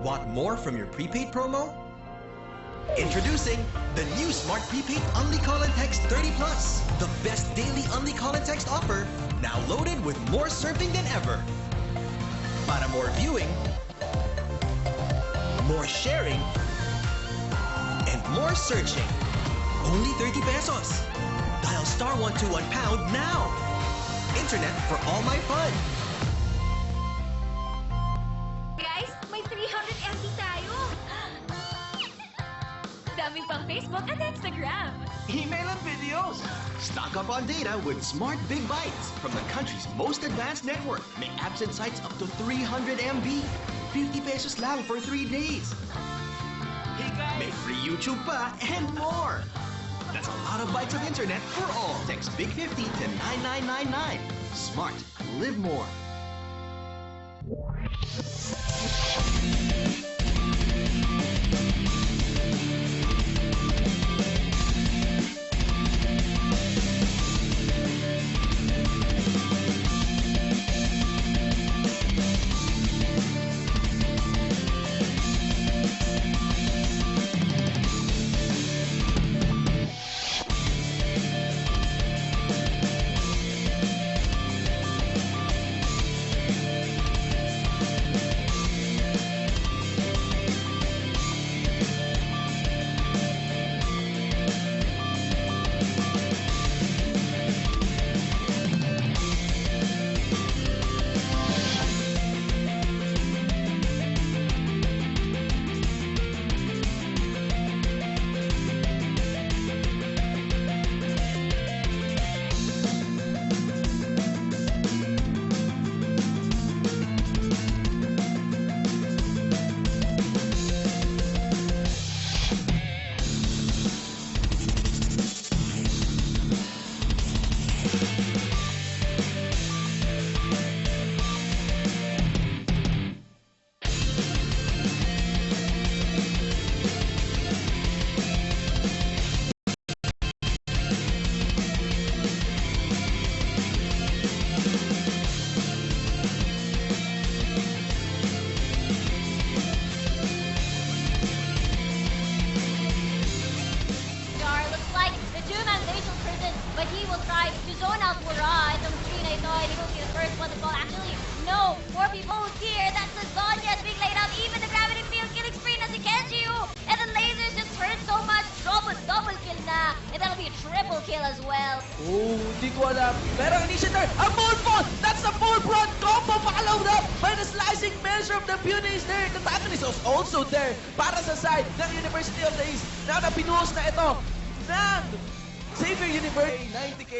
Want more from your prepaid promo? Introducing the new Smart Prepaid Only Call and Text 30 Plus. The best daily Only Call and Text offer, now loaded with more surfing than ever. Para more viewing, more sharing, and more searching. Only 30 pesos. Dial *121# now. Internet for all my fun. Guys, may 300 MB tayo. Daming pang Facebook at Instagram. Email and videos. Stock up on data with Smart Big Bytes from the country's most advanced network. May apps and sites up to 300 MB. 50 pesos lang for 3 days. Hey guys! May free YouTube pa and more. That's a lot of bytes of internet for all. Text Big 50 to 9999. Smart. Live more. But he will try to zone out Mura. Itong screen na ito, and he will see the first one to fall. Actually, no, 4 people here. That's Lasagna being laid out. Even the gravity field killing spree na si Kenji. And the lasers just hurt so much. Double kill na. And that'll be a triple kill as well. Oh, hindi ko alam. Pero initiator, a full fall! That's a full front combo! Pakalaw na! By the slicing measure of the Pune is there. The antagonist is also there para sa side ng University of the East. Now na pinuhos na ito ng Xavier University. 90k.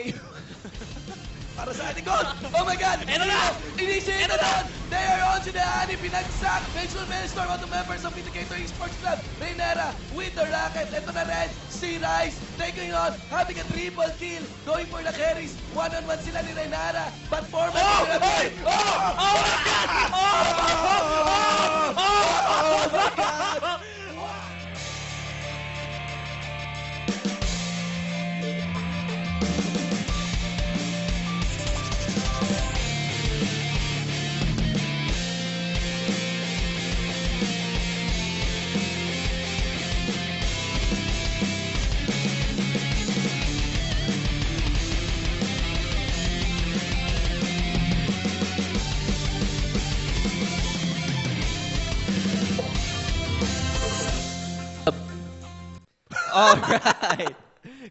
Para sa ating goal. Oh my God! Ito na! Initiate na doon! They are on to the Ani. Pinagsak. Visual Maelstrom of the members of Indicator Esports Club. Reynera with the rocket. Ito na rin. Si Rice taking on. Having a triple kill. Going for the carries. One-on-one sila ni Reynera. But format. Oh my God! Oh my God! All right.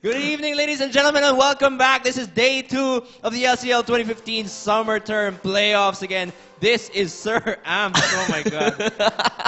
Good evening, ladies and gentlemen, and welcome back. This is day 2 of the LCL 2015 Summer Term Playoffs again. This is Sir Amps. Oh my God.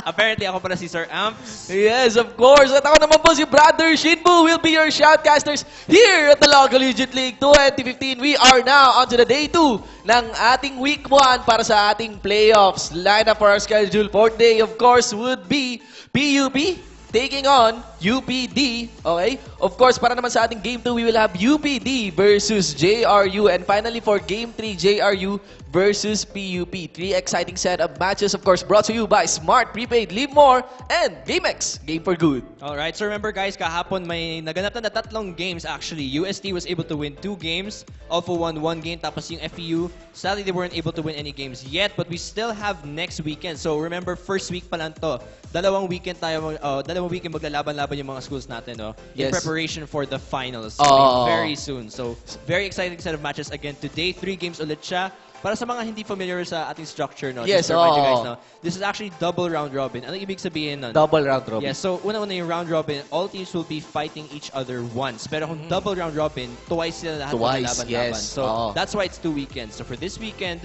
Apparently, ako pala si Sir Amps. Yes, of course. At ako naman po si Brother Shinbu will be your shoutcasters here at the Law Collegiate League 2015. We are now on to the day 2 ng ating week 1 para sa ating playoffs. Line up for our schedule for day, of course, would be PUP taking on UPD. Okay? Of course, para naman sa ating Game 2, we will have UPD versus JRU. And finally, for Game 3, JRU versus PUP. 3 exciting set of matches, of course, brought to you by Smart Prepaid, Live More, and GameX, Game for Good. Alright, so remember guys, kahapon may naganap na tatlong games actually. UST was able to win 2 games. Alpha won 1 game, tapos yung FEU, sadly they weren't able to win any games yet, but we still have next weekend. So remember, first week pa lang to. Dalawang weekend maglalaban-laban yung mga schools natin, no? In Yes. preparation for the finals coming very soon. So, very exciting set of matches again today. 3 games ulit siya. Para sa mga hindi familiar sa ating structure, no? Yes, just to remind you guys, no? This is actually double round robin. Ano ibig sabihin nun? Double round robin. Yes, so una-una yung round robin, all teams will be fighting each other once. Pero kung double round robin, twice sila lahat maglalaban-laban. Yes. So that's why it's 2 weekends. So for this weekend,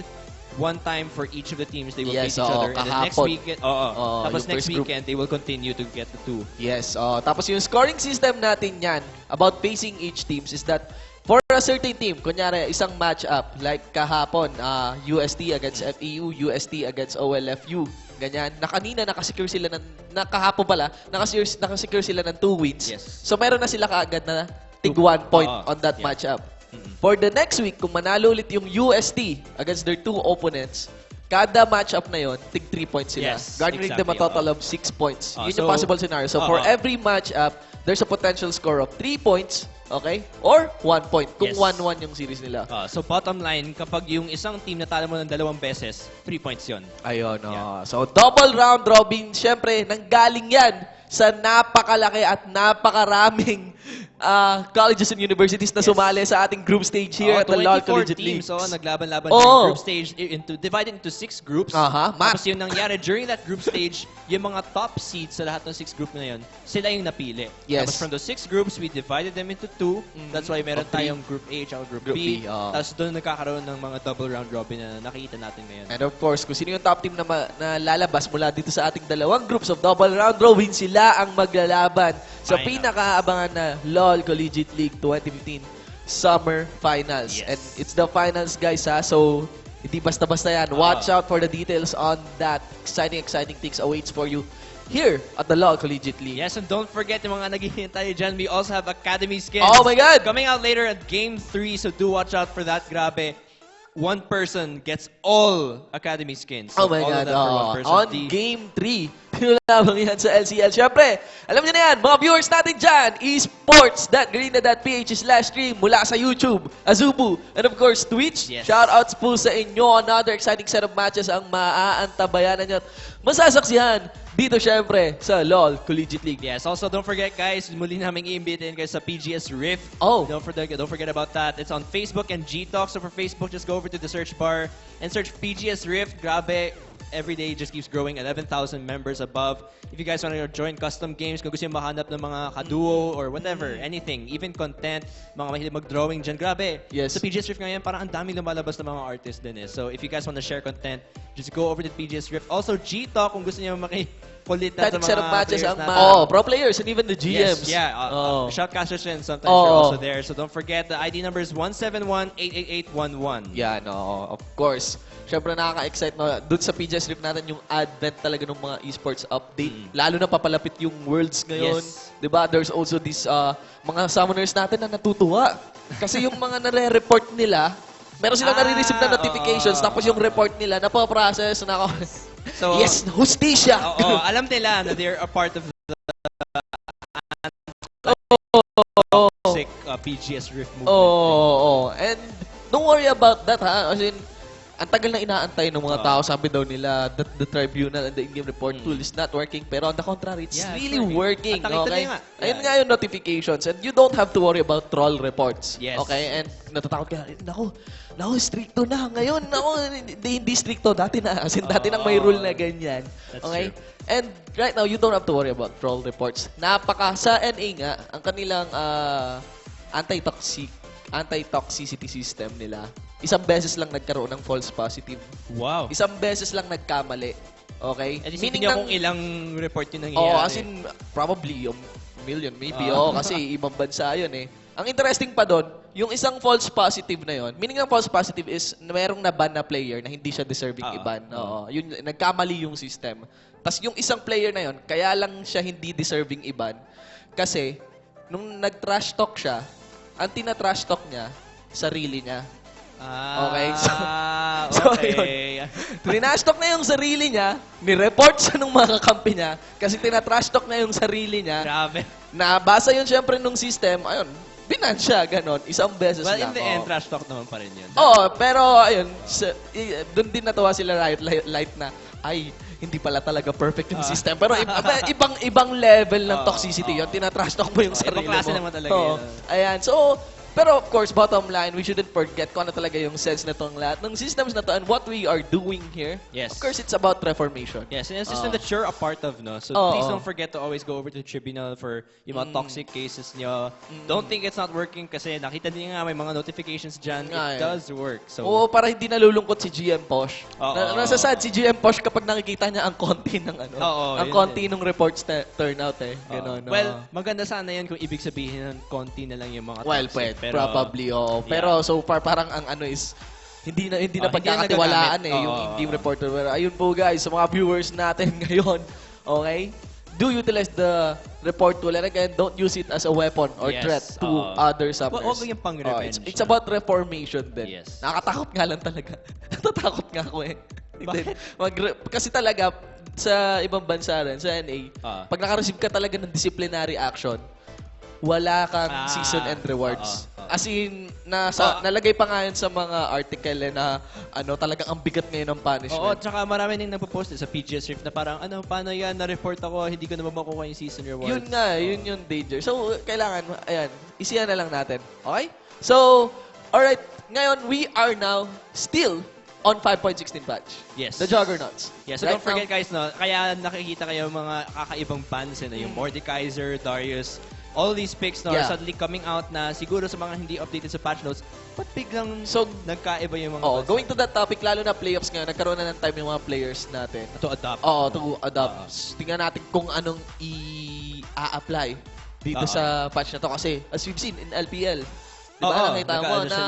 1 time for each of the teams, they will face each other. And then next weekend, tapos next weekend, they will continue to get the 2. Yes. Tapos yung scoring system natin yan, about facing each teams, is that for a certain team, kunyari, isang match-up, like kahapon, UST against FEU, UST against OLFU, ganyan, na kanina nakasecure sila ng, nakahapon pala, nakasecure sila ng 2 wins. Yes. So meron na sila kaagad na tig 1 point on that match-up. For the next week, kung manalo ulit yung UST against their 2 opponents, kada match-up na yon, tig 3 points sila. Yes, Garnering them a exactly, total of 6 points. Yun so, yung possible scenario. So for every match-up, there's a potential score of 3 points, okay? Or 1 point, kung Yes. 1-1 yung series nila. So bottom line, kapag yung isang team natalo mo ng 2 beses, 3 points yon. Ayun, Yeah. So double round robin, syempre, nanggaling yan sa napakalaki at napakaraming colleges and universities na sumali sa ating group stage here at the LOL Collegiate League. teams, naglaban-laban ng group stage, divided into 6 groups. Tapos yung nangyari, during that group stage, yung mga top seeds sa lahat ng 6 group na yun, sila yung napili. Yes. Tapos from the 6 groups, we divided them into 2. That's why meron Of 3. tayong group A at group Group B. B, Tapos doon nagkakaroon ng mga double round robin na nakikita natin ngayon. And of course, kung sino yung top team na lalabas mula dito sa ating dalawang groups of double round robin, sila ang maglalaban sa pinakaabangan na LOL Collegiate League 2015 Summer Finals. Yes. And it's the finals, guys, ha? So, hindi basta-basta yan. Watch out for the details on that. Exciting things awaits for you here at the LOL Collegiate League. Yes, and don't forget yung mga naghihintay dyan, we also have Academy skins. Oh my God! Coming out later at Game 3, so do watch out for that. Grabe. One person gets all Academy skins. So Oh my all God. of them for one person. On Game 3, pinulabang yan sa LCL. Siyempre, alam niyo na yan, mga viewers natin dyan, esports.garena.ph/stream mula sa YouTube, Azubu, and of course, Twitch. Yes. Shoutouts po sa inyo. Another exciting set of matches ang maaantabayanan nyo at masasaksihan dito syempre sa LOL Collegiate League. Yes, also don't forget guys, muli namin i-imbitahin kayo sa PGS Rift. Don't forget about that. It's on Facebook and Gtalk. So for Facebook, just go over to the search bar and search PGS Rift. Grabe, every day just keeps growing. 11,000 members above. If you guys want to join custom games, kung gusto nyo mahanap ng mga kaduo or whatever, anything, even content, mga mahilig mag-drawing dyan, grabe. Yes. Sa PGS Rift ngayon, parang ang daming lumalabas ng mga artists din eh. So if you guys want to share content, just go over to PGS Rift. Also, Gtalk, kung gusto nyo makipulitan sa mga Set of matches players ang natin. pro players and even the GMs. Yes, yeah. Shoutcasters and sometimes they're also there. So don't forget, the ID number is 171-88811. Yeah, no, of course. Siyempre nakaka-excite na dun sa PGS Rift natin yung advent talaga ng mga esports update. Lalo na papalapit yung Worlds ngayon. Yes. Diba? There's also this mga summoners natin na natutuwa. Kasi yung mga nare-report nila, meron silang nare-receive na notifications, tapos yung report nila, napaprocess, So, yes, hustisya! alam nila na they're a part of the PGS Rift movement. And don't worry about that, ha? As in, ang tagal na inaantay ng mga tao, sabi daw nila that the Tribunal and the in-game report tool is not working. Pero on the contrary, it's really working. Okay? Ayun nga yung notifications. And you don't have to worry about troll reports. Yes. Okay? And natatakot ka, naku, stricto na. Ngayon, naku, hindi stricto. Dati na. As in, dati nang may rule na ganyan. That's Okay? true. And right now, you don't have to worry about troll reports. Sa NA nga, ang kanilang anti-toxicity system nila, isang beses lang nagkaroon ng false positive. Wow. Isang beses lang nagkamali. Okay? At isipin niyo kung ilang report yung nangyayari. As in, probably, million. Maybe, kasi ibang bansa yun eh. Ang interesting pa doon, yung isang false positive na yon, meaning ng false positive is merong naban na player na hindi siya deserving iban. Yun, nagkamali yung system. Tapos yung isang player na yon, kaya lang siya hindi deserving iban kasi nung nag-trash talk siya, ang tina-trash talk niya, sarili niya. Okay? So okay. Trinash talk na yung sarili niya, ni-report siya ng mga kakampi niya kasi tina-trash talk na yung sarili niya. Grabe. Nabasa yun syempre nung system, ayun, binan siya, ganon. Isang beses Well, lang. in the end, trash talk naman pa rin yun. Pero ayun, doon din natawa sila Light na, ay, hindi pala talaga perfect yung system. Pero ibang level ng toxicity yun. Tina-trash talk mo yung sarili mo. Ibang klase naman talaga yun. Ayan, so, pero of course, bottom line, we shouldn't forget kung ano talaga yung sense na itong lahat ng systems na to and what we are doing here. Yes. Of course, it's about reformation. Yes, and a system that you're a part of, no? So please don't forget to always go over to the Tribunal for yung mga toxic cases nyo. Don't think it's not working kasi nakita niyo nga may mga notifications dyan. It does work. So, Para hindi nalulungkot si GM Posh. Nasasad si GM Posh kapag nakikita niya ang konti ng ang konti ng reports turnout eh. Ganon, well, maganda sana yun kung ibig sabihin ng konti na lang yung mga toxic. Well, pwede. Probably, Pero so far, parang ang is, hindi na pagkakatiwalaan yung hindi reporter. Pero ayun po guys, sa mga viewers natin ngayon, okay? Do utilize the report tool. And again, don't use it as a weapon or threat to other subbers. Huwag yung pang-revenge. It's about reformation din. Yes. Nakakatakot nga lang talaga. Natatakot nga ako eh. Bakit? Kasi talaga, sa ibang bansa rin, sa NA, pag naka-receive ka talaga ng disciplinary action, wala kang season and rewards. As in, nalagay pa nga yun sa mga article na talagang ang bigat ngayon ng punishment. Oo, tsaka marami nang nagpo-post sa PGS Rift na parang, paano yan, na-report ako, hindi ko naman makukuha yung season rewards. Yun nga, yun yung danger. So, kailangan, ayan, isiyan na lang natin. Okay? So, alright, ngayon, we are now still on 5.16 patch. Yes. The Juggernauts. Yeah, so don't forget guys, no, kaya nakikita kayo mga kakaibang bans yung Mordekaiser, Darius, all these picks are suddenly coming out na siguro sa mga hindi updated sa patch notes, ba't biglang nagkaiba yung mga going to that topic, lalo na playoffs ngayon, nagkaroon na ng time yung mga players natin. To adapt. To adapt. Tingnan natin kung anong i-apply dito sa patch na to. Kasi, as we've seen in LPL, diba, nakita mo na,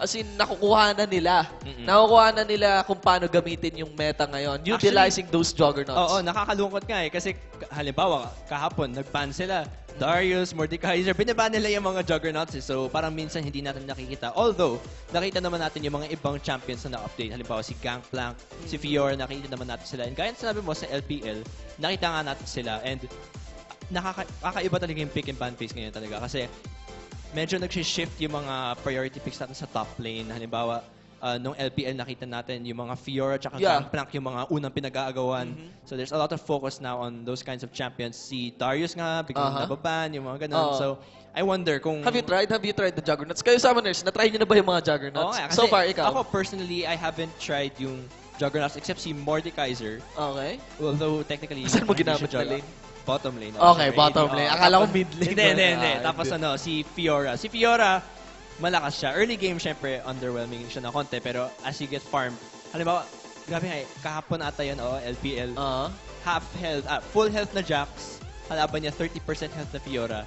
as in, nakukuha na nila. Nakukuha na nila kung paano gamitin yung meta ngayon, utilizing those Juggernauts. Nakakalungkot nga eh. Kasi, halimbawa, kahapon, nag-ban sila. Darius, Mordekaiser, binaban nila yung mga Juggernauts eh. So, parang minsan hindi natin nakikita. Although, nakita naman natin yung mga ibang champions na na-update. Halimbawa, si Gangplank, si Fiora, nakita naman natin sila. And gaya sinabi mo sa LPL, nakita nga natin sila. And, nakakaiba talaga yung pick and ban phase ngayon talaga. Kasi, medyo nag-shift yung mga priority picks natin sa top lane. Halimbawa, nung LPL nakita natin yung mga Fiora at Gangplank yung mga unang pinag-aagawan. So there's a lot of focus now on those kinds of champions. Si Darius nga, biglang nababan, yung mga ganun. So I wonder kung... Have you tried the Juggernauts? Kayo Summoners, na-try nyo na ba yung mga Juggernauts? So far, ikaw? Ako personally, I haven't tried yung Juggernauts except si Mordekaiser. Okay. Although technically... Saan mo ginamit na lane? Bottom lane. Okay, bottom lane. Akala ko mid lane. Hindi. Tapos si Fiora. Si Fiora, malakas siya. Early game, syempre, underwhelming siya na konti. Pero as you get farmed, halimbawa, grabe nga kahapon ata yun, LPL. Half health, full health na Jax. Halaban niya 30% health na Fiora.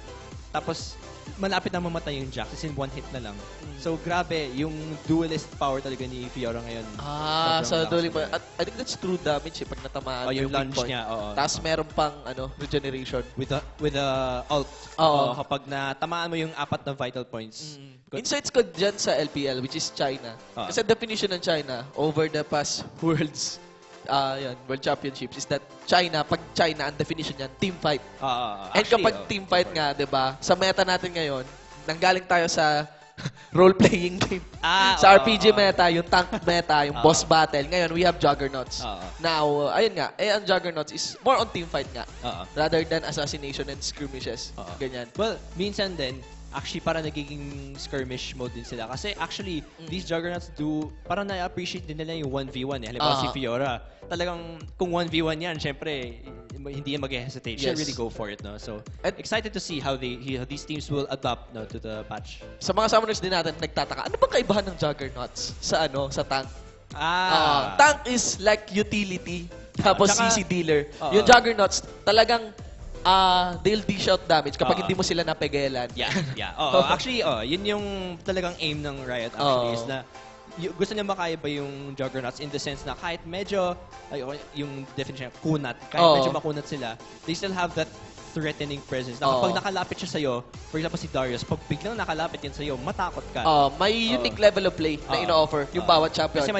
Tapos, malapit na mamatay yung Jax. As in, one hit na lang. So, grabe, yung duelist power talaga ni Fiora ngayon. So dueling pa. I think that's true damage pag natamaan yung lunge niya. Tapos meron pang regeneration. With the ult. Kapag natamaan mo yung 4 na vital points. Insights ko dyan sa LPL, which is China. Kasi definition ng China over the past World Championships is that pag China, ang definition niyan, team fight. And kapag team fight nga, diba, sa meta natin ngayon, nanggaling tayo sa role-playing game. Sa RPG meta, yung tank meta, yung boss battle. Ngayon, we have Juggernauts. Now, ayun nga, ang Juggernauts is more on team fight nga. Rather than assassination and skirmishes. Ganyan. Well, minsan din, actually parang nagiging skirmish mode din sila. Kasi actually, these Juggernauts parang na-appreciate din nila yung 1v1 eh. Halimbawa si Fiora, talagang kung 1v1 yan, syempre, hindi yan mag-hesitate. She'll really go for it, no? So, excited to see how these teams will adapt to the patch. Sa mga summoners din natin, nagtataka, ano bang kaibahan ng Juggernauts sa tank? Tank is like utility, tapos CC dealer. Yung Juggernauts, talagang they'll dish out damage kapag Oo. hindi mo sila napegelan. Yeah. Actually, yun yung talagang aim ng Riot actually is na gusto niya makaya ba yung Juggernauts in the sense na kahit medyo yung definition kunat, kahit medyo makunat sila, they still have that threatening presence. Na kapag nakalapit siya sa'yo, for example si Darius, pag biglang nakalapit yan sa'yo, matakot ka. May unique level of play na ino-offer yung bawat champion. Kasi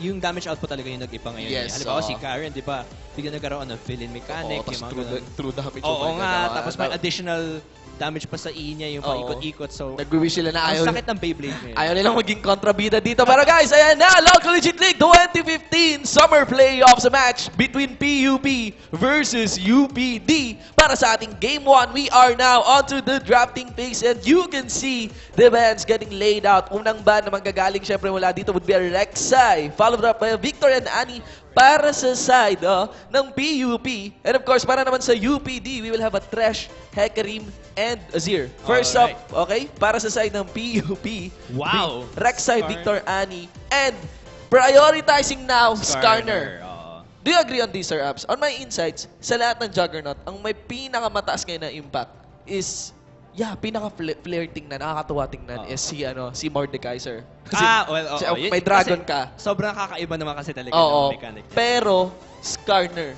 yung damage output talaga yung nag-ipa ngayon. Yes, Halimbawa si Karen, di ba? Biglang nagkaroon ng fill-in mechanic. Tapos yung mga true damage. Oo nga, tapos may additional damage pa sa E niya, yung paikot-ikot. So, nag-wish sila na ang sakit ng Beyblade ngayon. ayaw nilang maging kontrabida dito. Pero guys, ayan na, Long Collegiate League 2015 Summer Playoffs match between PUP versus UPD. Para sa ating Game 1, we are now onto the drafting phase and you can see the bands getting laid out. Unang band na manggagaling syempre mula dito would be a Rek'Sai, followed up by Victor and Annie para sa side ng PUP. And of course, para naman sa UPD, we will have a Thresh, Hecarim, and Azir. First up, okay, para sa side ng PUP, Wow! Rek'Sai, Victor, Annie, and prioritizing now, Skarner. Do you agree on this, Sir Abs? On my insights, sa lahat ng Juggernaut, ang may pinakamataas ngayon na impact is, pinaka-flare tingnan, nakakatuwa tingnan is si Mordecai, sir. Kasi, may dragon ka. Sobrang kakaiba naman kasi talaga ng mechanic. Pero, Skarner.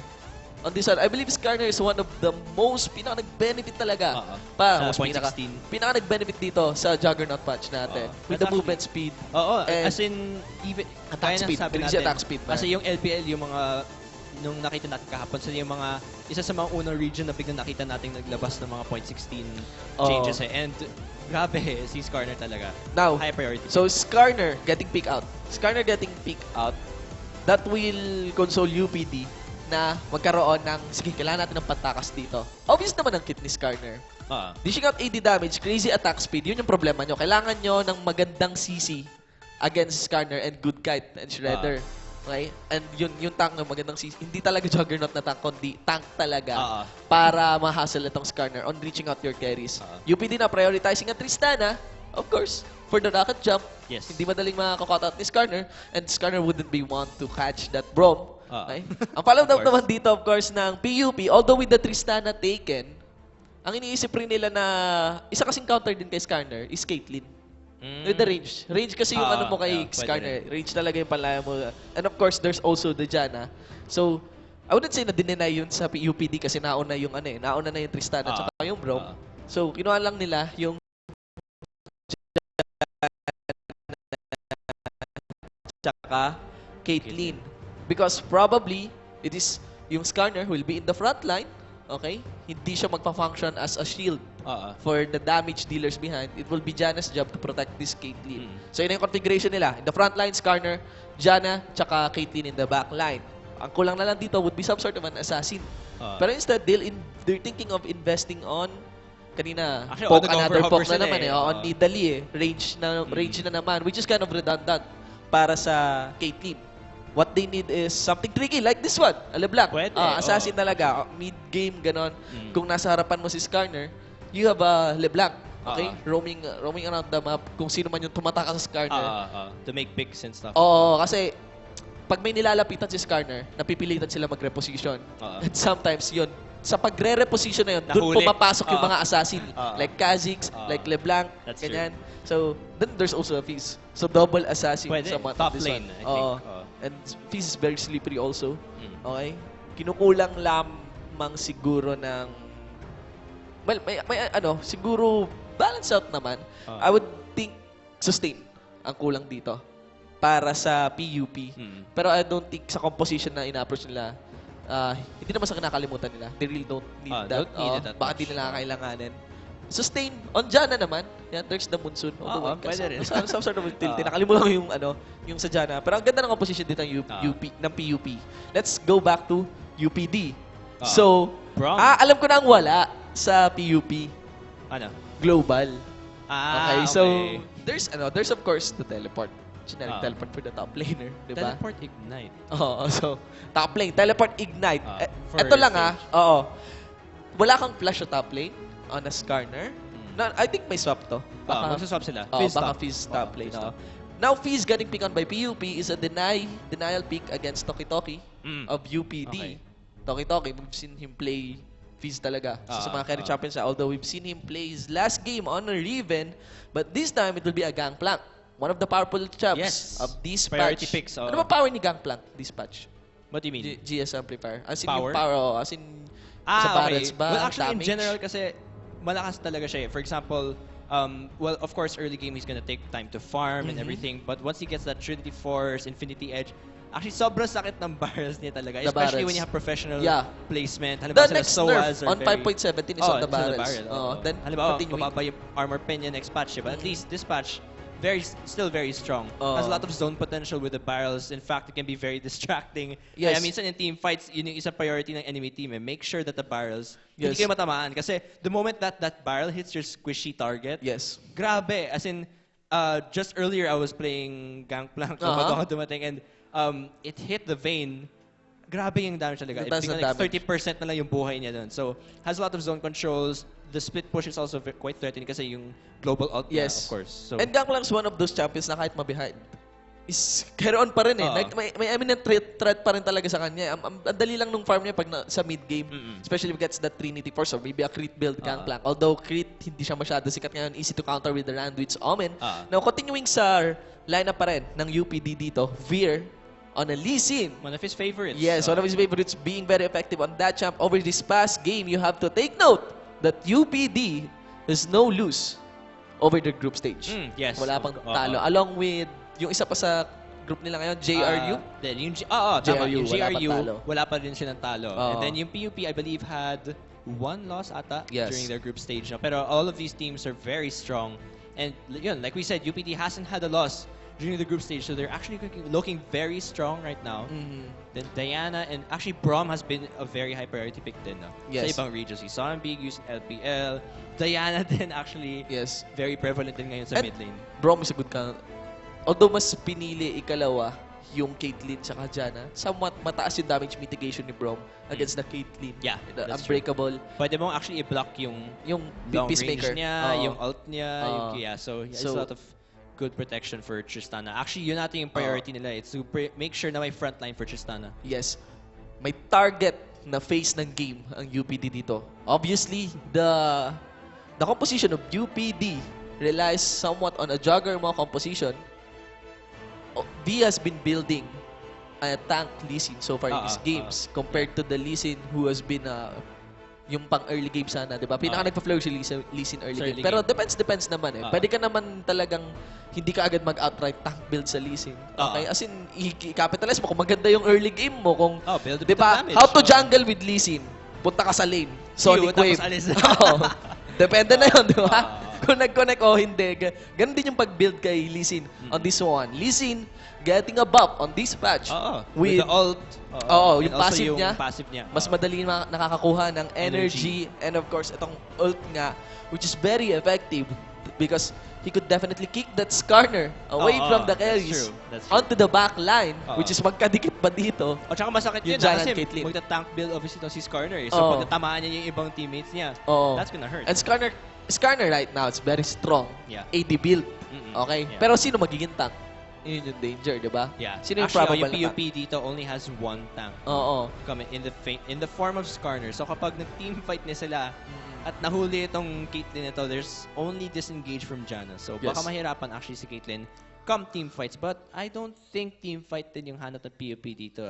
On this one, I believe Skarner is one of the most pinaka-nag-benefit talaga. Sa point 16. Pinaka-nag-benefit dito sa Juggernaut patch natin. With the movement speed. As in, even, attack speed. Attack speed. Kasi yung LPL, yung mga nung nakita natin kahapon, so yung mga, isa sa mga unang region na biglang nakita natin naglabas ng mga point 16 changes And grabe, si Skarner talaga. Now, high priority. So Skarner getting picked out. That will console UPD na magkaroon ng, sige, kailangan natin ng patakas dito. Obvious naman ang kit ni Skarner. Dishing out AD damage, crazy attack speed, yun yung problema nyo. Kailangan nyo ng magandang CC against Skarner and good kite and shredder. Okay? And yung tank ng magandang CC, hindi talaga Juggernaut na tank, kundi tank talaga para ma-hustle itong Skarner on reaching out your carries. UPD na prioritizing ang Tristana, of course, for the rocket jump. Yes. Hindi madaling makaka-caught out ni Skarner, and Skarner wouldn't be one to catch that Brom. Okay? Ang follow-up naman dito, of course, ng PUP, although with the Tristana taken, ang iniisip rin nila na isa kasing counter din kay Skarner is Caitlyn. With the range. Range kasi yung ano mo kay Skarner. Range talaga yung palaya mo. And of course, there's also the Janna. So, I wouldn't say na dinenay yun sa UPD kasi nauna yung nauna na yung Tristana at saka yung Brom. So, kinuha lang nila yung tsaka Caitlyn. Because probably, it is yung Skarner who will be in the front line. Okay? Hindi siya magpa-function as a shield for the damage dealers behind. It will be Janna's job to protect this Caitlyn. So, yun yung configuration nila. In the front line, Skarner, Janna, tsaka Caitlyn in the back line. Ang kulang na lang dito would be some sort of an assassin. Pero instead, they're thinking of investing on kanina, poke another poke na naman on Nidalee range na naman, which is kind of redundant para sa Caitlyn. What they need is something tricky like this one, a LeBlanc. Assassin talaga, mid-game, ganon. Kung nasa harapan mo si Skarner, you have a LeBlanc, okay? Roaming around the map, kung sino man yung tumataka sa Skarner. To make picks and stuff. Kasi pag may nilalapitan si Skarner, napipilitan sila mag-reposition. And sometimes yun, sa pagre-reposition na yun, doon pumapasok yung mga assassin. Like Kha'Zix, like LeBlanc, ganyan. So, then there's also a Fizz. So, double assassin. Pwede, top lane, I think. And Fizz is very slippery also. Okay? Kinukulang lamang siguro ng... Well, siguro balance out naman. I would think sustain ang kulang dito para sa PUP. Pero I don't think sa composition na ina-approach nila, hindi naman sa kinakalimutan nila. They really don't need that. Baka di nila kailanganin. Sustain. On Janna naman. Yeah, there's the Monsoon. Pwede rin. Some sort of utility. Nakalimutan ko yung sa Janna. Pero ang ganda ng composition dito ng PUP. Let's go back to UPD. So, alam ko na ang wala sa PUP. Ano? Global. Okay, so, there's of course the teleport. Generic teleport for the top laner, di ba? Teleport Ignite. So, top lane, teleport Ignite. Ito lang wala kang flash sa top lane on a Skarner. I think may swap to. Baka magsaswap sila. Baka Fizz top lane. Now, Fizz getting picked on by PUP is a denial pick against Toki of UPD. Toki, we've seen him play Fizz talaga. Isa sa mga carry Ah. champions siya. Although we've seen him play his last game on a Riven, but this time it will be a Gangplank. One of the powerful champs Yes. of this Priority patch. picks, Ano ba power ni Gangplank this patch? What do you mean? GS amplifier. As in Power? yung power, as in sa Okay. barrels ba? Well, actually, damage? in general, kasi malakas talaga siya. For example, well, of course, early game, he's gonna take time to farm and everything. But once he gets that Trinity Force, Infinity Edge, actually, sobrang sakit ng barrels niya talaga. The Especially barrels. when you have professional Yeah. placement. The Halimbawa, sila next SOAs nerf are on very... 5.17 is on the it's barrels. Then Halimbawa, continuing. mababa yung armor pin niya next patch. But at least this patch, still very strong. Has a lot of zone potential with the barrels. In fact, it can be very distracting. Yes. Kaya minsan in team fights, yun yung isa priority ng enemy team. Make sure that the barrels, Yes. hindi kayo matamaan. Kasi the moment that barrel hits your squishy target, Yes. grabe. As in, just earlier I was playing Gangplank bago ako dumating and it hit the vein. Grabe yung damage talaga. That's It the became like damage. 30% na lang yung buhay niya dun. So, has a lot of zone controls. The split push is also quite threatening kasi yung global ult niya, Yes. of course. So, And Gangplank is one of those champions na kahit ma-behind, is carry on pa rin eh. May eminent threat pa rin talaga sa kanya. Ang dali lang nung farm niya pag sa mid-game. Especially if he gets that Trinity Force or maybe a crit build Gangplank. Although crit, hindi siya masyado sikat ngayon. Easy to counter with the Randwitch Omen. Now, continuing sa lineup pa rin ng UPD dito, Veer on a Lee Sin. one of his favorites. Yes, one of his favorites being very effective on that champ. Over this past game, you have to take note that UPD is no lose over the group stage. Yes. Wala pang talo. Along with yung isa pa sa group nila ngayon, JRU. Then yung tama. JRU, Yung wala pa JRU, talo. wala pa rin silang talo. Oo. And then yung PUP, I believe, had one loss ata Yes. during their group stage. No? Pero all of these teams are very strong. And yun, like we said, UPD hasn't had a loss during the group stage. So they're actually looking very strong right now. Then Diana and actually Braum has been a very high priority pick din. No? Yes. Sa ibang regions. You saw him big using LPL. Diana din actually Yes. very prevalent din ngayon sa And mid lane. Braum is a good count. Although mas pinili ikalawa yung Caitlyn tsaka Janna, somewhat mataas yung damage mitigation ni Braum against the Caitlyn. Yeah, The that's unbreakable. Pwede mong actually i-block yung long peacemaker. range niya, Oo. yung ult niya, so it's a lot of good protection for Tristana. Actually, yun natin yung priority nila. It's to make sure na may frontline for Tristana. Yes. May target na phase ng game ang UPD dito. Obviously, the composition of UPD relies somewhat on a Juggernaut composition. V has been building a tank Lee Sin so far in these games compared to the Lee Sin who has been yung pang early game sana, di ba? Pinaka nagpa-flourish si Lee Sin early game. Pero depends naman eh. Pwede ka naman talagang hindi ka agad mag-outright tank build sa Lee Sin. Okay? As in, i-capitalize mo kung maganda yung early game mo. Kung, build di ba? damage. How to jungle with Lee Sin? Punta ka sa lane. Sonic tapos Wave. alis. Oo. Depende na yun, di ba? Kung nag-connect o hindi. Ganun din yung pag-build kay Lee Sin on this one. Lee Sin getting a buff on this patch. With the ult. Yung passive niya. Passive niya. Mas madali nakakakuha ng energy. And of course, itong ult nga, which is very effective because he could definitely kick that Skarner away from the carries That's true. onto the back line, which is magkadikit pa dito. O tsaka masakit Yung yun Janna kasi and Caitlyn. magta-tank build obviously to si Skarner. So pag natamaan niya yung ibang teammates niya, that's gonna hurt. And Skarner right now, it's very strong. Yeah. AD build. Okay? Yeah. Pero sino magiging tank? Yun yung danger, di ba? Yeah. Sino yung Actually, probable yung na PUP dito only has one tank. Oo. Coming in the form of Skarner. So kapag nag-team fight na sila at nahuli itong Caitlyn ito, there's only disengage from Janna. So baka mahirapan actually si Caitlyn come team fights. But I don't think team fight din yung hanap ng PUP dito.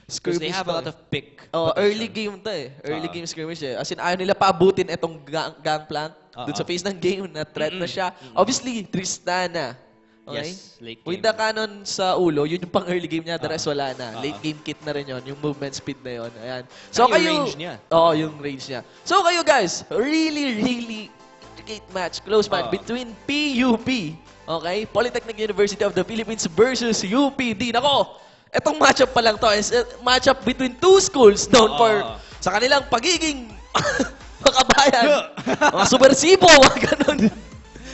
Because they have a lot of pick. Early game to eh. Early game skirmish eh. As in, ayaw nila paabutin itong Gangplank dun sa phase ng game na threat na siya. Obviously, Tristana. Okay? Yes, late game. With the cannon sa ulo, yun yung pang early game niya, the rest wala na. Late game kit na rin yun, yung movement speed na yun. Ayan. So Yung kayo, range niya. yung range niya. So kayo guys, really intricate match, close match between PUP, okay? Polytechnic University of the Philippines versus UPD. Nako, etong matchup pa lang to is a matchup between two schools known for sa kanilang pagiging makabayan. Mga supersibo, mga ganun.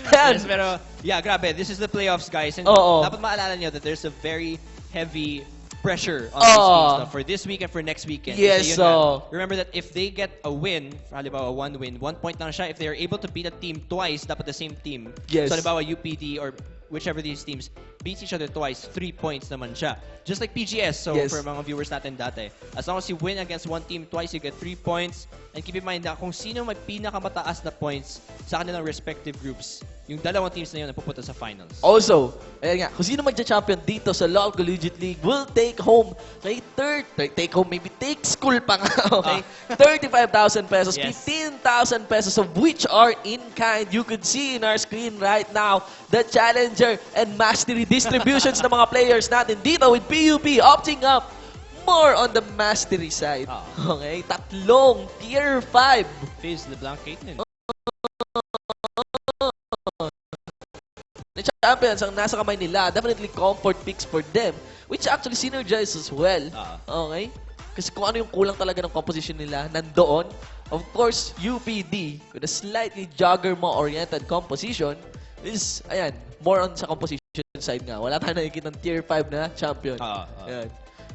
Yes, pero yeah, grabe. This is the playoffs, guys. And dapat maalala nyo that there's a very heavy pressure on these teams no, for this week and for next weekend. Yes, remember that if they get a win, halimbawa one win, 1 point lang siya. If they are able to beat a team twice, dapat the same team. Yes. So halimbawa UPD or whichever these teams, beats each other twice, 3 points naman siya. Just like PGS, so Yes. for mga viewers natin dati. As long as you win against one team twice, you get 3 points. And keep in mind na kung sino may pinakamataas na points sa kanilang respective groups, yung dalawang teams na yun na pupunta sa finals. Also, ayan nga, kung sino magcha-champion dito sa LoL Collegiate League will take home maybe take school pa nga, okay? 35,000 pesos, Yes. 15,000 pesos of which are in kind. You could see in our screen right now the challenger and mastery distributions ng mga players natin dito with PUP opting up more on the mastery side. Okay? Tatlong tier 5. Fizz, LeBlanc, Caitlyn. The champions ang nasa kamay nila, definitely comfort picks for them, which actually synergize as well. Okay? Kasi kung ano yung kulang talaga ng composition nila, nandoon. Of course, UPD, with a slightly jogger mo oriented composition, is, ayan, more on sa composition side nga. Wala tayong nakikita ng tier 5 na champion. Ayan.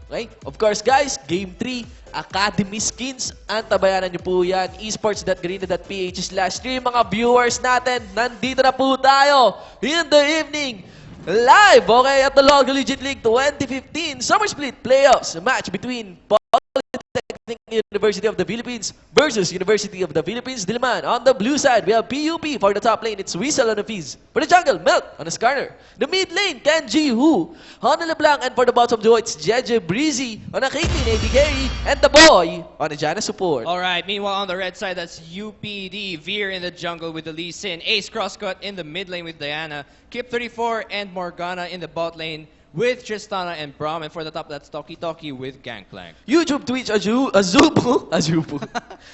Okay? Of course, guys, Game 3, Academy Skins. Antabayanan nyo po yan. esports.garena.ph/stream. Mga viewers natin, nandito na po tayo in the evening. Live, okay, at the LoL Collegiate League 2015 Summer Split Playoffs. A match between Polytechnic University of the Philippines versus University of the Philippines Diliman. On the blue side, we have PUP. For the top lane, it's Weasel on the Fizz. For the jungle, Melt on the Skarner. The mid lane, Kenji Hu on the LeBlanc. And for the bottom duo, it's Jeje Breezy on a Caitlyn AD carry. And the boy on the Janna support. Alright, meanwhile on the red side, that's UPD. Veer in the jungle with the Lee Sin. Ace crosscut in the mid lane with Diana. Kip 34 and Morgana in the bot lane with Tristana and Braum. And for the top, that's Toki Toki with Gangplank. YouTube, Twitch, Azupo.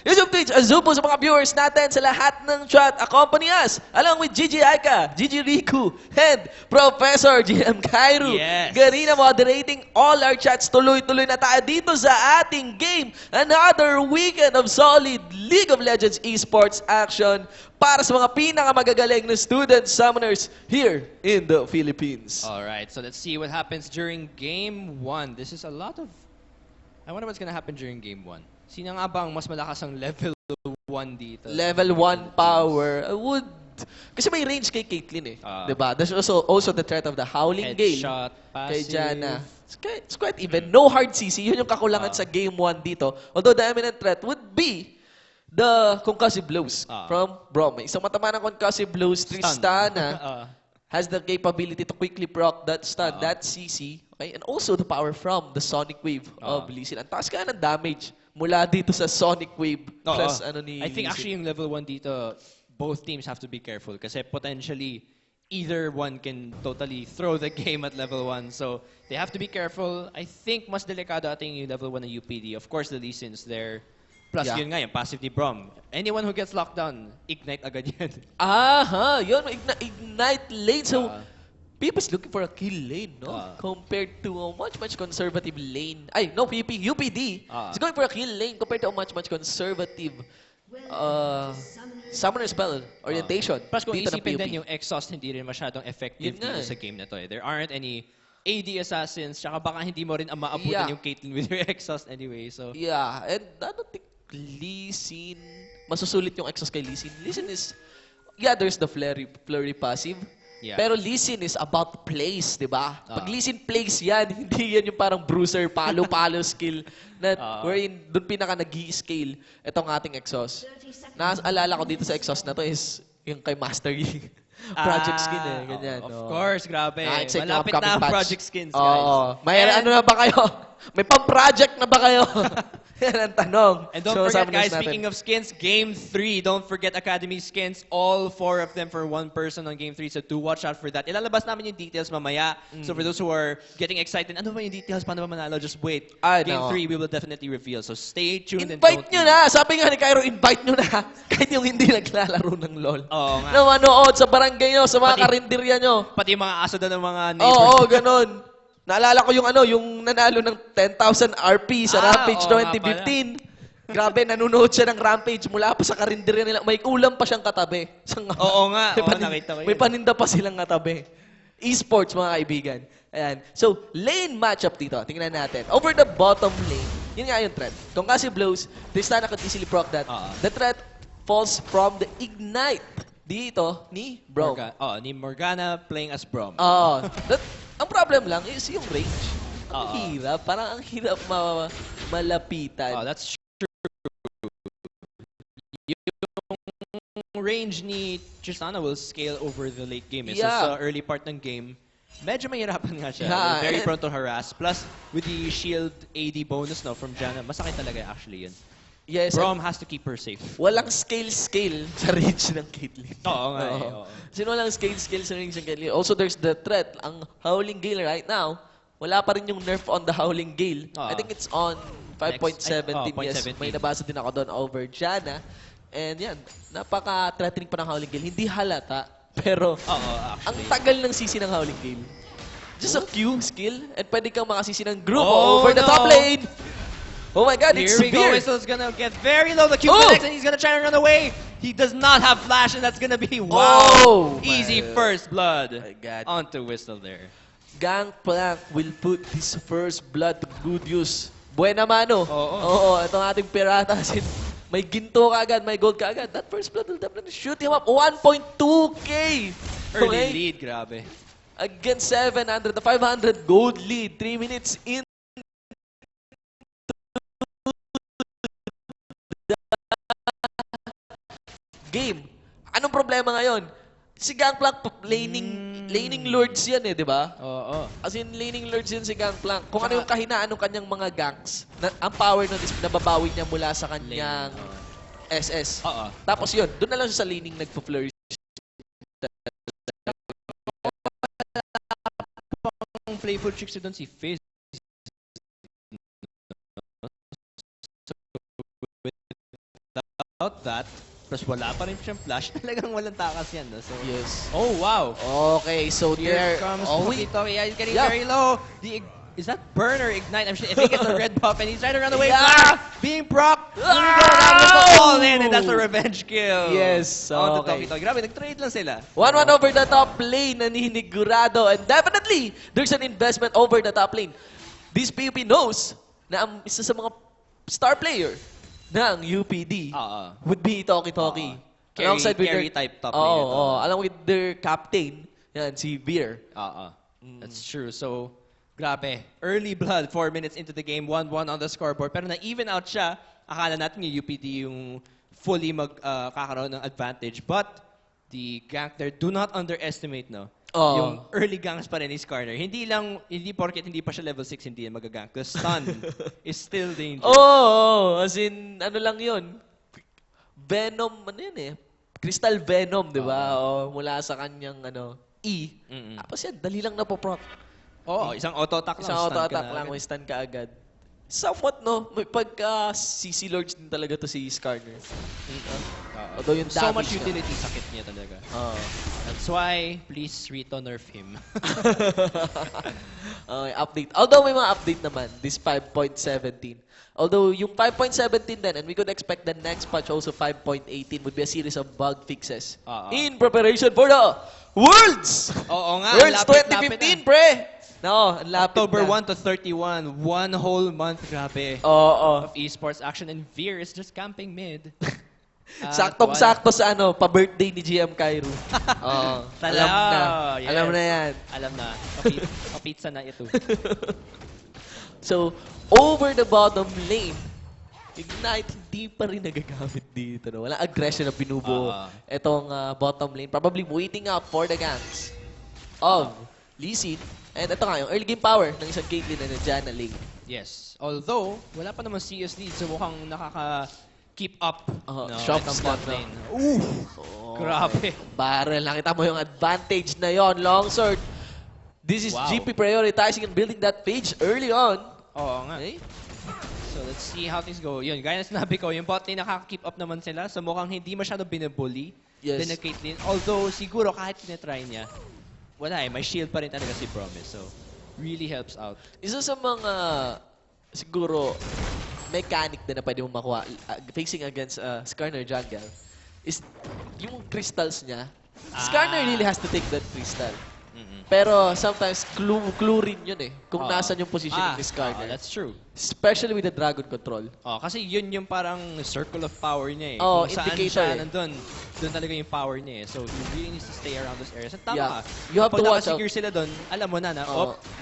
YouTube, Twitch, Azupo sa mga viewers natin sa lahat ng chat. Accompany us along with Gigi Aika, Gigi Riku, and Professor GM Kairu. Yes. Garena moderating all our chats. Tuloy-tuloy na tayo dito sa ating game. Another weekend of solid League of Legends esports action para sa mga pinakamagagaling na student summoners here in the Philippines. Alright, so let's see what happens during Game 1. This is a lot of... I wonder what's gonna happen during Game 1. Sino nga bang mas malakas ang level 1 dito? Level 1 power. I would... Kasi may range kay Caitlyn eh. Diba? There's also the threat of the Howling Gale. Headshot, Kay passive. Janna. It's quite even. No hard CC. Yun yung kakulangan sa Game 1 dito. Although the eminent threat would be the concussive blows from Braum. Isang matama ng concussive blows, Tristana has the capability to quickly proc that stun, that CC, okay? And also the power from the Sonic Wave of Lee Sin. Ang taas ka ng damage mula dito sa Sonic Wave plus ano ni I think Lee Sin. actually yung level 1 dito, both teams have to be careful kasi potentially either one can totally throw the game at level 1. So they have to be careful. I think mas delikado ating yung level 1 ng UPD. Of course, the Lee Sin's there. Plus, yun nga, yung passive ni Braum. Anyone who gets locked down, ignite agad yan. Yun, ignite lane. So, People's looking for a kill lane, no? Compared to a much conservative lane. Ay, no, UPD. It's going for a kill lane compared to a much conservative summoner spell orientation. Plus, kung dito ng isipin PUP. din yung exhaust, hindi rin masyadong effective dito sa game na to. There aren't any AD assassins, tsaka baka hindi mo rin maabutan yung Caitlyn with your exhaust anyway. So yeah, and I don't think Lee Sin, masusulit yung exhaust kay Lee Sin. Lee Sin is, there's the flurry passive. Yeah. Pero Lee Sin is about place, di ba? Pag Lee Sin plays yan, hindi yan yung parang bruiser, palo-palo skill na wherein doon pinaka nag-i-scale itong ating exhaust. Naalala ko dito sa exhaust na to is yung kay Master Yi. Project skin eh, ganyan. Of course, grabe. Malapit Upcoming na ang patch. project skins, guys. May ano na ba kayo? May pang-project na ba kayo? Yan ang tanong. And don't forget, guys, speaking of skins, Game 3, don't forget Academy skins. All 4 of them for one person on Game 3, so do watch out for that. Ilalabas namin yung details mamaya. So for those who are getting excited, ano ba yung details? Paano ba manalo? Just wait. Game 3, we will definitely reveal. So stay tuned. Invite nyo na! Sabi nga ni Cairo, invite nyo na. Kahit yung hindi naglalaro ng LOL. Oo nga. Na manood sa barangay nyo, sa mga karinderya nyo. Pati yung mga aso doon ng mga neighbors. Oo, ganun. Naalala ko yung nanalo ng 10,000 RP sa Rampage 2015. Grabe, nanonood siya ng Rampage mula pa sa karinderya nila. May ulam pa siyang katabi. Oo nga, nakita ko yun. May paninda pa silang katabi. Esports, mga kaibigan. Ayan. So, lane matchup dito. Tingnan natin. Over the bottom lane, yun nga yung threat. Concussive blows, Tristana could easily proc that. The threat falls from the ignite dito ni Braum. Ni Morgana playing as Braum. problem lang is yung range. Ang hirap. Parang ang hirap malapitan. Oh, that's true. Yung range ni Tristana will scale over the late game. So sa early part ng game, medyo mahirapan nga siya. Yeah, Very prone to harass. Plus, with the shield AD bonus no from Janna, masakit talaga actually yun. Yes. Braum has to keep her safe. Walang scale sa range ng Caitlyn. Oo nga eh. Sino walang scale sa range ng Caitlyn? Also, there's the threat. Ang Howling Gale right now, wala pa rin yung nerf on the Howling Gale. I think it's on 5.17. Yes, may nabasa din ako doon over Janna. And yan, napaka-threatening pa ng Howling Gale. Hindi halata, pero ang tagal ng sisi ng Howling Gale. Just a Q skill, and pwede kang makasisi ng group over the top lane. Oh my god, it's Here we go. severe. Whistle's gonna get very low. The Q connects and he's gonna try and run away. He does not have flash, and that's gonna be easy first blood onto Whistle there. Gangplank will put his first blood to good use. Buena mano. Oo, itong ating pirata. May ginto ka agad, may gold ka agad. That first blood will definitely shoot him up. 1.2k! Early lead, grabe. Against 700, the 500 gold lead. 3 minutes in. Game. Anong problema ngayon? Si Gangplank, laning lords yan eh, di ba? Oo. As in, laning lords yan si Gangplank. Kung ano yung kahinaan ng kanyang mga ganks, ang power nun is nababawi niya mula sa kanyang SS. Tapos yun, doon na lang siya sa laning nagpo-flourish. Ang playful tricks doon si Fizz. Without that, plus wala pa rin siyang flash, talagang walang takas yan. No? So, yes. Oh, wow. Okay, so Here comes Toki. Yeah, he's getting very low. Is that burn or ignite? I think it's a red buff, and he's trying to run away. Being propped. All in, and that's a revenge kill. Yes. On to Toki. Grabe, nag-trade lang sila. 1-1 over the top lane, naninigurado, and definitely, there's an investment over the top lane. This PUP knows na ang isa sa mga star player ng UPD would be Toki. Alongside with carry type top lane. Along with their captain, yan, si Veer. That's true. So, grabe. Early blood, 4 minutes into the game, 1-1 on the scoreboard. Pero na-even out siya, akala natin yung UPD yung fully kakaroon ng advantage. But, the gank there, do not underestimate, no? Yung early ganks pa rin ni Skarner. Hindi porket hindi pa siya level 6, hindi magagank. The stun is still dangerous. As in, ano lang yun? Venom, ano yun eh? Crystal Venom, di ba? Mula sa kanyang, E. Tapos yan, dali lang napoproc. Isang auto-attack lang. Isang auto-attack lang, may stun ka agad. Somewhat, no? May pagka-CC Lords din talaga to si Skarner. Although yung so much damage utility sakit niya talaga. That's why, please Rito nerf him. Okay, update. Although may mga update naman, this 5.17. Although yung 5.17 din, and we could expect the next patch also 5.18 would be a series of bug fixes. In preparation for the Worlds! Oo nga, Worlds lapit 2015, pre! No, October 1 to 31, 1 whole month, grabe. Of esports action, and Veer is just camping mid. Saktong-sakto sa pa-birthday ni GM Cairo. Alam na. Yes. Alam na yan. Alam na. Pa-pizza na ito. So, over the bottom lane, Ignite hindi pa rin nagagamit dito. No? Walang aggression na binubuo itong bottom lane. Probably waiting out for the ganks of Lee Sin. And ito nga, yung early game power ng isang Caitlyn na nandiyan na lane. Yes. Although, wala pa naman CS lead, so mukhang nakaka-keep up. Shop itong spot bot lane. Grabe. Barrel. Nakita mo yung advantage na yon. Longsword. This is GP prioritizing and building that page early on. Oo nga. Okay. So let's see how things go. Yun, gaya na sinabi ko, yung bot lane nakaka-keep up naman sila. So mukhang hindi masyado binubully. Yes. Din na Caitlyn. Although, siguro kahit tinatry niya, wala may shield pa rin talaga si Promise. So, really helps out. Isa sa mga, siguro, mechanic na pwede mong makuha facing against Skarner jungle is yung crystals niya. Skarner really has to take that crystal. Pero sometimes clue rin yun eh. Kung nasan yung positioning ni Skarner. That's true. Especially with the Dragon Control. Kasi yun yung parang circle of power niya eh. Oh, Kung saan indicator siya eh. nandun, doon talaga yung power niya eh. So, you really need to stay around those areas. At tama Yeah. ka. You have to watch out. Pag nakasecure sila doon, alam mo na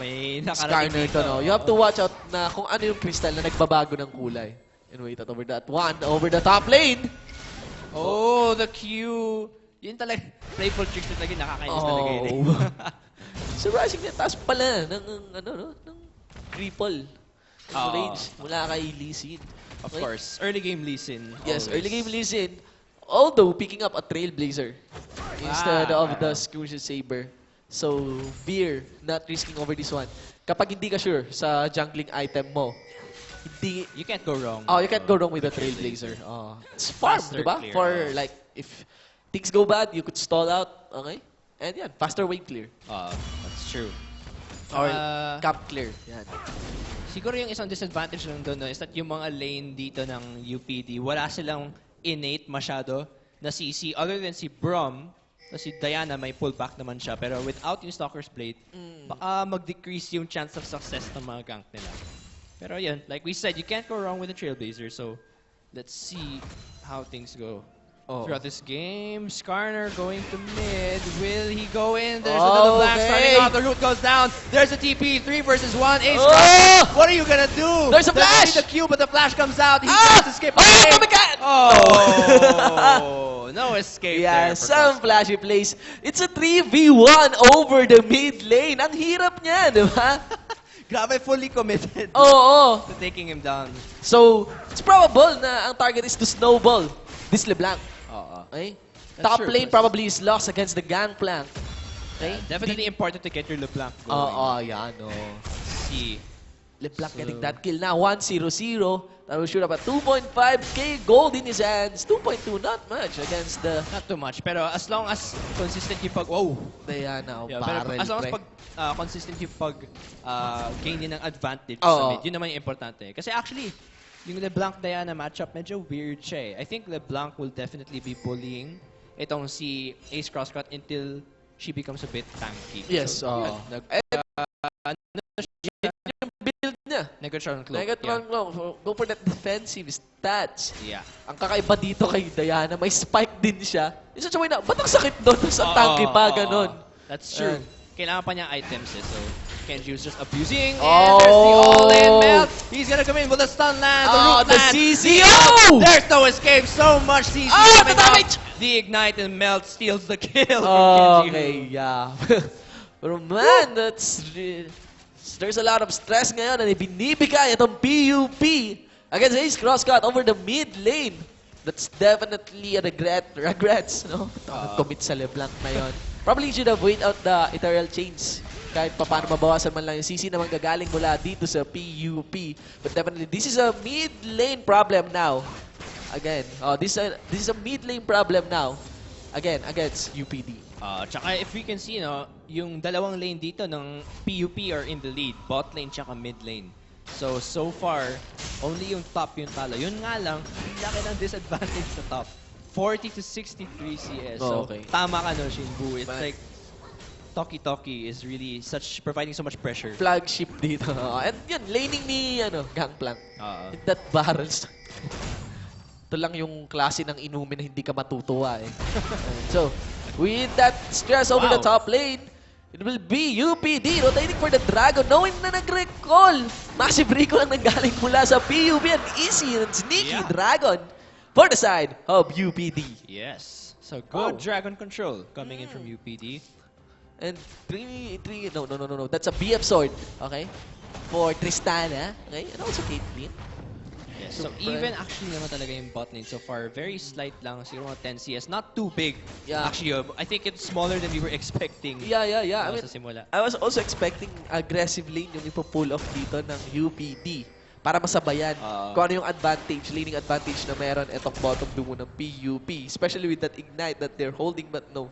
may nakarating Skarner dito. to, no? You have to watch out na kung ano yung crystal na nagbabago ng kulay. And wait out over that one. Over the top lane! Oh, the Q. Yun talaga. Playful tricks na talaga. Nakakainis talaga yun eh. Surprising na taas pala ng cripple. Range mula kay Lee Sin. Of course. Early game Lee Sin. Yes, always. early game Lee Sin. Although picking up a Trailblazer instead of the Skirmishes Saber. So, Beer not risking over this one. Kapag hindi ka sure sa jungling item mo, You can't go wrong. you can't go wrong with the Trailblazer. It's farm, Faster, diba? clear, For like, if things go bad, you could stall out. Okay? And yan, faster wave clear. That's true. Or camp clear. Yan. Siguro yung isang disadvantage lang doon is that yung mga lane dito ng UPD, wala silang innate masyado na CC. Other than si Braum, si Diana may pullback naman siya. Pero without yung Stalker's Blade, baka mag-decrease yung chance of success ng mga gank nila. Pero yun, like we said, you can't go wrong with the Trailblazer. So, let's see how things go. Throughout this game, Skarner going to mid. Will he go in? There's another black starting off. The root goes down. There's a TP. 3 versus 1. Ace Skarner. What are you gonna do? There's a flash! The Q, but the flash comes out. He tries to escape. Oh my God! No escape Yeah, there. for some Cosmo. flashy plays. It's a 3v1 over the mid lane. Ang hirap niya, di ba? Grabe, fully committed Oo. to taking him down. So, it's probable na ang target is to snowball this LeBlanc. Okay? That's Top true, lane but- probably is lost against the Gangplank. Okay? Definitely important to get your LeBlanc going. Yan, See. LeBlanc getting that kill now. 1-0-0. That will shoot up at 2.5k gold in his hands. 2.2, not much against the Not too much, pero as long as consistent yung Diana. pero Barrel as long as pre. consistent yung gain din ng advantage Oo. sa mid, yun naman yung importante. Kasi actually, yung LeBlanc Diana matchup, medyo weird siya eh. I think LeBlanc will definitely be bullying itong si Ace Crosscut until she becomes a bit tanky. Yes, So, oo. yun, Yung build niya. Negatron Cloak. Negatron Cloak. Go for that defensive stats. Yeah. Ang kakaiba dito kay Diana, may spike din siya. Yung such a way na, ba't ang sakit doon? Sa tanky pa, ganun. That's true. And- Kailangan pa niya items eh. So, Kenji's just abusing. And there's the all-in melt. He's gonna come in with a stun land. The root the land. CCO! There's no escape. So much CC The coming damage! out. The ignite and melt steals the kill from Kenji. Okay, yeah. Pero man, there's a lot of stress ngayon na binibigay itong PUP against Ace Crosscut over the mid lane. That's definitely a regrets, no? Commit sa LeBlanc na yon. Probably should have wait out the Ethereal Chains. Kahit pa paano mabawasan man lang yung CC na manggagaling mula dito sa PUP. But definitely, this is a mid lane problem now. Again, this is a mid lane problem now. Again, against UPD. Tsaka if we can see, no, yung dalawang lane dito ng PUP are in the lead. Bot lane tsaka mid lane. So far, only yung top yung talo. Yun nga lang, laki ng disadvantage sa top. 40 to 63 CS. So, Okay. tama ka no, Shinbu. It's like, Toki is really providing so much pressure. Flagship dito. And yun, laning ni Gangplank. Hit that barrels. Ito lang yung klase ng inumin na hindi ka matutuwa eh. So, with that stress over the top lane, it will be UPD rotating for the Dragon, knowing na nag-recall. Massive recall ang nanggaling mula sa PUP and easy and sneaky Dragon for the side of UPD. Yes. So good Dragon control coming in from UPD. And no. That's a BF sword, okay? For Tristana, okay? And also Caitlyn. Yes. So even actually naman talaga yung bot lane so far, very slight lang, siguro mga 10 CS, not too big. Yeah. Actually, I think it's smaller than we were expecting. Yeah. I mean, Sa simula. I was also expecting aggressive lane yung ipo-pull off dito ng UPD para masabayan kung ano yung advantage, laning advantage na meron etong bottom duo ng PUP. Especially with that ignite that they're holding, but no.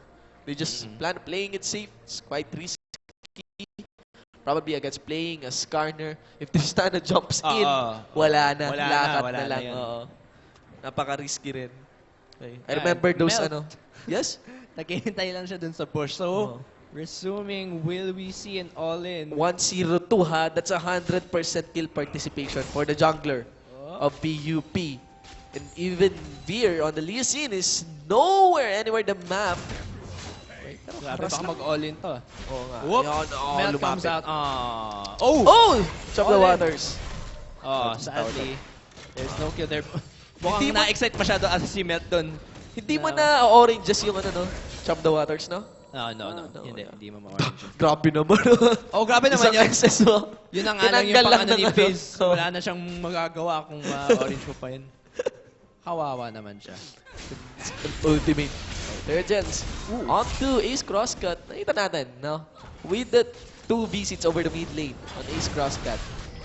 They just plan playing it safe. It's quite risky. Probably against playing a Skarner. If Tristana jumps in, wala na. Lakat na lang. Napaka-risky rin. Okay. I remember those Melt. Yes? Naghihintay lang siya dun sa push. So, Resuming, will we see an all-in? 1-0-2 ha. That's 100% kill participation for the jungler of PUP. And even Veer on the Lee Sin is nowhere anywhere the map. Wait, grabe, baka mag-all-in to. Oo nga. Whoop! Yun, Melt comes lumapit. out. Oh! Oh! Chop the All in. waters. Oh, sadly, there's no kill there. Hindi Mukhang mo- na-excite masyado si Melt dun. Hindi mo na oranges yung ano, no? Chop the waters, no? No. no, Hindi mo ma-orange. Grabe naman. Oh, grabe naman Isang yun. SS mo. Yun ang alang yung Tinanggal pang ano lang ni ng Fizz. ano. Wala na siyang magagawa kung ma-orange mo pa yun. Kawawa naman siya. Ultimate. Legends. On to Ace Crosscut. Nakita natin, no? With the 2 visits over the mid lane on Ace Crosscut.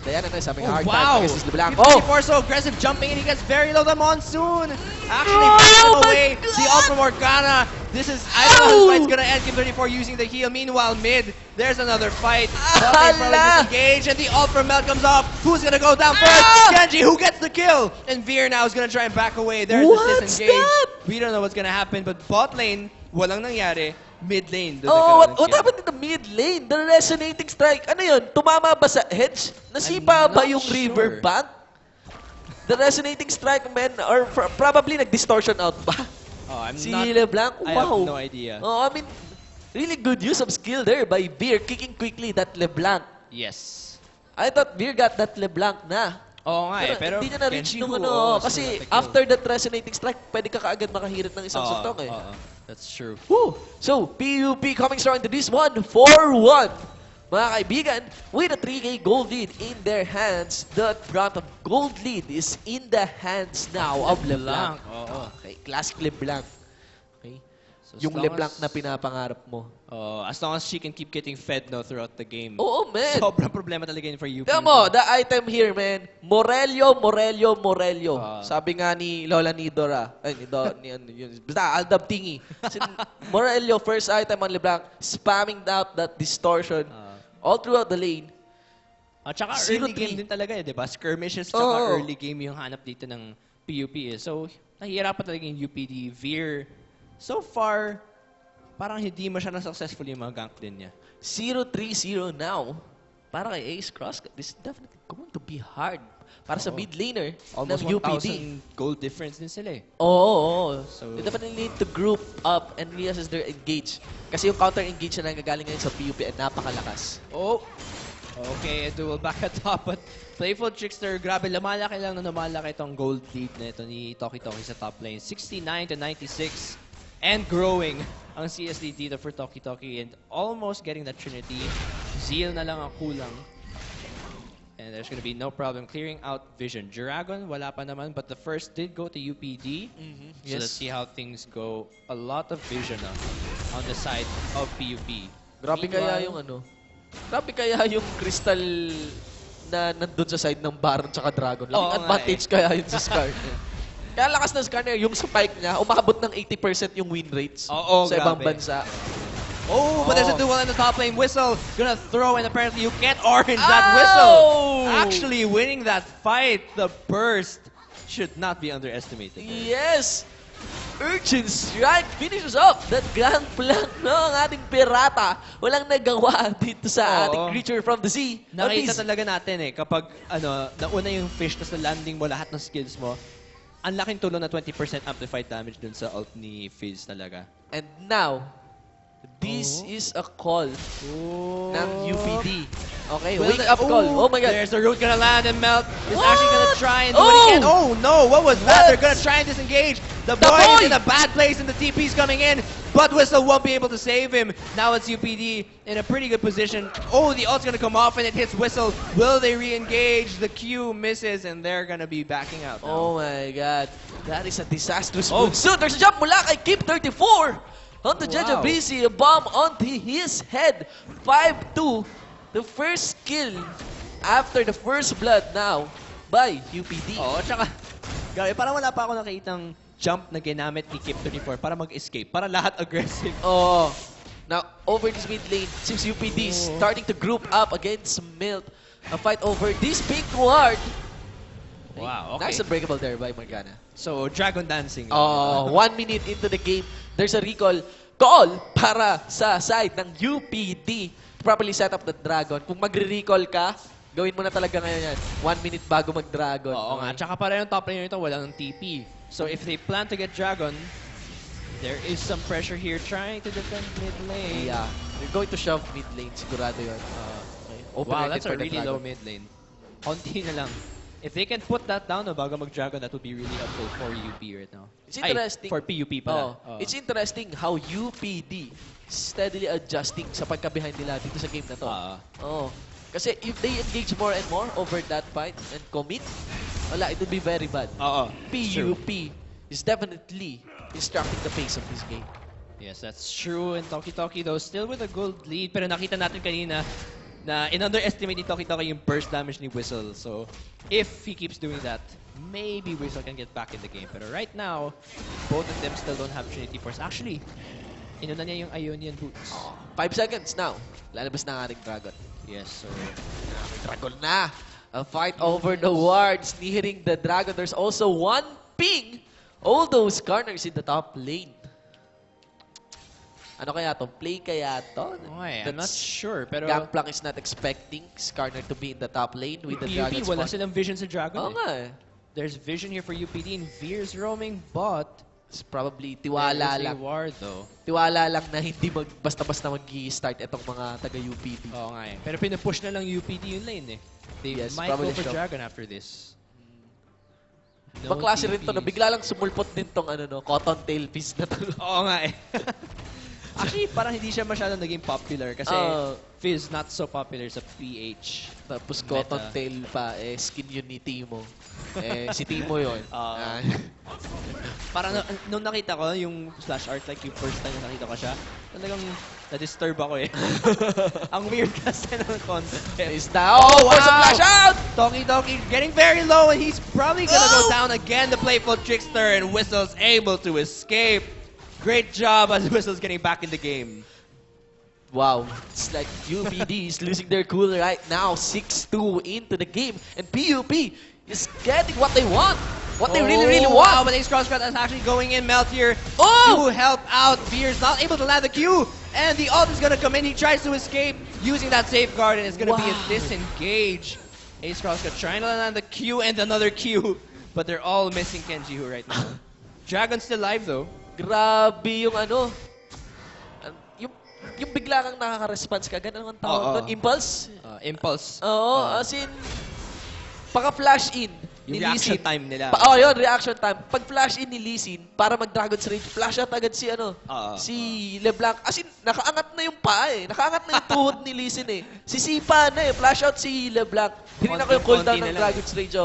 Diana na sabi hard time against LeBlanc. Oh! 54 so aggressive jumping and he gets very low. The Monsoon actually pushes him away. The Ultra Morgana. This is, I don't know how this fight's gonna end. Kim 34 using the heal. Meanwhile, mid, there's another fight. Buffy probably disengaged and the Ultra Melt comes up. Who's gonna go down first? Genji, who gets the kill? And Veer now is gonna try and back away. There's the What's disengage. that? We don't know what's gonna happen, but bot lane, walang nangyari. Mid lane. Oh, what happened in the mid lane? The resonating strike. Ano yun? Tumama ba sa edge? Nasipa I'm ba not yung sure. river bank? The resonating strike, man, or probably nag-distortion out ba? Oh, I'm Si not, LeBlanc, I wow. have no idea. Oh, I mean, really good use of skill there by Veer, kicking quickly that LeBlanc. Yes. I thought Veer got that LeBlanc na. Oo nga eh, pero hindi niya na-reach Genji nung who ano. also Kasi got the kill. after that resonating strike, pwede ka kaagad makahirit ng isang suntok eh. That's true. Woo! So, PUP coming strong into this one, 4-1. Mga kaibigan, with a 3K gold lead in their hands, the brunt of gold lead is in the hands now of LeBlanc. Oo. Okay, classic LeBlanc. Okay. So, as Yung long LeBlanc as- na pinapangarap mo. As long as she can keep getting fed no throughout the game. Oo, man. Sobrang problema talaga yun for UP. Tignan mo, the item here, man. Morelio. Sabi nga ni Lola Nidora. Ay, basta, Aldab Tingi. Morelio, first item on LeBlanc, spamming out that distortion all throughout the lane. At saka 0-3. early game din talaga eh, di ba? Skirmishes tsaka Oo. early game yung hanap dito ng PUP eh. So, nahihirapan talaga yung UPD. Veer, so far, parang hindi masyadong successful yung mga gank din niya. 0-3-0 now. Para kay Ace Cross, this is definitely going to be hard. Para sa mid laner Almost ng UPD. 1,000 gold difference din sila eh. Oo. So- They definitely need to group up and reassess their engage. Kasi yung counter-engage na nanggagaling ngayon sa PUP ay napakalakas. Oh! Okay, a duel back at top. But Playful Trickster, grabe, lumalaki lang na lumalaki itong gold lead na ito ni Toki Toki sa top lane. 69-96 and growing ang CSD dito for Toki Toki and almost getting that Trinity. Zeal na lang ang kulang. And there's gonna be no problem clearing out Vision. Dragon, wala pa naman, but the first did go to UPD. So let's see how things go. A lot of Vision on the side of PUP. Grabe kaya yung ano? Grabe kaya yung crystal na nandun sa side ng Baron tsaka Dragon. Laking Oo nga advantage kaya yun sa Scar. Kaya lakas ng Scar yung spike niya, umabot ng 80% yung win rates Oo, sa ibang grabe. bansa. Oh, but there's a duel in the top lane. Whistle gonna throw, and apparently you can't orange that Ow! Whistle. Actually winning that fight. The burst should not be underestimated. Yes! Urchin Strike finishes off that grand plan ng ating pirata. Walang nagawa dito sa ating Oo. creature from the sea. Nakita At talaga natin eh, kapag nauna yung fish, tapos na-landing mo lahat ng skills mo, ang laking tulong na 20% amplified damage dun sa ult ni Fizz talaga. And now, this is a call ng UPD. Okay, Will wake the- up call. Oh my God. There's the root gonna land and Melt is What? actually gonna try and do what he can. Oh no, what was that? They're gonna try and disengage. The boy is in a bad place and the TP's coming in, but Whistle won't be able to save him. Now it's UPD in a pretty good position. Oh, the ult's gonna come off and it hits Whistle. Will they re-engage? The Q misses and they're gonna be backing out now. Oh my God. That is a disastrous Oh. move. So there's a jump mula kay Keep 34. Onto Jaja Wow. Breezy, a bomb onto his head. 5-2. The first kill after the first blood now by UPD. Oo, tsaka, grabe, parang wala pa ako nakitang jump na ginamit ni Kip 34 para mag-escape. Para lahat aggressive. Oh. Now, over this mid lane, since UPD is starting to group up against Milt, a fight over this pink ward. Wow, okay. Nice unbreakable there by Morgana. So, Dragon Dancing. Oh, 1 minute into the game, there's a recall. call para sa side ng UPD. Properly set up the Dragon. Kung magre-recall ka, gawin mo na talaga ngayon yan. 1 minute bago mag-Dragon. Oo nga. Tsaka para yung top laner ito, wala ng TP. So if they plan to get Dragon, there is some pressure here trying to defend mid lane. Yeah. They're going to shove mid lane. Sigurado yun. Okay. Wow, Open-ended that's a for the really Dragon. low mid lane. Konti na lang. If they can put that down bago mag-Dragon, that would be really helpful for UP right now. It's interesting. For PUP pala. It's interesting how UPD steadily adjusting sa pagka-behind nila dito sa game na to. Kasi if they engage more and more over that fight and commit, wala, it would be very bad. PUP is definitely instructing the pace of this game. Yes, that's true. And Toki Toki though, still with a gold lead. Pero nakita natin kanina na in-underestimate ni Toki Toki yung burst damage ni Whistle. So, if he keeps doing that, maybe Whistle can get back in the game. Pero right now, both of them still don't have Trinity Force. Actually, inuna niya yung Ionian Boots. 5 seconds now. Lalabas na ang ating Dragon. Yes, so... Dragon na! A fight over the wards, nearing the Dragon. There's also one ping. All those corners in the top lane. Ano kaya to? Play kaya to? Okay, I'm not sure, pero... Gangplank is not expecting Skarner to be in the top lane with the PUP, Dragon wala spawn. silang vision sa Dragon. Oo nga eh. There's vision here for UPD and Veer's roaming bot. It's probably tiwala There is a lang. ward though. Tiwala lang na hindi basta-basta mag-i-start itong mga taga-UPD. Oo nga eh. Pero pinupush na lang UPD yung lane eh. They Yes, might go probably for so. Dragon after this. Ibang klase rin to, no? TPs. Bigla lang sumulpot din tong cotton tail piece na to. Oo nga eh. Actually, parang hindi siya masyadong naging popular kasi Fizz not so popular sa PH. Tapos cotton tail pa, skin yun ni Timo. Si Timo yun. Parang nung nakita ko yung slash art, like yung first time na nakita ko siya, talagang na-disturb ako eh. Ang weird kasi ng concept. Is that? Oh, wow! Flash out! Toki Toki getting very low and he's probably gonna go down again, the playful trickster, and Whistle's able to escape. Great job as Whistle's getting back in the game. Wow, it's like UPD is losing their cool right now. 6-2 into the game. And PUP is getting what they want. What they really, really want. Wow, but Ace Crosscut is actually going in. Melt here to help out. Veer's not able to land the Q. And the ult is going to come in. He tries to escape using that safeguard. And it's going to be a disengage. Ace Crosscut trying to land the Q and another Q. But they're all missing Kenji-Hu right now. Dragon's still alive though. Grabe yung yung bigla kang nakaka-response ka. Ganun ang tawag doon. Impulse? Impulse. Oo, as in, pagka-flash in, Yung ni reaction Lee Sin. time nila. Yun, reaction time. Pag flash in ni Lee Sin, para mag-Dragon's Rage, flash out agad si si LeBlanc. As in, nakaangat na yung paa eh. Nakaangat na yung tuhod ni Lee Sin eh. Sisipa na eh. Flash out si LeBlanc. Hindi na ko yung cooldown ng Dragon's Rage.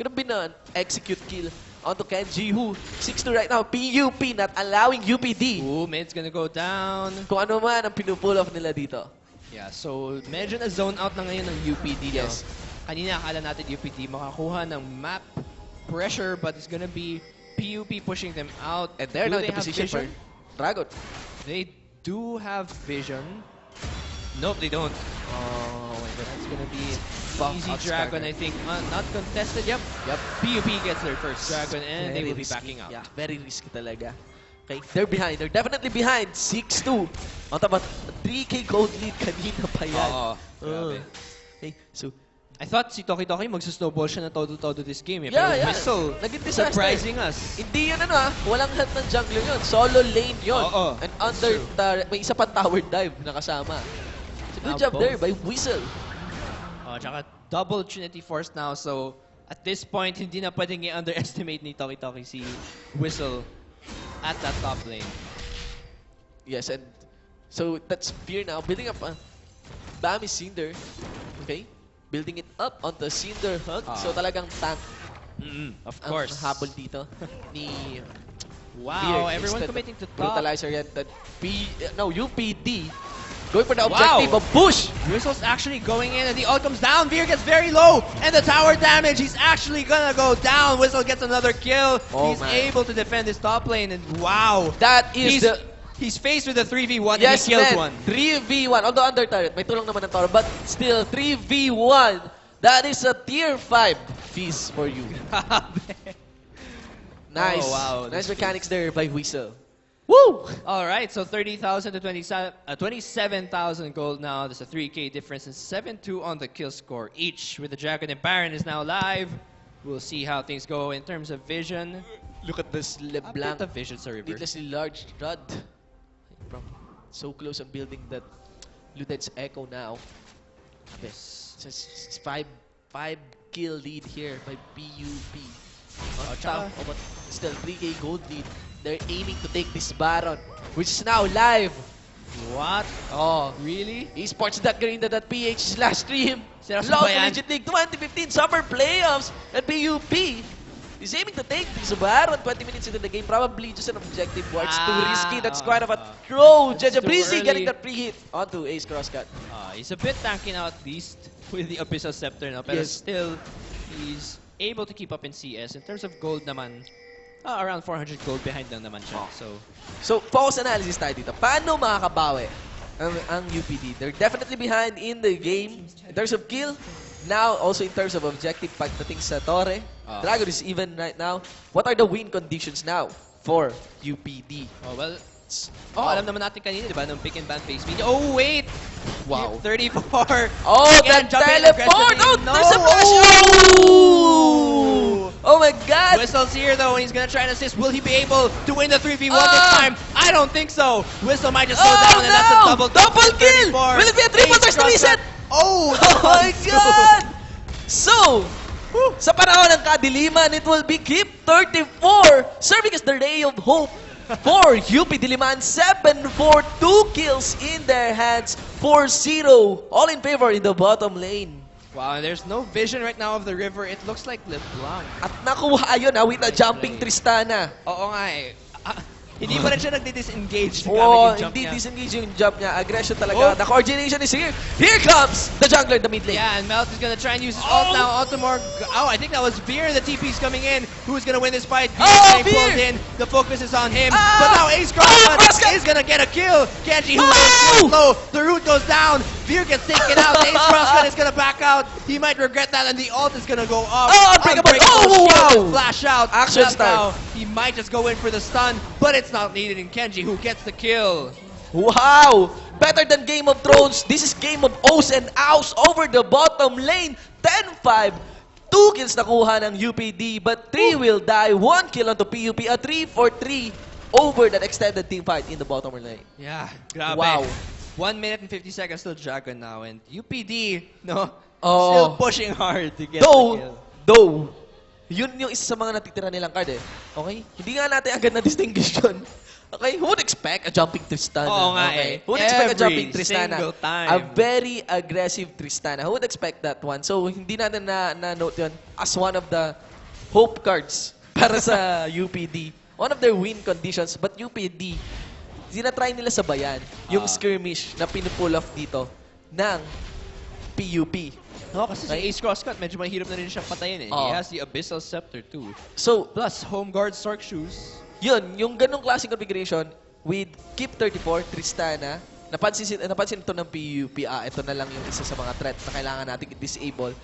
Grabe na, execute kill. Onto Kenji-Hu. 6-2 right now. PUP not allowing UPD. Ooh, mid's gonna go down. Kung ano man ang pinupull off nila dito. Yeah, so medyo na zone out na ngayon ng UPD. Yes. No? Kanina akala natin UPD makakuha ng map pressure, but it's gonna be PUP pushing them out. And they're Do now in they the have position for vision? Dragon. They do have vision. Nope, they don't. Oh my god. That's gonna be Buff easy out Dragon, Skarner. I think. Not contested. Yep. PUP gets their first Dragon, and they will be backing out. Yeah, very risky talaga. Okay, they're behind. They're definitely behind. 6-2. On top of 3K gold lead kanina pa yan. Grabe. Okay, so I thought si Toki Toki magsusnowball siya na todo-todo this game. Eh. Yeah, Pero yeah. Whistle, Naging disaster. surprising us. hindi yun walang help ng jungler yun. Solo lane yun. And under the, may isa pang tower dive na kasama. So good job there by Whistle. Tsaka double Trinity Force now. So at this point, hindi na pwedeng i-underestimate ni Toki Toki si Whistle at that top lane. Yes, and so that's Fear now building up Bami Cinder. Okay? Building it up onto Cinder Hug. So talagang tank Of course. ang habol dito ni Wow, Fear. everyone Instead committing to of top. Brutalizer yet. UPD going for the objective of push. Whistle's actually going in and the ult comes down. Veer gets very low and the tower damage. He's actually gonna go down. Whistle gets another kill. He's able to defend his top lane and wow. That is He's faced with a 3v1 yes, and he kills man. one. 3v1. Although under turret, may tulong naman ng tower. But still, 3v1. That is a tier 5 feast for you. Nice. Oh, wow. Nice mechanics there by Whistle. Woo! All right, so 30,000 to 27,000 gold now. There's a 3K difference and 7-2 on the kill score each. With the Dragon and Baron is now live. We'll see how things go in terms of vision. Look at this A LeBlanc. bit of vision, sorry, River. Needlessly large rod. From so close on building that Luten's Echo now. Yes. It's five kill lead here by PUP. On tsaka- top of a still 3K gold lead. They're aiming to take this Baron, which is now live. What? Oh, Really? esports.garena.ph/stream. Seryoso Long ba yan? Collegiate League 2015 Summer Playoffs. And PUP is aiming to take this Baron 20 minutes into the game. Probably just an objective war. It's too risky. That's quite of a throw. It's Jeja too Breezy getting early. that pre-hit onto Ace Crosscut. He's a bit tanky now at least with the Abyssal Scepter now. But Yes. still, he's able to keep up in CS. In terms of gold naman, around 400 gold behind lang naman siya. So, focus analysis tayo dito. Paano makakabawi ang UPD? They're definitely behind in the game in terms of kill. Now, also in terms of objective pagdating sa Torre. Dragon is even right now. What are the win conditions now for UPD? Alam naman natin kanina, di ba? Nung pick and ban phase media. Oh, wait! Wow. 34. Oh, Again, that jumping teleport! aggressively. Oh, No! there's a flash! Oh! Oh my God! Whistle's here though, and he's gonna try and assist. Will he be able to win the 3v1 this time? I don't think so. Whistle might just go down, and that's a double kill! 34. Will it be a triple Ace touch to reset? Oh! Oh my God! So, sa panahon ng kadiliman, it will be Keep 34 serving as the ray of hope for UP Diliman. 7-4, 2 kills in their hands, 4-0, all in favor in the bottom lane. Wow, and there's no vision right now of the river. It looks like LeBlanc. At nakuha yun with a jumping Tristana. Oo nga eh. Hindi pa rin siya nagdi-disengage Oo, gamit yung jump hindi niya. disengage yung jump niya. Aggression Oh. talaga. The coordination is here. Here comes the jungler in the mid lane. Yeah, and Melt is gonna try and use his ult now. Ultimore. Oh, I think that was Veer. The TP's coming in. Who's gonna win this fight? Veer's getting pulled in. The focus is on him. But now Ace Crosscut is gonna get a kill. Kenji, who is low. The root goes down. Veer gets taken out. Ace Crosscut is gonna back out. He might regret that, and the ult is gonna go off. Unbreakable. Shield Wow. and flash out. Action That's start. how he might just go in for the stun, but it's not needed in Kenji, who gets the kill. Wow! Better than Game of Thrones. This is Game of O's and Outs over the bottom lane. 10-5. 2 kills nakuha ng UPD, but 3 will die. 1 kill onto PUP. A 3-for-3 over that extended team fight in the bottom lane. Yeah, grabe. Wow. 1 minute and 50 seconds till Dragon now, and UPD, no, Oh. still pushing hard to get the kill. Though, yun yung isa sa mga natitira nilang card eh. Okay? Hindi nga natin agad na-distinguish yun. Okay? Who would expect a jumping Tristana? Oo nga okay? eh. Who would expect a Every jumping Tristana? single time. A very aggressive Tristana. Who would expect that one? So, hindi natin na-note yun as one of the hope cards para sa UPD. One of their win conditions. But UPD, sinatry nila sabayan yung skirmish na pinupull off dito ng PUP. No, kasi si Ace Crosscut, medyo mahirap na rin siyang patayin eh. He has the Abyssal Scepter too. So, Plus, Home Guard Stark Shoes. yun, yung ganong klaseng configuration with Keep 34, Tristana, napansin ito ng PUP, ito na lang yung isa sa mga threat na kailangan natin i-disable.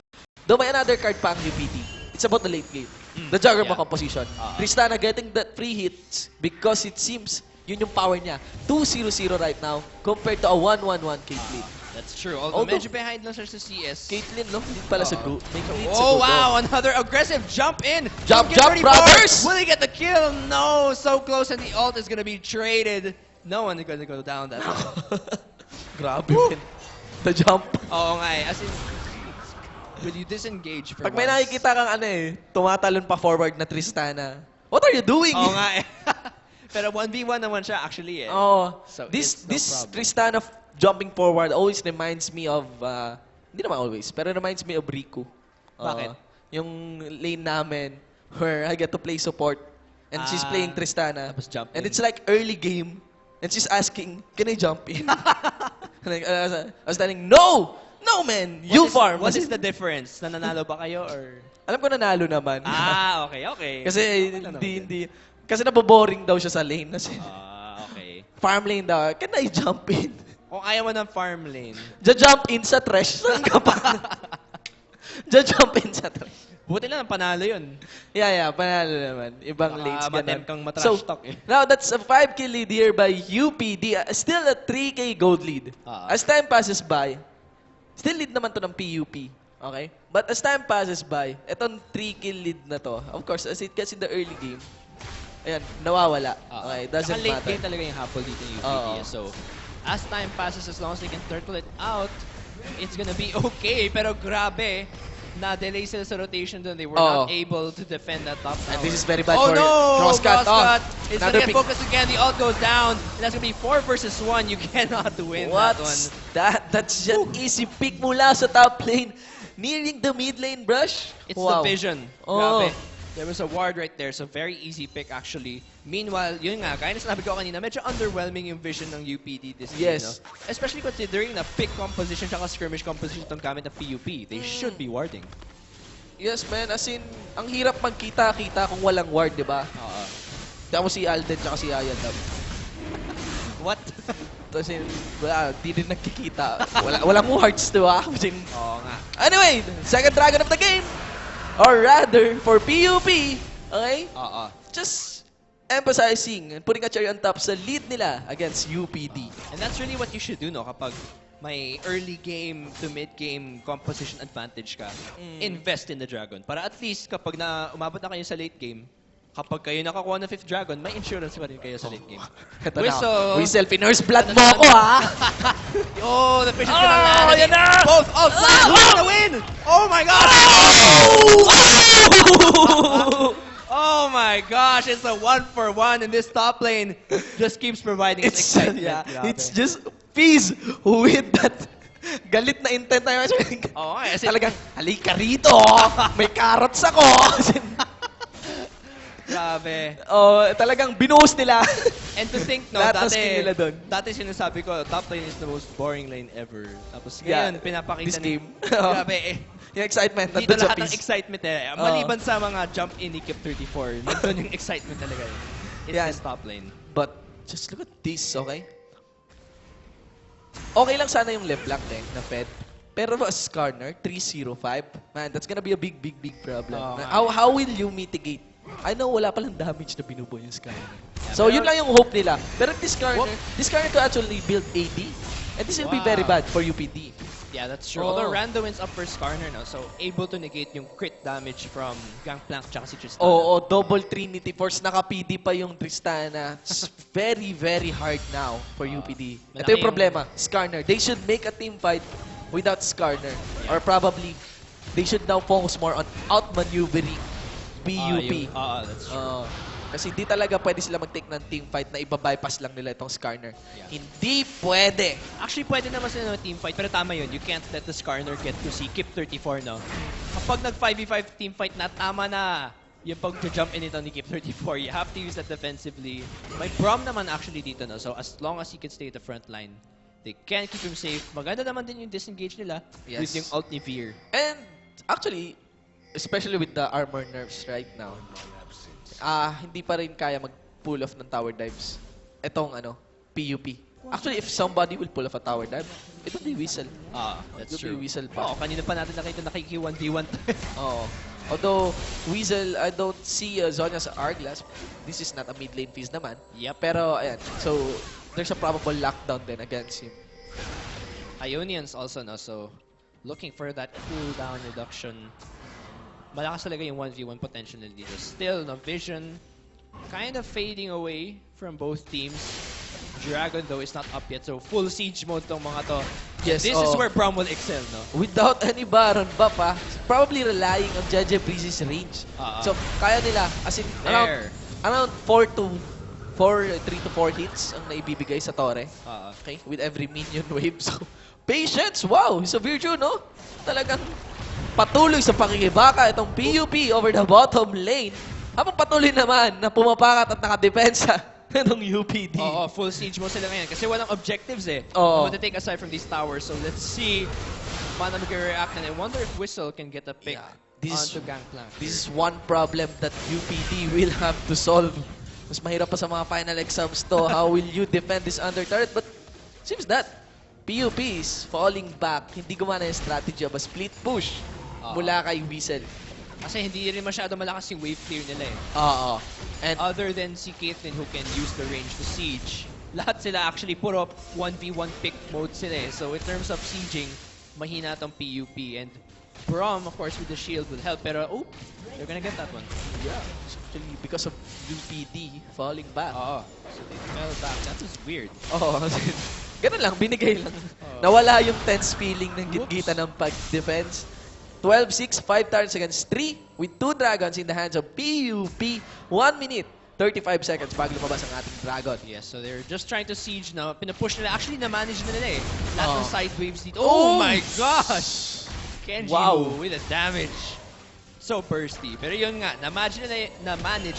Though may another card pa ang UPD. It's about the late game. The Juggernaut composition. Tristana getting that free hits because it seems yun yung power niya. 2-0-0 right now compared to a 1-1-1 Caitlyn. That's true. Although medyo behind lang siya sa CS. Caitlyn, no? Hindi pala sa go. May lead sa Oh, go. wow! Another aggressive jump in! Jump, Get jump, 34. brothers! Will he get the kill? No! So close, and the ult is gonna be traded. No one is gonna go down that time. Grabe yun. The jump. Oo nga eh. As in, will you disengage for Pag may once? nakikita kang tumatalon pa forward na Tristana, what are you doing? Oo nga eh. Pero 1v1 naman siya actually eh. Oh, So this it's no problem. Tristana jumping forward always reminds me of, hindi naman always, pero reminds me of Riku. Bakit? Yung lane namin where I get to play support and she's playing Tristana. Tapos jump And in. it's like early game and she's asking, can I jump in? Like, I was telling, no! No, man! You farm! What is the difference? Nananalo ba kayo or... Alam ko nanalo naman. Okay. Kasi Okay lang naman hindi. Kasi naboboring daw siya sa lane. Kasi okay. farm lane daw. Can I jump in? Kung ayaw mo ng farm lane. Ja-jump in sa trash. Saan ka pa? Ja-jump in sa trash. Buti lang, panalo yun. Yeah, panalo naman. Ibang Baka lanes matem ganun. kang matrash talk eh. Now that's a 5K lead here by UPD. Still a 3K gold lead. As time passes by, still lead naman to ng PUP. Okay? But as time passes by, etong 3K lead na to, of course, as it gets in the early game, ayan, nawawala. Okay? Doesn't Saka late matter. game talaga yung hapol dito yung UPD. So, as time passes, as long as they can turtle it out, it's gonna be okay. Pero grabe, na-delay sila sa rotation doon. They were not able to defend that top tower. And this is very bad oh for no! Crosscut. It's gonna get focused again. The ult goes down. And that's gonna be 4 versus 1. You cannot win that one. What's that? That's just an easy pick mula sa top lane. Nearing the mid lane, Brush. It's the vision. Oh. Grabe. There was a ward right there, so very easy pick actually. Meanwhile, yun nga, kaya na sinabi ko kanina, medyo underwhelming yung vision ng UPD this game, no? Especially considering na pick composition tsaka skirmish composition itong gamit ng PUP. They should be warding. Yes, man. As in, ang hirap magkita-kita kung walang ward, di ba? Tapos si Alden tsaka si Ayan. What? Tapos wala, di rin nagkikita. Walang wards, di ba? Oo nga. Anyway, second dragon of the game. Or rather, for PUP, okay? Just emphasizing and putting a cherry on top sa lead nila against UPD. And that's really what you should do, no? Kapag may early game to mid game composition advantage ka, invest in the dragon. Para at least kapag umabot na kayo sa late game, kapag kayo nakakuha ng 5th dragon, may insurance pa rin kayo sa late game. Ito na. Whistle, pinurse blood mo ako, ha? Oh, the fish is gonna land. Yan na! Both outside. Who's gonna win? Oh my gosh! Oh my gosh, it's a 1-for-1 in this top lane. Just keeps providing us excitement. It's just Fizz with that galit na intent na yun. Talagang, halika rito! May carrots ako! Grabe. Talagang binuhos nila. And to think, no, dati sinasabi ko, top lane is the most boring lane ever. Tapos ngayon, pinapakita this game. Grabe. Yung excitement. Dito lahat ng excitement eh. Maliban sa mga jump in ni Kip 34, nandun yung excitement talaga. It's this top lane. But, just look at this, okay? Okay lang sana yung LeBlanc na Fed. Pero Skarner, 305, man, that's gonna be a big problem. How will you mitigate? I know wala palang damage na binubuo yung Skarner. So, yun lang yung hope nila. Pero this Skarner could actually build AD. And this will be very bad for UPD. Yeah, that's true. Although Rando wins up for Skarner, no? So, able to negate yung crit damage from Gangplank tsaka si Tristana. Double Trinity Force. Naka-PD pa yung Tristana. It's very, very hard now for UPD. Ito yung problema. Skarner. They should make a team fight without Skarner. Or probably, they should now focus more on outmaneuvering PUP. That's true. Kasi hindi talaga pwede sila mag-take ng team fight na iba-bypass lang nila itong Skarner. Hindi pwede. Actually, pwede naman sila ng team fight, pero tama yun. You can't let the Skarner get to see Kip 34, no? Kapag nag-5v5 team fight na, tama na yung pag-jump in ito ni Kip 34. You have to use that defensively. May Braum naman actually dito, no? So, as long as he can stay at the front line, they can keep him safe. Maganda naman din yung disengage nila with yung ult ni Veer. And, actually, especially with the armor nerfs right now, hindi pa rin kaya mag-pull off ng tower dives. Etong PUP. Actually, if somebody will pull off a tower dive, it will be Whistle. That's true. Whistle pa. Kanina pa natin nakita nakiki-1v1. Although, Weasel, I don't see Zhonya's Hourglass. This is not a mid lane Fizz naman. Yep. Pero, ayan. So, there's a probable lockdown then against him. Ionians also, no? So, looking for that cooldown reduction. Malakas talaga yung 1v1 potential dito. Still, no, Vision kind of fading away from both teams. Dragon, though, is not up yet. So, full siege mode tong mga to. Yes, this is where Braum will excel, no? Without any Baron buff, probably relying on Jaja Breeze's range. So, kaya nila, as in, around 3 to 4 hits ang naibibigay sa Torre. Okay? With every minion wave. So, patience! Wow! It's a virtue, no? Talagang patuloy sa pakikibaka itong PUP over the bottom lane. Habang patuloy naman na pumapakat at nakadepensa ng UPD. Full siege mo sila ngayon kasi walang objectives eh. To take aside from these towers. So let's see paano mag-react. And I wonder if Whistle can get a pick onto Gangplank. This is one problem that UPD will have to solve. Mas mahirap pa sa mga final exams to. How will you defend this under turret? But seems that PUP is falling back. Hindi gumana yung strategy of a split push mula kay Whistle. Kasi hindi rin masyado malakas yung wave clear nila eh. Oo. And Other than si Caitlyn who can use the range to siege, lahat sila actually put up 1v1 pick mode sila eh. So in terms of sieging, mahina tong PUP. And Brom, of course, with the shield will help. Pero, oh, they're gonna get that one. yeah, actually because of UPD falling back. Oo. So they fell back. That was weird. Oo. Ganun lang, binigay lang. Oo. Nawala yung tense feeling ng gitgita ng pag-defense. 12-6, 5 turns against 3 with 2 dragons in the hands of PUP. 1 minute, 35 seconds bago lumabas ang ating dragon. Yes, so they're just trying to siege now. Pinupush nila. Actually, na-manage na nila eh. Lahat Oo. ng side waves dito. Oh! Oh my gosh! Kenji Wow. with the damage. So bursty. Pero yun nga, na-manage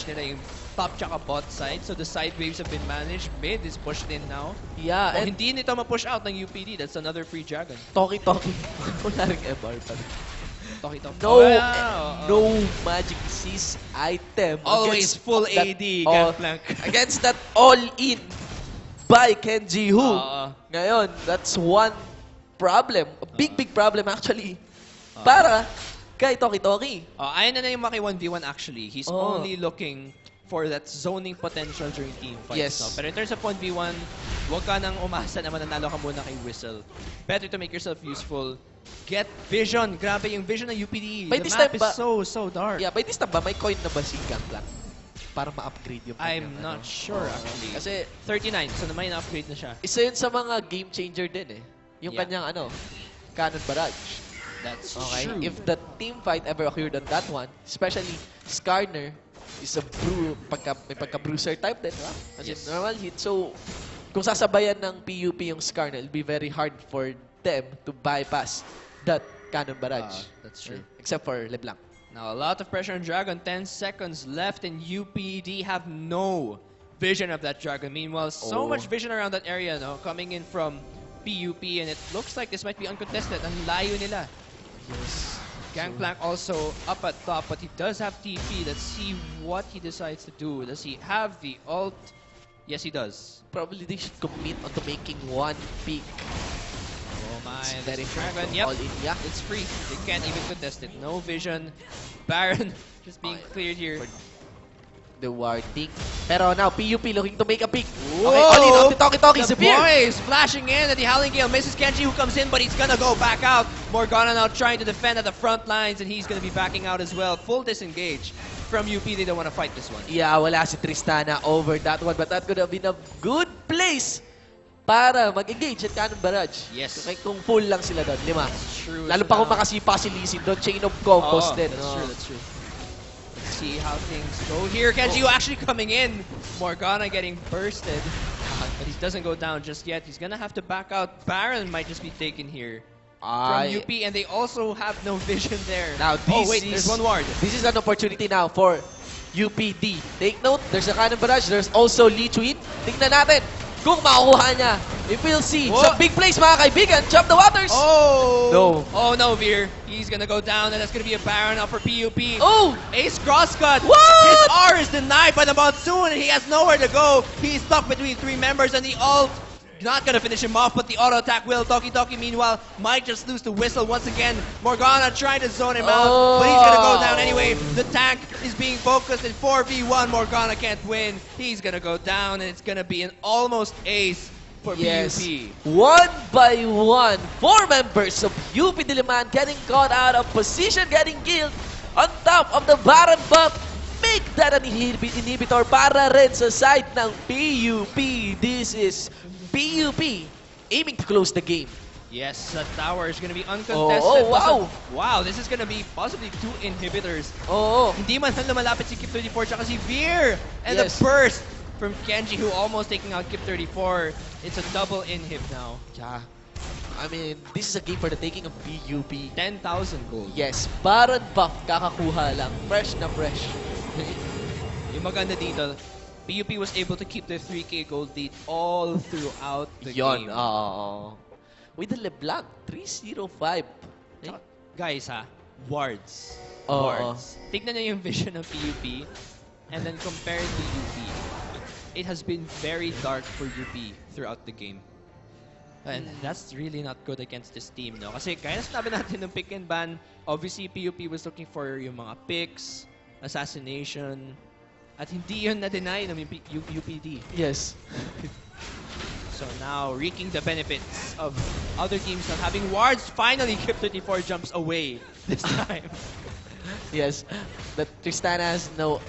nila yung top tsaka bot side. So the side waves have been managed. Mid is pushed in now. Yeah, Kung and hindi nito ma-push out ng UPD, that's another free dragon. Toki-toki. Wala rin MR pa rin. Toki-toki. No, Oh, yeah. no magic disease item. Always against full that AD, all- Gangplank. Against that all-in by Kenji Hu. Oo. Ngayon, that's one problem. A big problem actually. Para kay Toki-toki. Ayaw na yung Maki 1v1 actually. He's Oh. only looking for that zoning potential during team fights. Yes. No? Pero in terms of 1v1, huwag ka nang umasa na mananalo ka muna kay Whistle. Better to make yourself useful. Get vision. Grabe yung vision ng UPD. By The this map time is ba- so dark. Yeah, by this time ba, may coin na ba si Gangplank? Para ma-upgrade yung I'm kanyang, not sure actually. Kasi 39, so may na-upgrade na siya. isa yun sa mga game changer din eh. Yung Yeah. kanyang cannon barrage. That's Okay? true. If the team fight ever occurred on that one, especially Skarner is a may pagka-bruiser type din, diba? As in Yes. normal hit. So, kung sasabayan ng PUP yung Skarner, it'll be very hard for them to bypass that cannon barrage. That's true. Except for LeBlanc. Now, a lot of pressure on Dragon. 10 seconds left, and UPD have no vision of that Dragon. Meanwhile, so Oh. much vision around that area, no? Coming in from PUP, and it looks like this might be uncontested. Ang layo nila. Yes. Gangplank also up at top, but he does have TP. Let's see what he decides to do. Does he have the ult? Yes, he does. Probably they should commit onto making one pick. Oh my, It's this very Dragon. hard. Yep, All in, yeah. it's free. They can't even contest it. No vision. Baron just being cleared here. The warding. Pero now, PUP looking to make a pick. Whoa! Okay, all in on the Toki-toki. The Severe. boys flashing in at the Howling Gale. Misses Kenji who comes in, but he's gonna go back out. Morgana now trying to defend at the front lines, and he's gonna be backing out as well. Full disengage from UP. They don't want to fight this one. Yeah, wala si Tristana over that one, but that could have been a good place para mag-engage at cannon barrage. Yes. Okay, kung full lang sila doon, 5. True. Lalo So pa kung now- makasipa si Lee Sin doon, chain of combos din. That's Oh. true. That's true. Let's see how things go here. Kenji actually coming in. Morgana getting bursted, but he doesn't go down just yet. He's gonna have to back out. Baron might just be taken here from Ay. UP, and they also have no vision there. Now, oh this wait, is- there's one ward. This is an opportunity now for UPD. Take note, there's a cannon barrage, there's also Lee Chuin. Tingnan natin kung makukuha niya. If we'll see, Whoa. some big plays mga kaibigan, jump the waters! Oh! No. Oh no, Veer. He's gonna go down, and that's gonna be a Baron up for PUP. Oh! Ace crosscut. What? His R is denied by the Monsoon, and he has nowhere to go. He's stuck between 3 members, and the ult not gonna finish him off, but the auto attack will. Toki-Toki, meanwhile, might just lose to Whistle once again. Morgana trying to zone him out, but he's gonna go down anyway. The tank is being focused in 4v1. Morgana can't win. He's gonna go down, and it's gonna be an almost ace for Yes. PUP. One by one, 4 members of UP Diliman getting caught out of position, getting killed on top of the Baron buff. Make that an inhibitor para rin sa side ng PUP. This is PUP aiming to close the game. Yes, the tower is gonna be uncontested. Oh, wow. Wow, this is gonna be possibly 2 inhibitors. Oo. Hindi man lumalapit si Kip 34 tsaka si Veer. And Yes. the burst from Kenji who almost taking out Kip 34. It's a double inhib now. Yeah. I mean, this is a game for the taking of PUP. 10,000 gold. Yes, Baron buff kakakuha lang. Fresh na fresh. Yung maganda dito, PUP was able to keep their 3k gold lead all throughout the Yon, game. oo. With the LeBlanc, 305. Eh? Tsaka, guys ha, wards. Oo. Wards. Tignan nyo yung vision ng PUP and then compare it to UP. It has been very dark for UP throughout the game. And that's really not good against this team, no? Kasi kaya nasabi natin ng pick and ban, obviously PUP was looking for yung mga picks, assassination, at hindi yun na-deny ng UPD. Yes. So now, reaping the benefits of other teams not having wards. Finally, Kip34 jumps away this time. Yes. But Tristana has no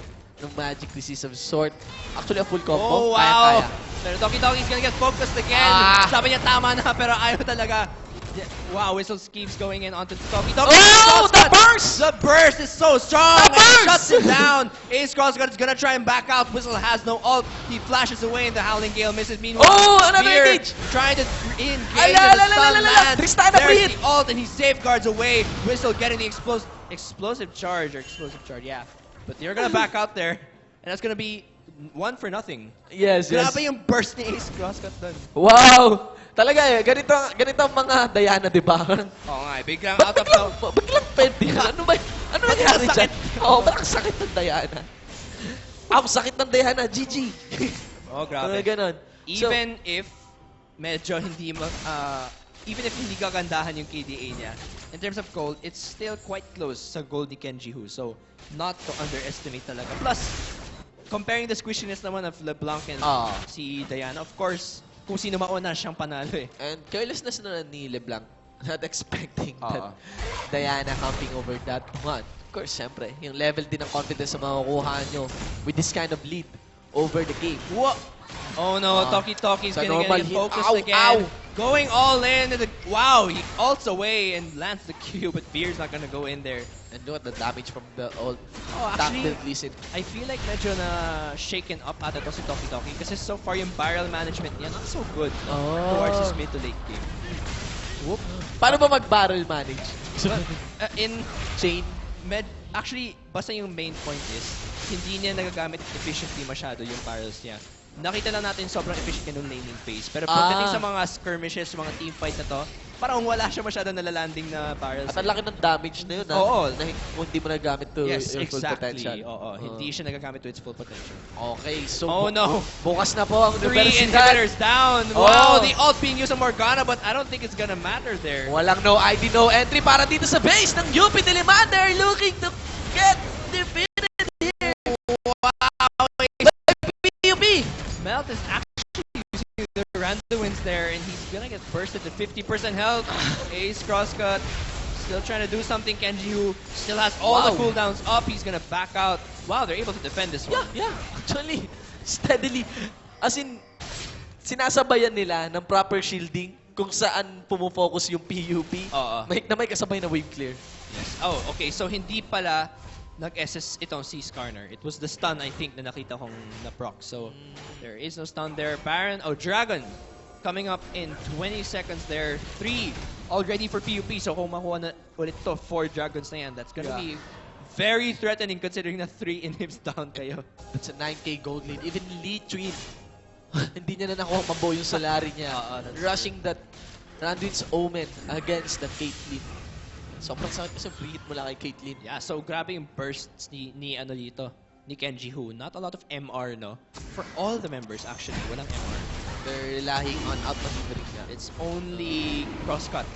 magic disease of sort. Actually, a full combo. Oh, wow! Kaya-kaya. Pero Doki Doki's gonna get focused again. Sabi niya tama na, pero ayaw talaga. Yeah. Wow, Whistles keeps going in onto Doki Doki. Oh, the burst! The burst is so strong! The burst! It shuts him down. Ace Crossguard is gonna try and back out. Whistle has no ult. He flashes away and the Howling Gale misses. Meanwhile, oh, another Spear engage! trying to engage Ala, and the stun lands. Tristana, There's breathe! the ult and he safeguards away. Whistle getting the explosive charge, yeah. But they're gonna back out there. And that's gonna be 1 for nothing. Yes, yes. Grabe yung burst ni Ace Crosscut dun. Wow! Talaga eh, ganito ang mga Diana, di ba? Oo nga, biglang Ba't out of the... biglang pwede? Ano ba? Ano nangyari dyan? Oo, ba't ang sakit ng Diana? Ang sakit ng Diana, GG! Oh, grabe. Ganon. Even if medyo hindi even if hindi kagandahan yung KDA niya, in terms of gold, it's still quite close sa gold ni Kenji Hu. So, not to underestimate talaga. Plus, comparing the squishiness naman of LeBlanc and si Diana, of course, kung sino mauna siyang panalo eh. And carelessness na ni LeBlanc, not expecting that Diana camping over that one. Of course, syempre, yung level din ng confidence na makukuha nyo with this kind of lead over the game. Whoa! Oh no, Toki Toki's gonna get focused again. Ow. Going all in. Wow, he ults away and lands the Q, but Beer's not gonna go in there. And look at the damage from the ult. Oh, actually, listen. I feel like medyo na shaken up ata to si Toki Toki kasi so far yung barrel management niya not so good towards his mid to late game. Whoop. Paano ba mag-barrel manage? In chain? Actually, basta yung main point is, hindi niya nagagamit efficiently masyado yung barrels niya. Nakita lang natin sobrang efficient niya nung laning phase. Pero pagdating sa mga skirmishes, mga team fight na to, parang wala siya masyado nalalanding na barrels. At ang laki ng damage na yun, ha? Oo. Kung hindi mo nagamit to Yes, your full potential. exactly. Oo, hindi siya nagagamit to its full potential. Okay, so Oh no! bukas na po ang 3 universidad. inhibitors down! Oh. Wow, the ult being used on Morgana, but I don't think it's gonna matter there. Walang no ID, no entry para dito sa base ng UP Dilimander looking to get defeated here. Wow! PUP! Melt is actually using the random wins there, and he's gonna get bursted to 50% health. Ace Crosscut still trying to do something. Kenji Hu still has all the cooldowns up. He's gonna back out. Wow, they're able to defend this one. Yeah. Actually, steadily. As in, sinasabayan nila ng proper shielding kung saan pumufocus yung PUP. May kasabay na wave clear. Yes. Oh, okay. So hindi pala nag-SS itong si Skarner. It was the stun, I think, na nakita kong na-proc. So, there is no stun there. Baron, Dragon, coming up in 20 seconds there. 3 already for PUP. So, kung makuha na ulit to 4 Dragons na yan, that's gonna be very threatening considering na 3 inhibs down kayo. That's a 9k gold lead. Even Lee Twin, hindi niya na nakuha mabuo yung salary niya. Rushing that Randuin's Omen against the Caitlyn. Sobrang sakit kasi breathe mula kay Caitlyn. Yeah, so grabe yung bursts ni Kenji Hu. Not a lot of MR, no? For all the members, actually, walang MR. They're relying on out-maneuvering niya. It's only Crosscut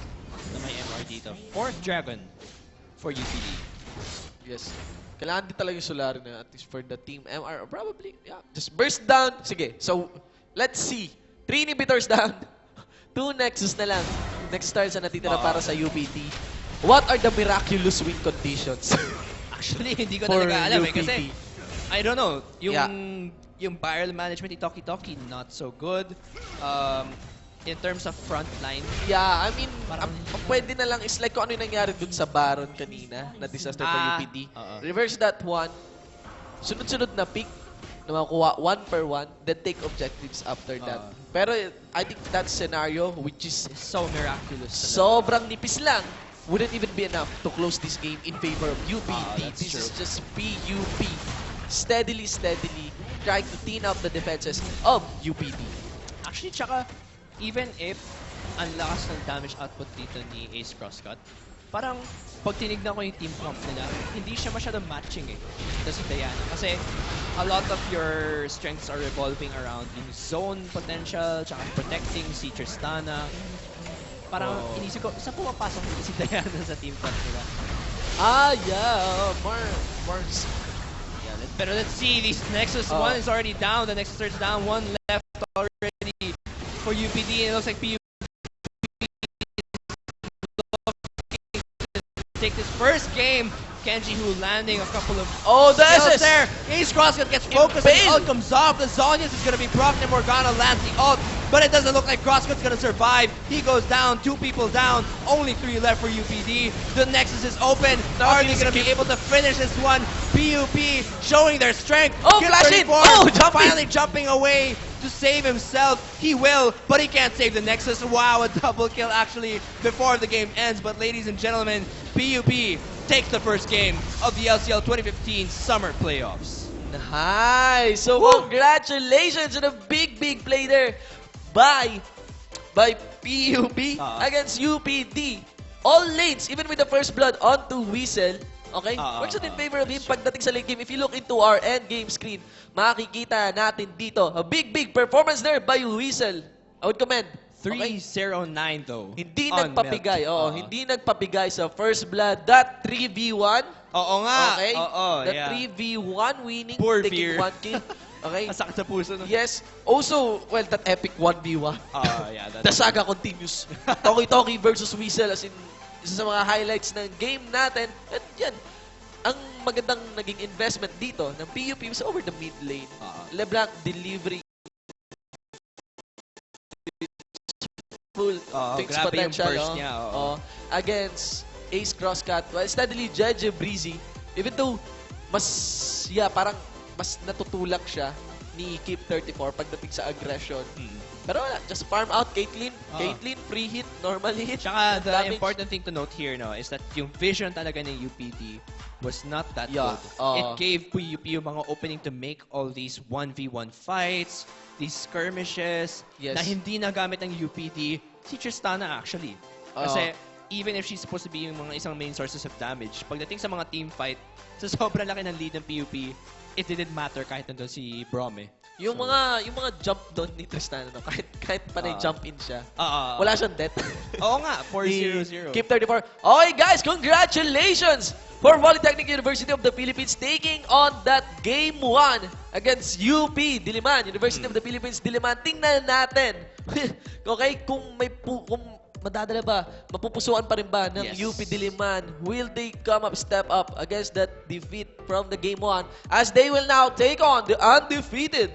na may MR dito. 4th Dragon for UPD. Yes. Kailangan din talaga yung Solari na at least for the team MR. Probably, yeah. Just burst down. Sige, so let's see. 3 inhibitors down. 2 Nexus na lang. Next stars na natitira para sa UPD. What are the miraculous win conditions? Actually, hindi ko talaga alam kasi I don't know, yung barrel management ni Toki Toki not so good. In terms of front line. Yeah, I mean, ang pwede na lang is like kung ano yung nangyari dun sa Baron kanina na disaster for UPD. Reverse that one. Sunod-sunod na pick na makuha 1 per 1, then take objectives after that. Pero I think that scenario, which is so miraculous. Sobrang nipis lang. Wouldn't even be enough to close this game in favor of UPD. This is just PUP. Steadily trying to thin up the defenses of UPD. Actually, tsaka, even if ang lakas ng damage output dito ni Ace Crosscut, parang pag tinignan ko yung team comp nila, hindi siya masyadong matching eh. Ito si Diana. Kasi a lot of your strengths are revolving around yung zone potential, tsaka protecting si Tristana. Parang inisip ko, saan pumapasok si Diana sa team comp nila? Yeah. Mars. Yeah, pero let's see, this Nexus 1 is already down, the Nexus is down, 1 left already for UPD, and it looks like PUP take this first game. Kenji who landing a couple of this is there. Ace Crosscut gets focused and the ult comes off. The Zonius is going to be procced and Morgana lands the ult. But it doesn't look like Crosscut's going to survive. He goes down, 2 people down. Only 3 left for UPD. The Nexus is open. Are they going to be able to finish this one? PUP showing their strength. Flash it! Finally jumping away to save himself. He will, but he can't save the Nexus. Wow, a double kill actually before the game ends. But ladies and gentlemen, PUP takes the first game of the LCL 2015 Summer Playoffs. Nice! So congratulations on a big play there by PUP against UPD. All lanes, even with the first blood onto Weasel. Okay? Works out in favor of him pagdating sa late game. If you look into our end game screen, makikita natin dito a big performance there by Weasel. I would commend. 3-0-9 though. Hindi nagpapigay. Hindi nagpapigay sa first blood. That 3v1. Oo nga. Okay? The yeah. 3v1 winning. Poor taking Veer. 1 kill. Okay? Masakit sa puso. No? Yes. Also, well, that epic 1v1. Yeah. The saga continues. Toki versus Weasel as in isa sa mga highlights ng game natin. At yan, ang magandang naging investment dito ng PUP was over the mid lane. LeBlanc delivering full things potential niya, against Ace Crosscut. Well, steadily Jeje Breezy. Even though parang mas natutulak siya ni Keep 34 pagdating sa aggression. Pero wala, just farm out Caitlyn. Caitlyn, free hit, normal hit. Tsaka the damage. important thing to note here is that yung vision talaga ng UPD was not that good. It gave PUP yung mga opening to make all these 1v1 fights, these skirmishes, na hindi nagamit ng UPD si Tristana actually. Kasi even if she's supposed to be yung mga isang main sources of damage, pagdating sa mga team fight, sa sobrang laki ng lead ng PUP, it didn't matter kahit nandun si Brom Yung mga jump doon ni Tristana, kahit panay jump in siya, wala siyang death. Oo nga, 4-0-0. Keep 34. Okay guys, congratulations for Polytechnic University of the Philippines taking on that Game 1 against UP Diliman, University of the Philippines Diliman. Tingnan natin. Okay, kung madadala ba, mapupusuan pa rin ba ng UP Diliman? Will they come up, step up against that defeat from the Game 1 as they will now take on the undefeated,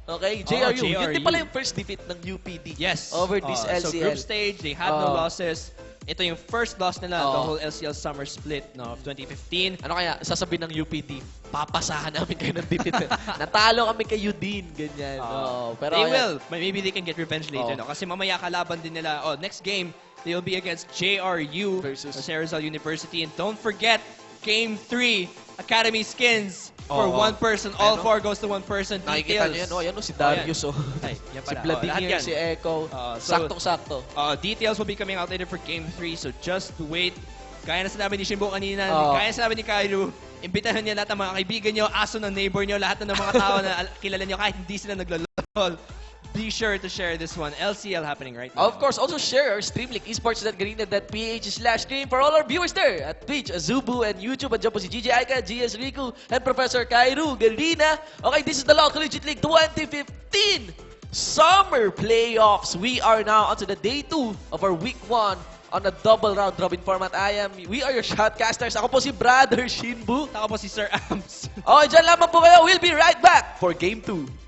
okay, JRU. Yun din pala yung first defeat ng UPD over this LCL. So group stage, they had no losses. Ito yung first loss nila, the whole LCL summer split of 2015. Ano kaya, sasabihin ng UPD, papasahan namin kayo ng defeat. Natalo kami kay Udin, ganyan. Pero they will. Maybe they can get revenge later. Kasi mamaya kalaban din nila. Next game, they will be against JRU versus Rizal University. And don't forget, Game 3, Academy Skins for one person. All 4 goes to one person. Nakikita nyo yan, si Darius, si Vladimir, si Echo. Saktong-sakto. Details will be coming out later for Game 3, so just wait. Gaya na sinabi ni Shinbo kanina, gaya na sinabi ni Kairu, imbitahan niya lahat ng mga kaibigan niyo, aso ng neighbor niyo, lahat ng mga tao na kilala niyo kahit hindi sila naglalol. Be sure to share this one. LCL happening right now. Of course, also share our stream link, esports.garena.ph/stream for all our viewers there at Twitch, Azubu, and YouTube. At dyan po si GJ Aika, GS Riku, and Professor Kairu Garena. Okay, this is the Law Collegiate League 2015 Summer Playoffs. We are now onto the day 2 of our week 1 on a double round robin format. We are your shotcasters. Ako po si Brother Shinbu. Ako po si Sir Amps. Okay, dyan lamang po kayo. We'll be right back for Game 2.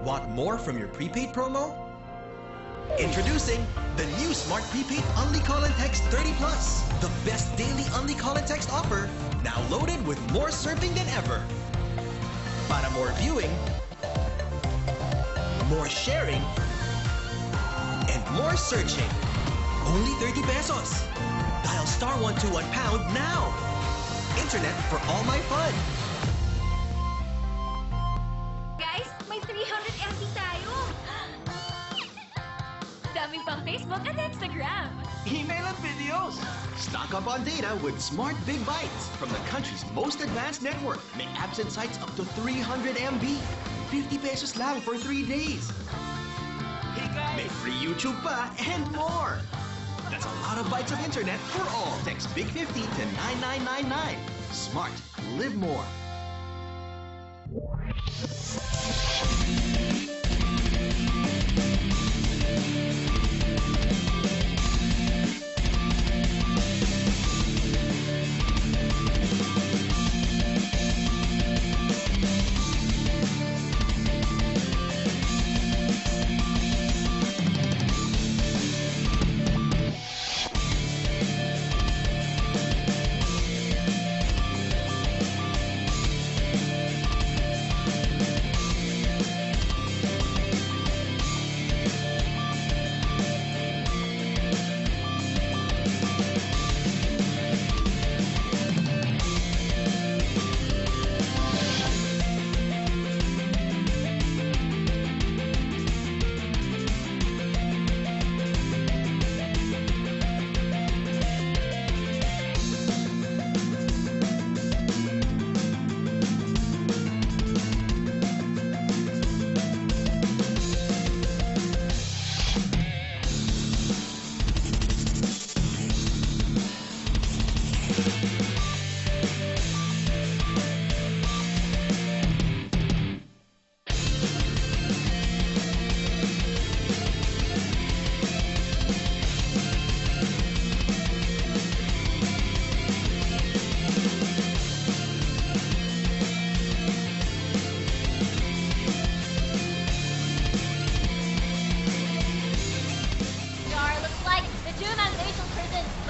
Want more from your prepaid promo? Introducing the new Smart Prepaid Only Call and Text 30 Plus. The best daily only call and text offer, now loaded with more surfing than ever. Para more viewing, more sharing, and more searching. Only 30 pesos. Dial *121# now. Internet for all my fun. Guys, may 300 MB tayo! Daming pang Facebook at Instagram. Email and videos. Stock up on data with Smart Big Bites from the country's most advanced network. May apps and sites up to 300 MB. 50 pesos lang for 3 days. Hey guys! May free YouTube pa and more. That's a lot of bytes of internet for all. Text Big 50 to 9999. Smart. Live more.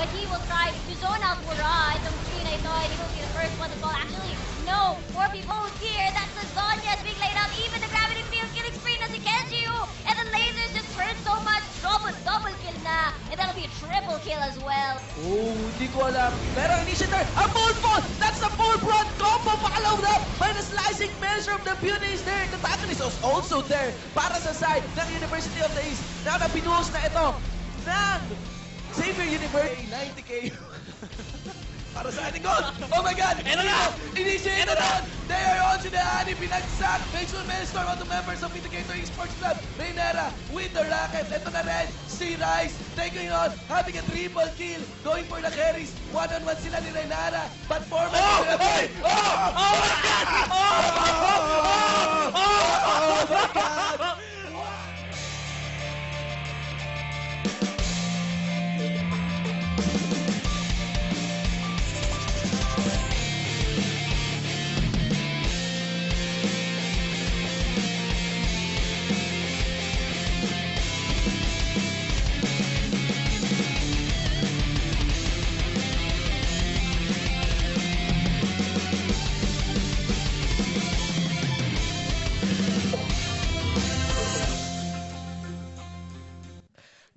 But he will try to zone out Wara. Itong 3 na ito, and he will be the first one to fall. Actually, no. 4 people here. That's the Zonia's being laid out. Even the gravity field killing spree na si Kenji. And the lasers just hurt so much. Double kill na. And that'll be a triple kill as well. Oh, hindi ko alam. Pero initiator, a full fall! That's a full front combo! Follow up by the slicing measure of the Beauty is there. The antagonist is also there para sa side ng University of the East. Now na pinuhos na ito ng Xavier University. 90k. Para sa ating goal! Oh my God! Ito na! Initiate Ito na! They are on to the Ani Pinagsak! Makes one Maelstrom on the members of Indicator Esports Club. Maynara with the racket. Ito na rin, si Rice taking on, having a triple kill, going for the carries. One-on-one sila ni Maynara. But format Oh my God! Oh my God!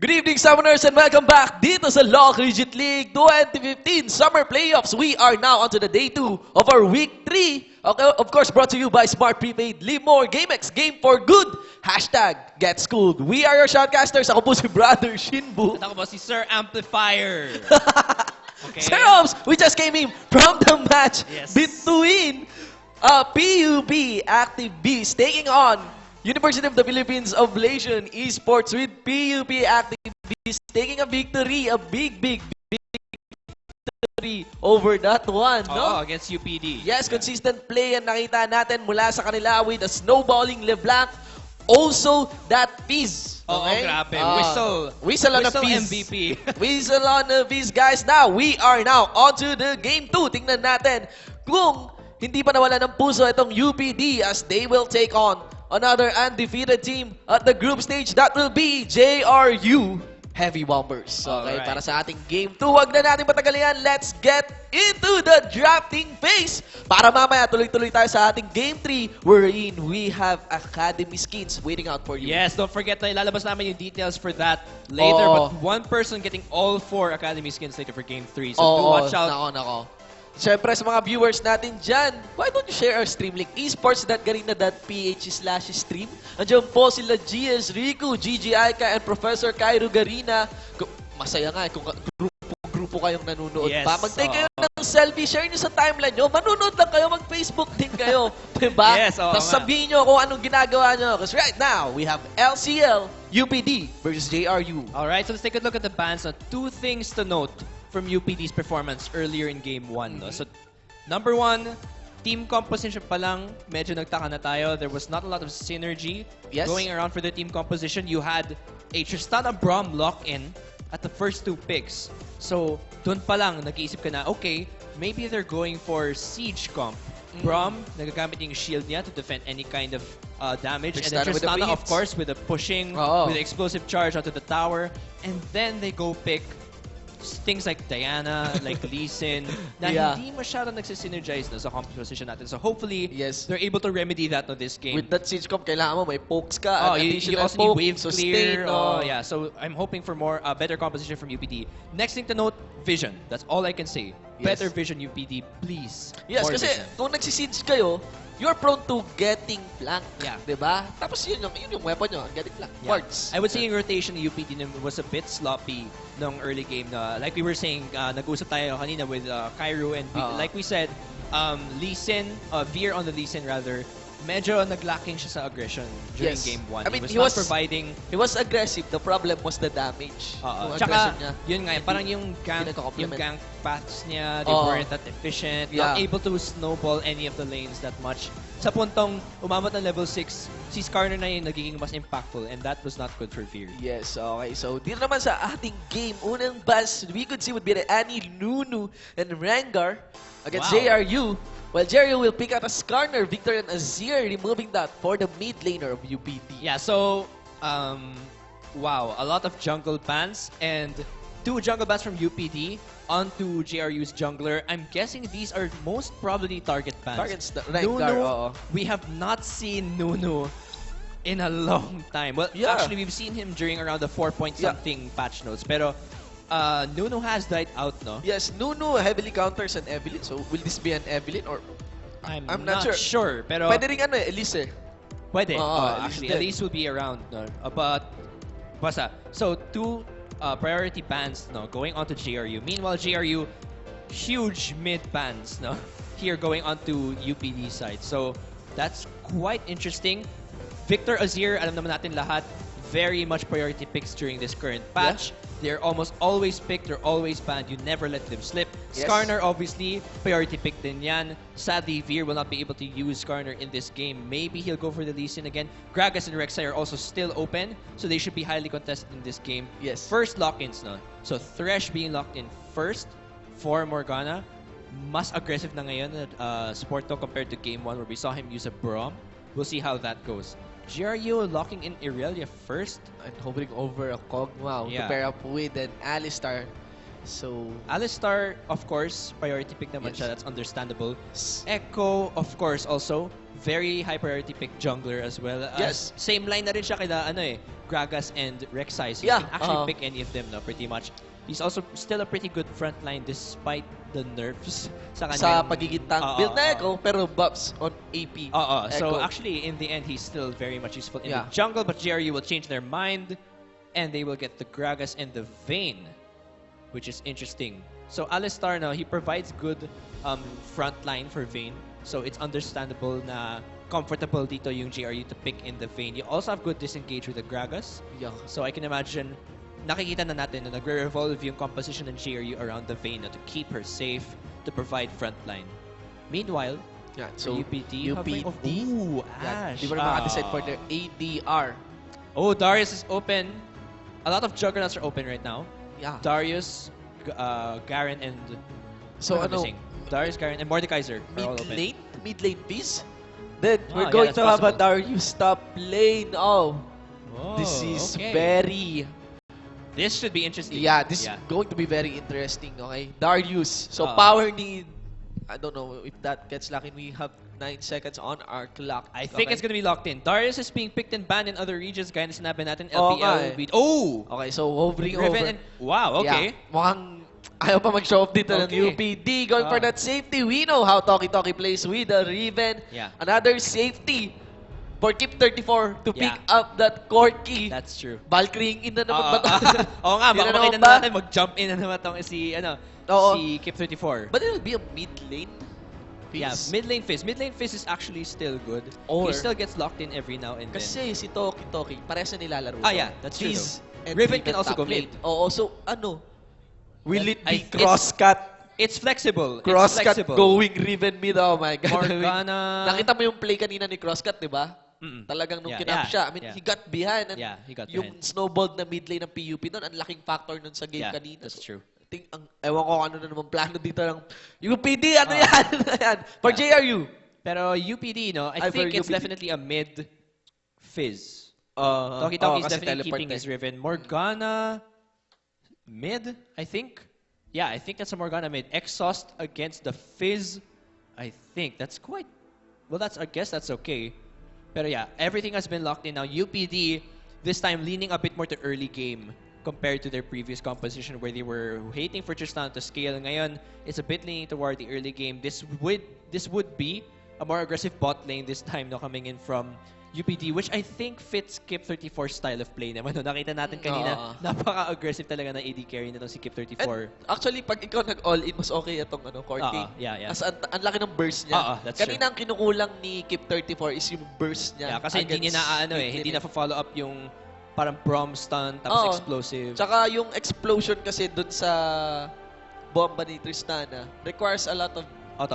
Good evening, Summoners, and welcome back dito sa Law Collegiate League 2015 Summer Playoffs. We are now onto the day 2 of our week 3. Okay, of course, brought to you by Smart Prepaid, Live More, GameX, Game for Good. Hashtag Get Schooled. We are your shoutcasters. Ako po si Brother Shinbu. At ako po si Sir Amplifier. Okay. Sir Ops, we just came in from the match Yes. between PUB Active Beast taking on University of the Philippines of Malaysian Esports, with PUB Active Beast taking a victory, a big victory over that one, no? Oh, against UPD. Yes, consistent play ang nakita natin mula sa kanila with a snowballing LeBlanc. Also, that Fizz. Oo, Okay? grabe. Whistle on the Whistle Fizz. MVP. Whistle on the Fizz, guys. Now, we are now onto the game 2. Tingnan natin kung hindi pa nawala ng puso itong UPD as they will take on another undefeated team at the group stage. That will be JRU Heavy Bombers. Okay, Alright. para sa ating game 2, wag na natin patagalian. Let's get into the drafting phase. Para mamaya tuloy-tuloy tayo sa ating game 3 wherein we have Academy skins waiting out for you. Yes, don't forget na ilalabas namin yung details for that later. Oo. But one person getting all 4 Academy skins later for Game 3. So do Oo, watch out. Nako. Siyempre sa mga viewers natin dyan, why don't you share our stream link? esports.garina.ph/stream. Andiyan po sila GS Rico, GG Aika, and Professor Cairo Garina. Masaya nga kung grupo kayong nanonood Yes, pa. Mag-take kayo ng selfie, share nyo sa timeline nyo. Manonood lang kayo, mag-Facebook din kayo. Diba? Yes, oo Tapos nga. sabihin nyo kung anong ginagawa nyo. Because right now, we have LCL, UPD versus JRU. Alright, so let's take a look at the bans. So, 2 things to note from UPD's performance earlier in Game 1. No? So, number 1, team composition pa lang, medyo nagtaka na tayo. There was not a lot of synergy Yes. going around for the team composition. You had a Tristana Braum lock-in at the first 2 picks. So, dun pa lang, nag-iisip ka na, okay, maybe they're going for siege comp. Braum, nagagamit yung shield niya to defend any kind of damage. And then Tristana with the Tristana, of beats. course, with the pushing, Oo. with the explosive charge onto the tower. And then they go pick things like Diana, like Lee Sin, na Yeah. hindi masyadong nagsisynergize no, sa composition natin. So hopefully, Yes. they're able to remedy that no this game. With that siege comp, kailangan mo may pokes ka. Oh, an you additional also need poke, wave sustain, clear. oh. Yeah, so I'm hoping for more better composition from UPD. Next thing to note, vision. That's all I can say. Yes. Better vision, UPD, please. Yes, More kasi vision. kung nagsisiege kayo, you're prone to getting flank. Yeah. Diba? Tapos yun yung weapon nyo, getting flank. Yeah. Wards. I would say yung rotation ng UPD was a bit sloppy nung early game. Na, like we were saying, nag-usap tayo kanina with Cairo and like we said, Lee Sin, Veer on the Lee Sin rather, medyo naglacking siya sa aggression during Yes. game 1. I mean, he he was was- not providing. He was aggressive. The problem was the damage. Yung Tsaka, aggression niya. yun nga, Hindi- parang yung hindi nagko-complement. gank paths niya, they Oo. weren't that efficient, Yeah. not able to snowball any of the lanes that much. Sa puntong umabot ng level 6, si Skarner na yung nagiging mas impactful and that was not good for Veer. Yes, okay. So, dito naman sa ating game, unang bus we could see would be the Annie, Nunu, and Rengar against Wow. JRU. While JRU will pick out a Skarner, Victor, and Azir, removing that for the mid laner of UPD. Yeah, so, wow, a lot of jungle bans and 2 jungle bans from UPD onto JRU's jungler. I'm guessing these are most probably target bans. Targets the Rengar, Nunu, oo. we have not seen Nunu in a long time. Well, Yeah. actually, we've seen him during around the 4-point-something patch notes. Pero, Nunu has died out, no? Yes, Nunu heavily counters an Evelyn. So, will this be an Evelyn or... I'm not sure. Pero, Pwede rin Elise. pwede. Oo, Actually, Elise din. Elise will be around. No? But, basta. So, 2 priority bans no, going on to JRU. Meanwhile, JRU, huge mid bans no, here going on to UPD side. So, that's quite interesting. Victor Azir, alam naman natin lahat, very much priority picks during this current patch. They're almost always picked, they're always banned. You never let them slip. Yes. Skarner, obviously, priority pick din yan. Sadly, Veer will not be able to use Skarner in this game. Maybe he'll go for the Lee Sin again. Gragas and Rek'Sai are also still open, so they should be highly contested in this game. Yes. First lock-ins, no? So, Thresh being locked in first for Morgana. Mas aggressive na ngayon at Sporto compared to Game 1 where we saw him use a Braum. We'll see how that goes. GRU locking in Irelia first. And hovering over a Kog'Maw to Yeah. pair up with an Alistar. So, Alistar, of course, priority pick naman Yes. siya. That's understandable. Echo, of course, also very high priority pick jungler as well. Yes. Same line na rin siya kila Gragas and Rek'Sai. So Yeah, you can actually pick any of them, no, pretty much. He's also still a pretty good frontline despite the nerfs sa kanyang... sa pagiging tank Oo, build na oo. Echo, pero buffs on AP. So Echo. actually, in the end, he's still very much useful in Yeah. the jungle, but GRU will change their mind, and they will get the Gragas and the Vayne, which is interesting. So Alistar now, he provides good front line for Vayne, so it's understandable na comfortable dito yung GRU to pick in the Vayne. You also have good disengage with the Gragas, Yeah. so I can imagine nakikita na natin na nagre-revolve yung composition ng GRU around the Vayne na to keep her safe, to provide front line. Meanwhile, Yeah, so so UPD, UPD, ooh, yeah, Ash. di ba na makadecide for their ADR? Oh, Darius is open. A lot of juggernauts are open right now. Yeah. Darius, Garen, and So what am I ano, missing? Darius, Garen, and Mordekaiser are all mid open. lane? Mid lane piece? Then, Oh, we're yeah, going that's to have a possible. Darius top lane. Oh, this is okay. very... This should be interesting. Yeah, this is going to be very interesting, okay? Darius. So, Uh-oh. power need... I don't know if that gets lucky. We have 9 seconds on our clock. I think it's gonna be locked in. Darius is being picked and banned in other regions. Gaya na sinabi natin, Oo LPL nga will eh. be... Oh! Okay, so hovering Riven over. and... Wow, okay. Yeah, mukhang ayaw pa mag-show up dito ng Okay. UPD. Going for that safety. We know how Toki Toki plays with the Riven. Yeah. Another safety for Keep 34 to Yeah. pick up that Corky. That's true. Valkyrie in na naman ba to? Oo nga, Yun baka na makita naman ba? natin mag-jump in na naman tong si Oo. Kip 34. But it'll be a mid lane. Yeah, mid lane Fizz. Mid lane Fizz is actually still good. Or- He still gets locked in every now and then. Kasi si Toki Toki, parehas na nilalaro. Ah, yeah, that's true Fizz and Riven can also top go mid. lane. Oo, so ano? Will it I- be cross-cut? It's flexible. It's Cross-cut flexible. going Riven mid. Oh my God. Morgana. Nakita mo yung play kanina ni cross-cut, di ba? Mm-mm. Talagang nung Yeah, kinap yeah, siya, I mean, yeah. he got behind. And Yeah, he got yung behind. snowballed na mid lane ng PUP doon, ang laking factor nun sa game Yeah, kanina. that's true. I think, ewan ko ano na naman plano dito ng UPD, ano yan? Yan. For Yeah. JRU. Pero UPD, no, I Ay, for think it's UPD. definitely a mid Fizz. Toki Toki is definitely keeping his Riven. Morgana mid, I think. Yeah, I think that's a Morgana mid. Exhaust against the Fizz. I think that's quite... Well, I guess that's okay. Pero yeah, everything has been locked in now. UPD, this time leaning a bit more to early game compared to their previous composition where they were hating for Tristan to scale. Ngayon, it's a bit leaning toward the early game. This would be a more aggressive bot lane this time, no, coming in from UPD, which I think fits Kip 34's style of play naman. No, nakita natin kanina, napaka-aggressive talaga ng AD carry na si Kip 34. And actually, pag ikaw nag-all-in, mas okay itong Corky. Yeah. As ang laki ng burst niya. That's Kanina ang kinukulang ni Kip 34 is yung burst niya. Yeah, kasi hindi niya hindi na follow up yung parang Brom stun, tapos explosive. Tsaka yung explosion kasi dun sa bomba ni Tristana requires a lot of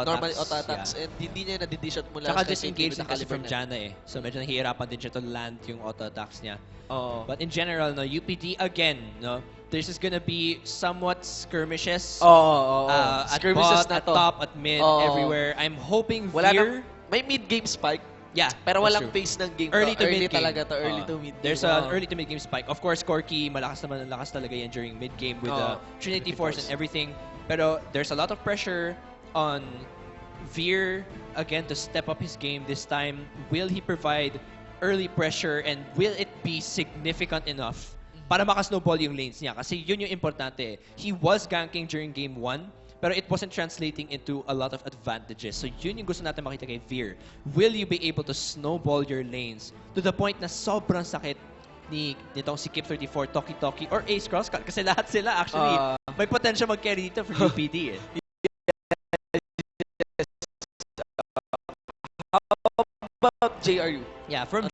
normal auto-attacks and hindi niya na-didishot mula Tsaka sa disengage din kasi from California. Janna eh. So medyo nahihirapan din siya to land yung auto-attacks niya. Oo. But in general, no, UPD again, no, this is gonna be somewhat skirmishes. At Skirmishes bot, na at to. top, at mid, Oo. everywhere. I'm hoping Wala Veer... may mid-game spike, Yeah, pero that's walang true. pace ng game. Early to early mid game. talaga to, early to mid game. There's an early to mid game spike. Of course, Corky, malakas talaga yan during mid game with the Trinity Force and everything. Pero there's a lot of pressure on Veer again to step up his game this time. Will he provide early pressure and will it be significant enough para maka-snowball yung lanes niya? Kasi yun yung importante. He was ganking during game 1, pero it wasn't translating into a lot of advantages. So yun yung gusto natin makita kay Veer. Will you be able to snowball your lanes to the point na sobrang sakit nitong si Kip 34, Toki Toki, or Ace Crosscut? Kasi lahat sila actually may potential mag-carry dito for UPD eh. About JRU. Yeah, from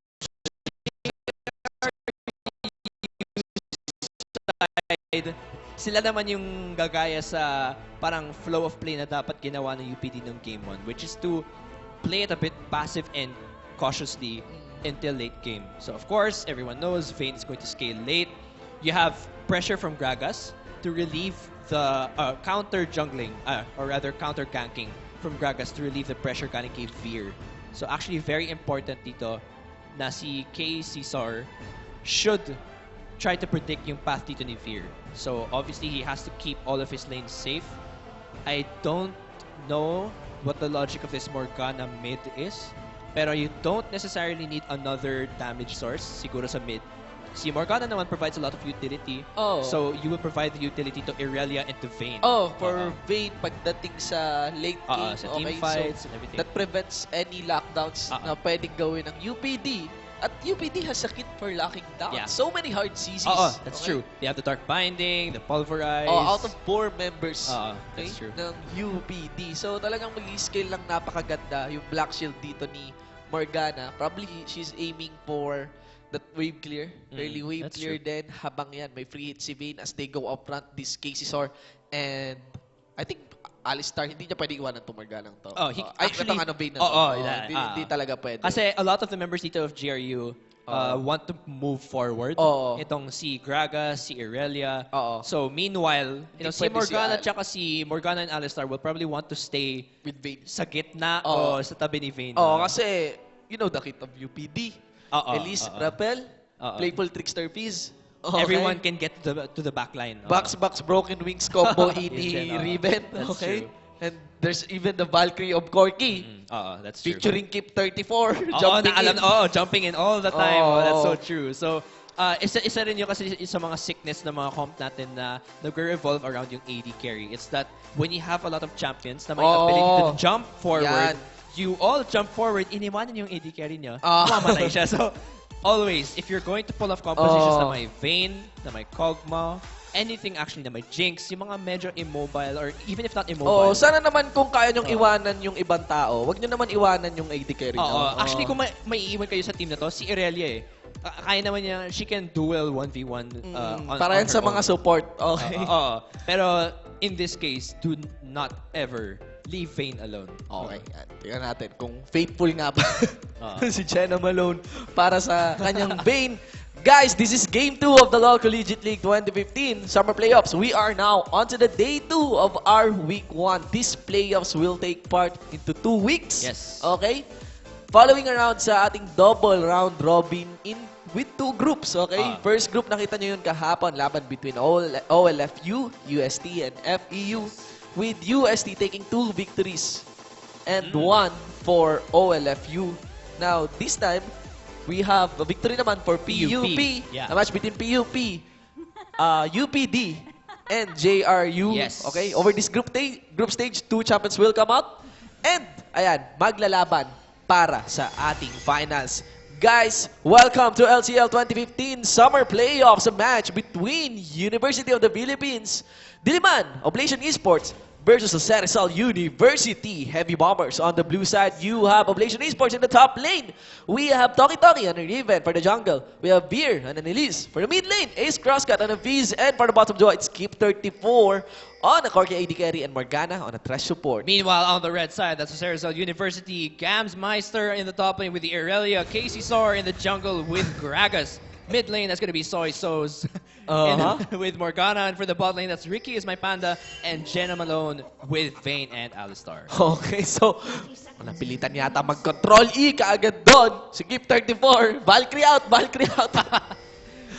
side, sila naman yung gagaya sa parang flow of play na dapat ginawa ng UPD ng Game 1, which is to play it a bit passive and cautiously until late game. So of course, everyone knows Vayne is going to scale late. You have pressure from Gragas to relieve the counter jungling, or rather counter ganking from Gragas to relieve the pressure galing kay Veer. So actually very important dito na si K. Caesar should try to predict yung path dito ni Veer. So obviously he has to keep all of his lanes safe. I don't know what the logic of this Morgana mid is, pero you don't necessarily need another damage source siguro sa mid. Si Morgana naman provides a lot of utility. So you will provide the utility to Irelia and to Vayne. For Vayne pagdating sa late game. Sa team fights and everything. That prevents any lockdowns na pwedeng gawin ng UPD. At UPD has a kit for locking down. Yeah. So many hard CCs. That's true. They have the Dark Binding, the Pulverize. Out of 4 members that's true. ng UPD. So talagang mag-scale lang napakaganda yung Black Shield dito ni Morgana. Probably she's aiming for that wave clear. Early wave clear din. Habang yan, may free hit si Vayne as they go up front. This Caesar and I think Alistar, hindi niya pwede iwanan itong Morgana to. He actually... Vayne na to. Hindi talaga pwede. Kasi a lot of the members dito of GRU want to move forward. Oo. Itong si Gragas, si Irelia. Oo. So, meanwhile, si pwede Morgana si tsaka si Morgana and Alistar will probably want to stay With Vayne. sa gitna Oo. o sa tabi ni Vayne. Oo, kasi, you know the kit of UPD. Oo, Elise, oo. Rappel, Oo. Playful Trickster Fizz. Okay. Everyone can get to the back line. Oo. Box, Broken Wings combo, Yes, Jen, oo. Riven. That's Okay. true. And there's even the Valkyrie of Corky. That's true. Featuring Keep 34. Oo, jumping in. jumping in all the time. Oo. That's so true. So, isa rin yun kasi sa mga sickness ng mga comp natin na nag-revolve around yung AD carry. It's that when you have a lot of champions na may Oo. ability to jump forward, Yan. you all jump forward, iniwanan yung AD carry nyo, Ah. mamatay siya. So, always, if you're going to pull off compositions Oo. na may Vayne, na may Kog'Maw, anything actually na may Jinx, yung mga medyo immobile or even if not immobile. Oo, sana naman kung kaya nyong iwanan yung ibang tao, wag nyo naman iwanan yung AD carry. Oo, no? actually kung may iiwan kayo sa team na to, si Irelia kaya naman niya, she can duel 1v1 para yan on sa her mga own. support. Okay. Oo. Pero in this case, do not ever leave Vayne alone. Okay, yan. Tingnan natin kung faithful nga ba Oo. si Jenna Malone para sa kanyang Vayne. Guys, this is Game 2 of the LoL Collegiate League 2015 Summer Playoffs. We are now onto the Day 2 of our Week 1. These playoffs will take part into 2 weeks. Yes. Okay? Following around sa ating double round robin with 2 groups, okay? First group, nakita nyo yun kahapon, laban between OLFU, UST, and FEU, with UST taking 2 victories and 1 for OLFU. Now, this time, we have a victory naman for PUP. Yeah. A match between PUP, UPD, and JRU. Yes. Okay, over this group stage, 2 champions will come out. And, ayan, maglalaban para sa ating finals. Guys, welcome to LCL 2015 Summer Playoffs, a match between University of the Philippines, Diliman, Oblation Esports, versus the Rizal University Heavy Bombers. On the blue side, you have Oblation Esports in the top lane. We have Toki Toki and Riven for the jungle. We have Beer and an Elise for the mid lane. Ace Crosscut and a Fizz. And for the bottom duo, it's Keep 34 on a Corky AD carry and Morgana on a Thresh support. Meanwhile, on the red side, that's Rizal University. Gamsmeister in the top lane with the Irelia. Casey Sor in the jungle with Gragas. Mid lane, that's going to be Soy Sos with Morgana. And for the bot lane, that's Ricky is my panda. And Jenna Malone with Vayne and Alistar. Okay, so napilitan yata mag-control E kaagad doon. Si Keep 34. Valkyrie out, Valkyrie out.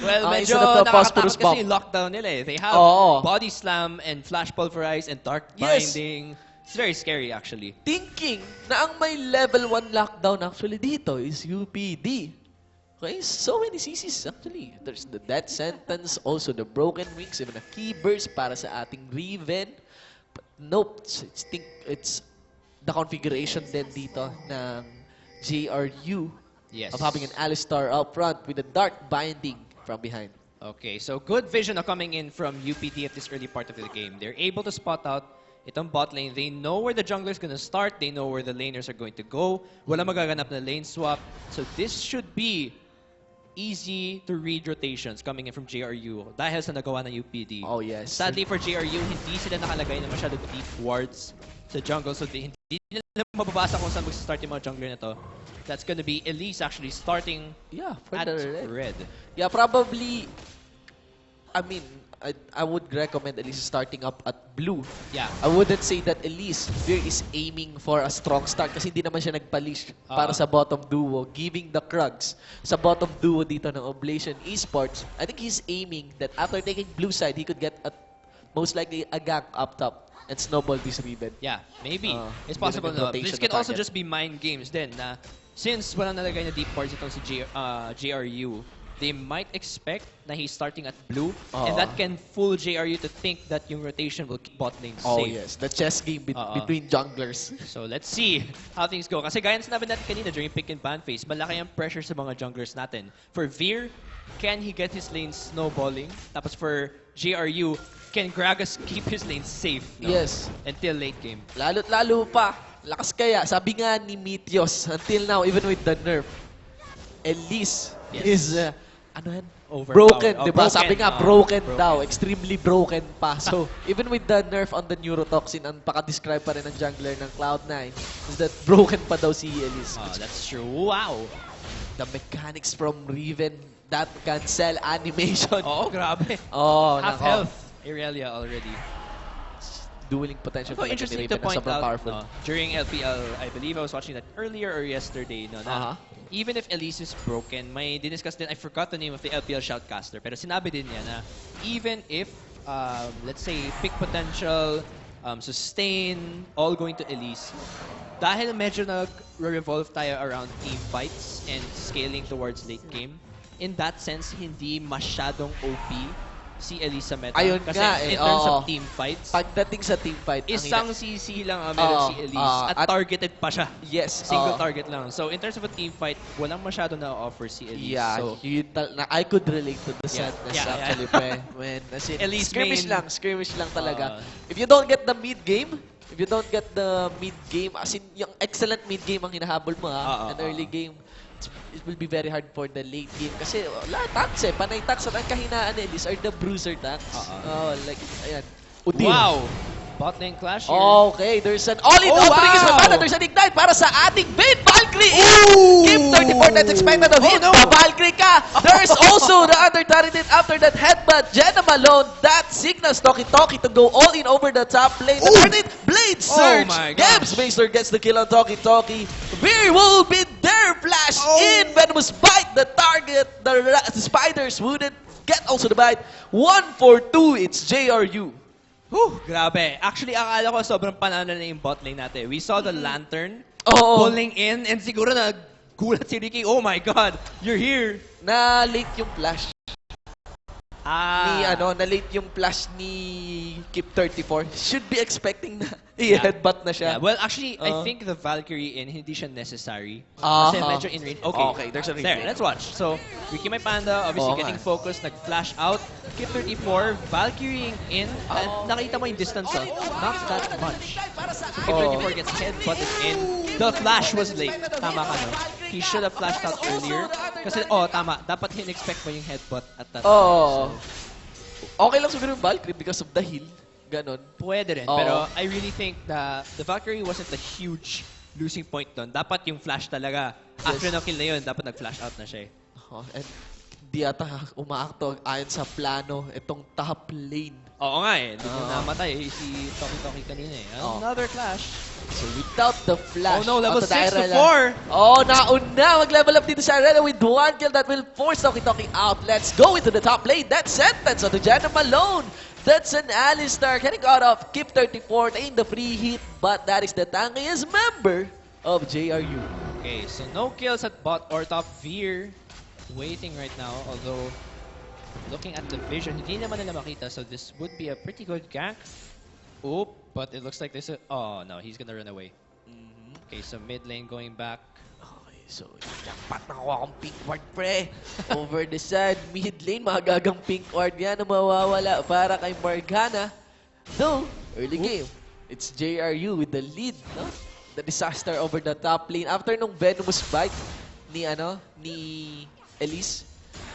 Well, medyo instead of the phosphorus nakakatakot kasi bomb. yung lockdown nila eh. They have Oo. Body Slam and Flash Pulverize and Dark Yes. Binding. It's very scary actually. Thinking na ang may level 1 lockdown actually dito is UPD. Okay, so many CCs actually. There's the death sentence, also the broken wings, even a key burst para sa ating Riven. But nope, it's the configuration din dito ng JRU Yes. of having an Alistar up front with a dark binding from behind. Okay, so good vision coming in from UPD at this early part of the game. They're able to spot out itong bot lane. They know where the jungler is going to start. They know where the laners are going to go. Wala magaganap na lane swap. So this should be easy to read rotations coming in from JRU dahil sa nagawa ng UPD. Oh, yes. Sadly for JRU, hindi sila nakalagay na masyado deep wards sa jungle. So hindi nila mababasa kung saan mag-start yung mga jungler na to. That's gonna be Elise actually starting Yeah, for at the red. Yeah, probably, I mean, I would recommend Elise starting up at blue. Yeah. I wouldn't say that Elise here is aiming for a strong start kasi hindi naman siya nagpalish para sa bottom duo, giving the Krugs sa bottom duo dito ng Oblation Esports. I think he's aiming that after taking blue side, he could get most likely a gank up top and snowball this Riven. Yeah, maybe. It's Hindi possible rin no. rotation This can na also target. just be mind games din na since walang nalagay na deep wards itong si JRU, they might expect na he's starting at blue and that can fool JRU to think that yung rotation will keep bot lane Oh safe. yes, the chess game between junglers. So let's see how things go. Kasi gaya na sinabi natin kanina during pick and ban phase, malaki ang pressure sa mga junglers natin. For Veer, can he get his lane snowballing? Tapos for JRU, can Gragas keep his lane safe? No? Yes. Until late game. Lalo't lalo pa, lakas kaya. Sabi nga ni Meteos, until now, even with the nerf, Elise is broken, Oh, di ba? broken. Sabi nga, Broken. daw. Extremely broken pa. So, even with the nerf on the neurotoxin, ang paka-describe pa rin ng jungler ng Cloud9 is that broken pa daw si Elise. Oh, that's true. Wow. the mechanics from Riven, that cancel animation. Oo, grabe. Oh, Half nako. health. Irelia already. Dueling potential So talaga ni interesting Riven to na point sobrang out, powerful. no, during LPL, I believe I was watching that earlier or yesterday, no, na even if Elise is broken, may diniscuss din, I forgot the name of the LPL shoutcaster, pero sinabi din niya na even if, let's say, pick potential, sustain, all going to Elise, dahil medyo nag-revolve tayo around team fights and scaling towards late game, in that sense, hindi masyadong OP si Elisa meta. Ayun Kasi nga in eh, terms oo. of team fights, Pagdating sa team fight, isang CC lang ang meron si Elise at targeted pa siya. yes, Single target lang. So in terms of a team fight, walang masyado na-offer si Elise. Yeah, So, I could relate to the Yeah, sadness yeah, actually, pre. When, as in, Elise skirmish lang talaga. If you don't get the mid game, as in, yung excellent mid game ang hinahabol mo and early game, it will be very hard for the late game kasi wala tanks eh. Panay tanks at ang kahinaan ni Elise are the bruiser tanks. Like, ayan. Udil. wow! Bot lane clash here. Okay, there's an all-in Oh, opening is wow! There's an ignite para sa ating main Valkyrie. Keep 34, that's expected of him. no! Valkyrie ka. There's also the under turret after that headbutt. Jenna Malone, that signals Toki to go all in over the top lane. The turret, Blade Surge. my gosh. Games Maester gets the kill on Toki. Very will be there. Flash in. Venomous bite the target. The spiders wouldn't get also the bite. 1 for 2. It's JRU. Whew, grabe. Actually, akala ko sobrang panalo na yung bot lane natin. We saw the lantern Oo. pulling in and siguro nagulat si Ricky. Oh my God, you're here. Na late yung flash. Na late yung flash ni Keep 34. Should be expecting na i-headbutt na siya. Yeah, well, actually, I think the Valkyrie in hindi siya necessary. Aha. Kasi medyo in range. Okay, there's a there, replay. let's watch. So, Ricky May Panda, obviously Oo getting nga. focused, nag-flash out. Keep 34, Valkyrie in. And nakita mo yung distance, not that much. Keep 34 gets headbutted in. The flash was late. Tama ka, no? He should have flashed out earlier. Kasi, tama. Dapat in-expect mo yung headbutt at that time. Okay lang siguro yung Valkyrie because of the heal. Ganon. Pwede rin. Oo. Pero I really think na the Valkyrie wasn't a huge losing point doon. Dapat yung flash talaga. After ng kill na yun, dapat nag-flash out na siya eh. And di ata umaakto ayon sa plano itong top lane. Oo nga eh. Hindi niya namatay si Toki kanina eh. Another clash. So without the flash. Oh no, level onto 6 to the 4. Oh, nauna. Mag-level up dito sa Arena with one kill that will force Toki out. Let's go into the top lane. That's sentence onto Jenna Malone. That's an Alistar getting out of Keep 34 in the free hit. But that is the tankiest member of JRU. Okay, so no kills at bot or top. Veer waiting right now. Although, looking at the vision, hindi naman nila makita. So this would be a pretty good gank. Oop, but it looks like this is... Oh no, he's gonna run away. Okay, so mid lane going back. Okay, so jackpot na ako akong pink ward, pre. Over the side, mid lane, magagang pink ward yan na mawawala para kay Morgana. Though, early game, it's JRU with the lead, no? The disaster over the top lane. After nung venomous bite ni Elise,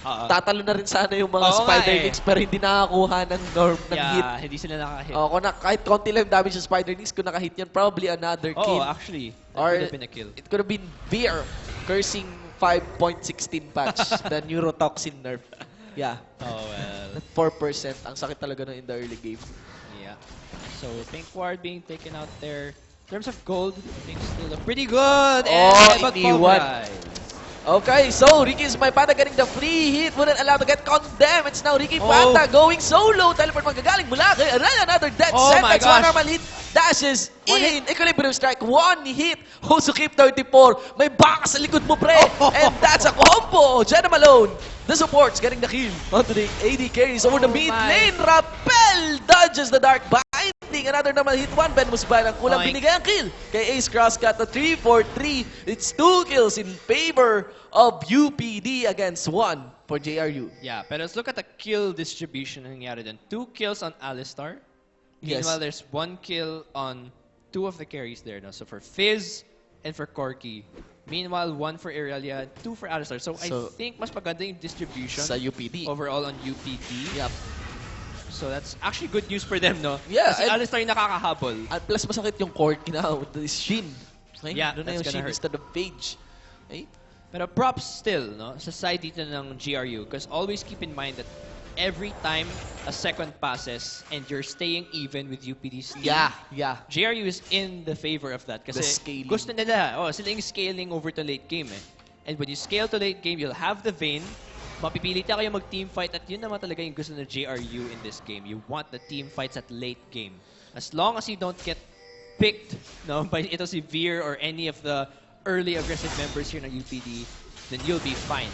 tatalo na rin sana yung mga Spider Knicks pero hindi nakakuha ng norm ng hit. Hindi sila nakahit. Kahit konti lang damage sa Spider Knicks, kung nakahit yan, probably another kill. Actually, that Or could have been a kill. It could have been Beer cursing 5.16 patch, the neurotoxin nerf. Yeah. Oh well. 4%. Ang sakit talaga nun in the early game. Yeah. So pink ward being taken out there. In terms of gold, things still look pretty good. And iniwan. Okay, so Ricky is my Panda getting the free hit. Wouldn't allow to get condemned. It's now Ricky Panda going solo. Teleport magagaling mula kay Araya. Another dead set. My That's one gosh. normal hit. Dashes in. Equilibrium strike. One hit. Also keep 34. May baka sa likod mo, pre. And that's a combo. Jenna Malone. The supports getting the kill onto the AD carries over the mid lane. Rappel dodges the dark binding. Another normal hit. One venomous bite. Ang kulang binigay ang kill kay Ace Crosscut. The 3 for 3. It's 2 kills in favor of UPD against 1 for JRU. Yeah, but let's look at the kill distribution nangyari dun. 2 kills on Alistar. Yes. Meanwhile, there's 1 kill on 2 of the carries there. No? So for Fizz and for Corky. Meanwhile, 1 for Irelia, 2 for Alistar. So I think mas maganda yung distribution Sa UPD. overall on UPD. Yep. So that's actually good news for them, no? Yeah, Kasi Alistar yung nakakahabol. At plus masakit yung Corky now with the Shin. Okay? Yeah, Doon na that's yung gonna Shin hurt. instead of Page. Okay? Pero props still, no? Sa side dito ng GRU. Because always keep in mind that every time a second passes and you're staying even with UPD's team, Yeah. GRU is in the favor of that. Kasi The scaling. gusto nila, sila yung scaling over to late game eh. And when you scale to late game, you'll have the Vayne. Mapipilit kayo mag-team fight at yun naman talaga yung gusto ng GRU in this game. You want the team fights at late game. As long as you don't get picked, no, by ito si Veer or any of the early aggressive members here ng UPD, then you'll be fine.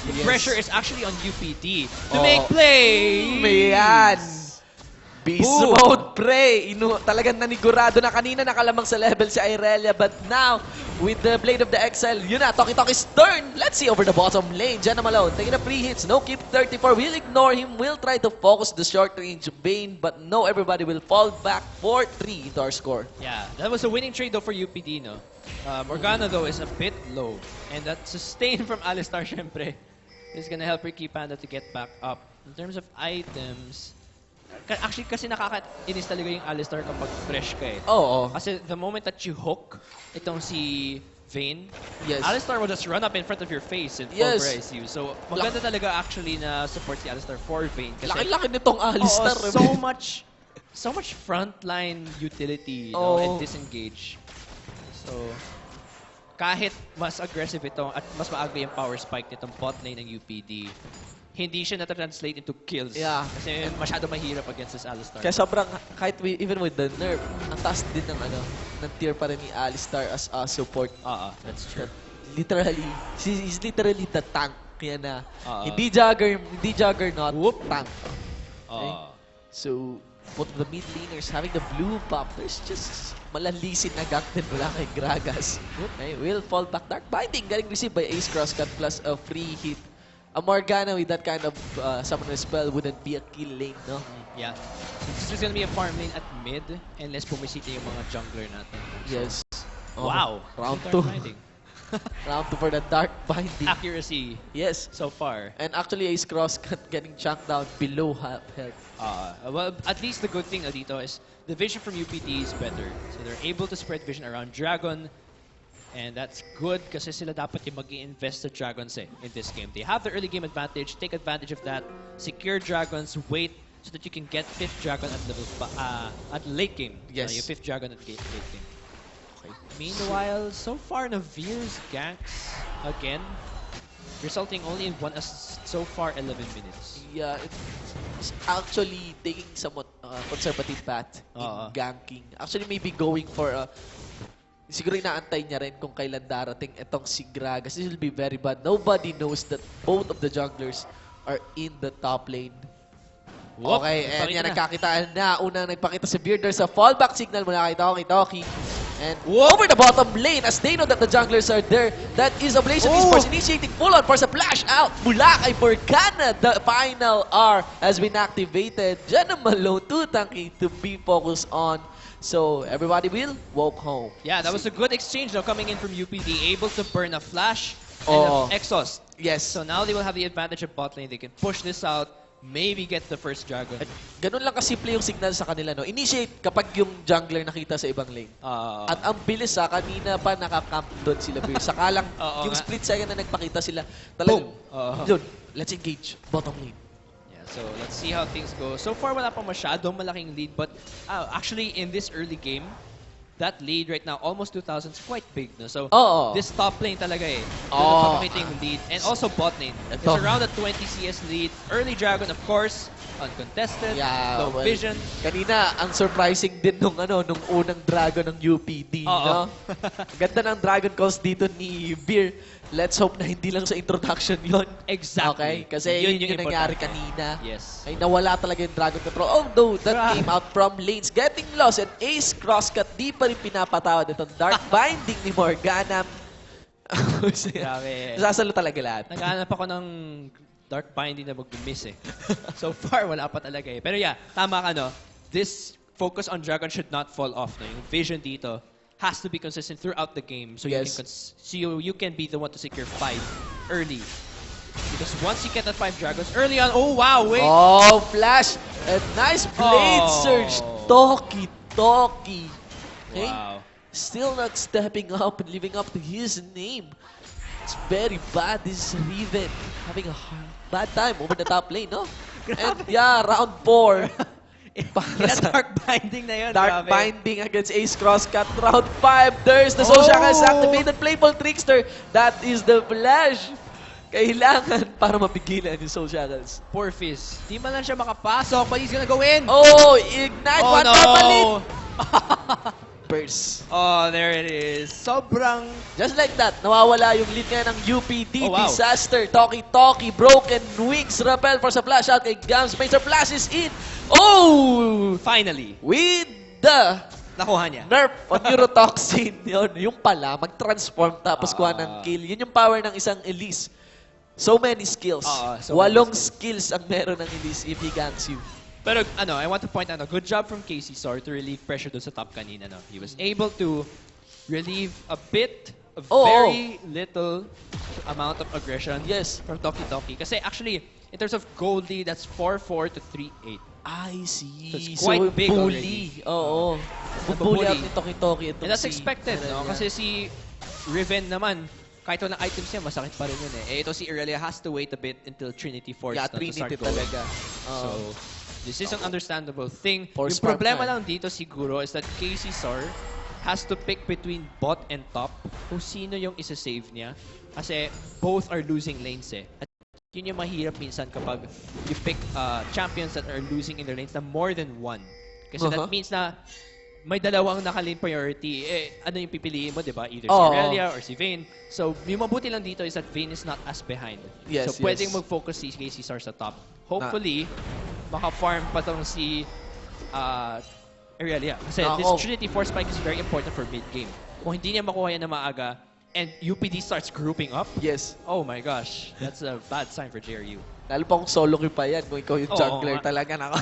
The pressure is actually on UPD to make plays! Man! Beast Boom. mode, pre! Talagang nanigurado na kanina nakalamang sa level si Irelia, but now, with the Blade of the Exile, yun na, Toki-Toki's turn! Let's see over the bottom lane. Janna Malone taking a pre-hits, no keep 34, will ignore him, will try to focus the short-range Bane, but no, everybody will fall back 4-3 into our score. Yeah, that was a winning trade though for UPD, no? Morgana though is a bit low, and that sustain from Alistar, syempre, is gonna help Ricky Panda to get back up. In terms of items, actually kasi nakakainis talaga yung Alistar kapag fresh ka eh. Oo. Kasi the moment that you hook itong si Vayne, Yes. Alistar will just run up in front of your face and Yes. pulverize you. So maganda talaga actually na support si Alistar for Vayne. Kasi Laki-laki nitong Alistar. so much frontline utility, you know, and disengage. So kahit mas aggressive ito at mas maaga yung power spike nitong bot lane ng UPD, hindi siya na-translate into kills. Yeah. Kasi masyado mahirap against this Alistar. Kaya sobrang, kahit even with the nerf, ang taas din ng tier pa rin ni Alistar as a support. That's true. Literally, he's literally the tank. Kaya na, hindi Juggernaut, tank. Okay? So, both of the mid laners having the blue pop, there's just malalisin na gang din mula kay Gragas. Okay, will fall back. Dark Binding getting received by Ace Crosscut plus a free hit. A Morgana with that kind of summoner spell wouldn't be a kill lane, no? Yeah. This is gonna be a farm lane at mid unless pumisita yung mga jungler natin. Yes. Wow. Round Dark 2. Binding. Round 2 for the Dark Binding. Accuracy Yes. so far. And actually, Ace Crosscut getting chunked down below half health. Well, at least the good thing dito is the vision from UPD is better. So they're able to spread vision around Dragon. And that's good kasi sila dapat yung mag-i-invest sa Dragons in this game. They have the early game advantage. Take advantage of that. Secure Dragons. Wait so that you can get 5th Dragon at late game. Yes. Yung 5th Dragon at late game. Okay. Meanwhile, so far Veer's ganks again, resulting only in one so far 11 minutes. Yeah, it's actually taking somewhat conservative path in ganking. Actually, maybe going for a... Siguro inaantay niya rin kung kailan darating itong si Gragas. This will be very bad. Nobody knows that both of the junglers are in the top lane. Whoop, okay, and yan, nagkakitaan na. Unang nagpakita si Beard. There's a fallback signal mula kay Toki. And over the bottom lane, as they know that the junglers are there, that is Ablation Esports initiating full-on for a flash out mula kay Morgana. The final R has been activated. Janna Malone, 2 tanky to be focused on. So everybody will walk home. Yeah, that was a good exchange though coming in from UPD, able to burn a flash and an exhaust. Yes. So now they will have the advantage of bot lane. They can push this out, maybe get the first dragon. At ganun lang kasimple yung signal sa kanila, no? Initiate kapag yung jungler nakita sa ibang lane. At ang bilis kanina pa nakacamp doon sila. Saka lang yung split second na nagpakita sila. Talagang, yun, let's engage bottom lane. So let's see how things go. So far, wala pang masyadong malaking lead. But actually, in this early game, that lead right now, almost 2,000, is quite big. No? So this top lane talaga eh. Papakita yung lead. And also bot lane. It's around a 20 CS lead. Early Dragon, of course, uncontested. No vision. Kanina, ang surprising din nung unang Dragon ng UPD. No? Ganda ng Dragon calls dito ni Beer. Let's hope na hindi lang sa introduction yon. Exactly. Okay? Kasi yun yung nangyari kanina. Yes. Ay nawala talaga yung Dragon Control. Although, that came out from lanes. Getting lost and Ace Crosscut, di pa rin pinapatawad itong Dark Binding ni Morgana. Grabe. Sasalo talaga lahat. Naghahanap ako ng Dark Binding na mag-miss eh. So far, wala pa talaga eh. Pero yeah, tama ka no. This focus on Dragon should not fall off. No? Yung vision dito has to be consistent throughout the game so you can be the one to secure 5 early. Because once you get that 5 dragons early on, oh wow, wait! Oh, flash! A nice blade surge! Toki. Okay? Wow. Still not stepping up and living up to his name. It's very bad. This is Riven having a bad time over the top lane, no? And yeah, round 4. Dark binding na yun. Dark grabe. binding against Ace Crosscut. Round 5. There's the social activated Playful Trickster. That is the flash. Kailangan para mapigilan yung Soul Shackles. Poor Fizz. Di man lang siya makapasok, but he's gonna go in. Oh, Ignite! Oh, One no. more palit! Burst. Oh, there it is. Sobrang... Just like that, nawawala yung lead ngayon ng UPD. Oh, wow. Disaster. Toki, Broken Wings, Rappel for sa flash out kay Gams. Spencer Flash is in. Oh! Finally, With the nakuha niya. nerf on Neurotoxin. Yung pala, mag-transform tapos kuha ng kill. Yun yung power ng isang Elise. So many skills. So 8 many skills ang meron ng Elise if he ganks you. Pero I want to point out, good job from Casey Sor to relieve pressure doon sa top kanina. He was able to relieve a very little amount of aggression from Toki. Kasi actually, in terms of gold lead, that's 4-4 to 3-8. I see. So it's quite big already. Oo. Bully out ni Toki. And that's expected, no? Kasi si Riven naman, kahit walang items niya, masakit pa rin yun eh. Ito si Irelia has to wait a bit until Trinity Force Yeah, to start Trinity going. talaga. So, this is an understandable thing. Force Yung problema spark lang dito siguro is that Casey Sor has to pick between bot and top kung sino yung isa-save niya. Kasi both are losing lanes eh. At yun yung mahirap minsan kapag you pick champions that are losing in their lanes na more than one. Kasi that means na may dalawang naka-lane priority. Ano yung pipiliin mo, di ba? Either si Irelia or si Vayne. So, yung mabuti lang dito is that Vayne is not as behind. Yes, so, pwedeng mag-focus si Casey Sor sa top. Hopefully, maka-farm pa tong si Irelia. Kasi this Trinity Force spike is very important for mid-game. Kung hindi niya makuha yan na maaga, and UPD starts grouping up, oh my gosh, that's a bad sign for JRU. Lalo pa kung solo queue pa yan, kung ikaw yung jungler talaga nako.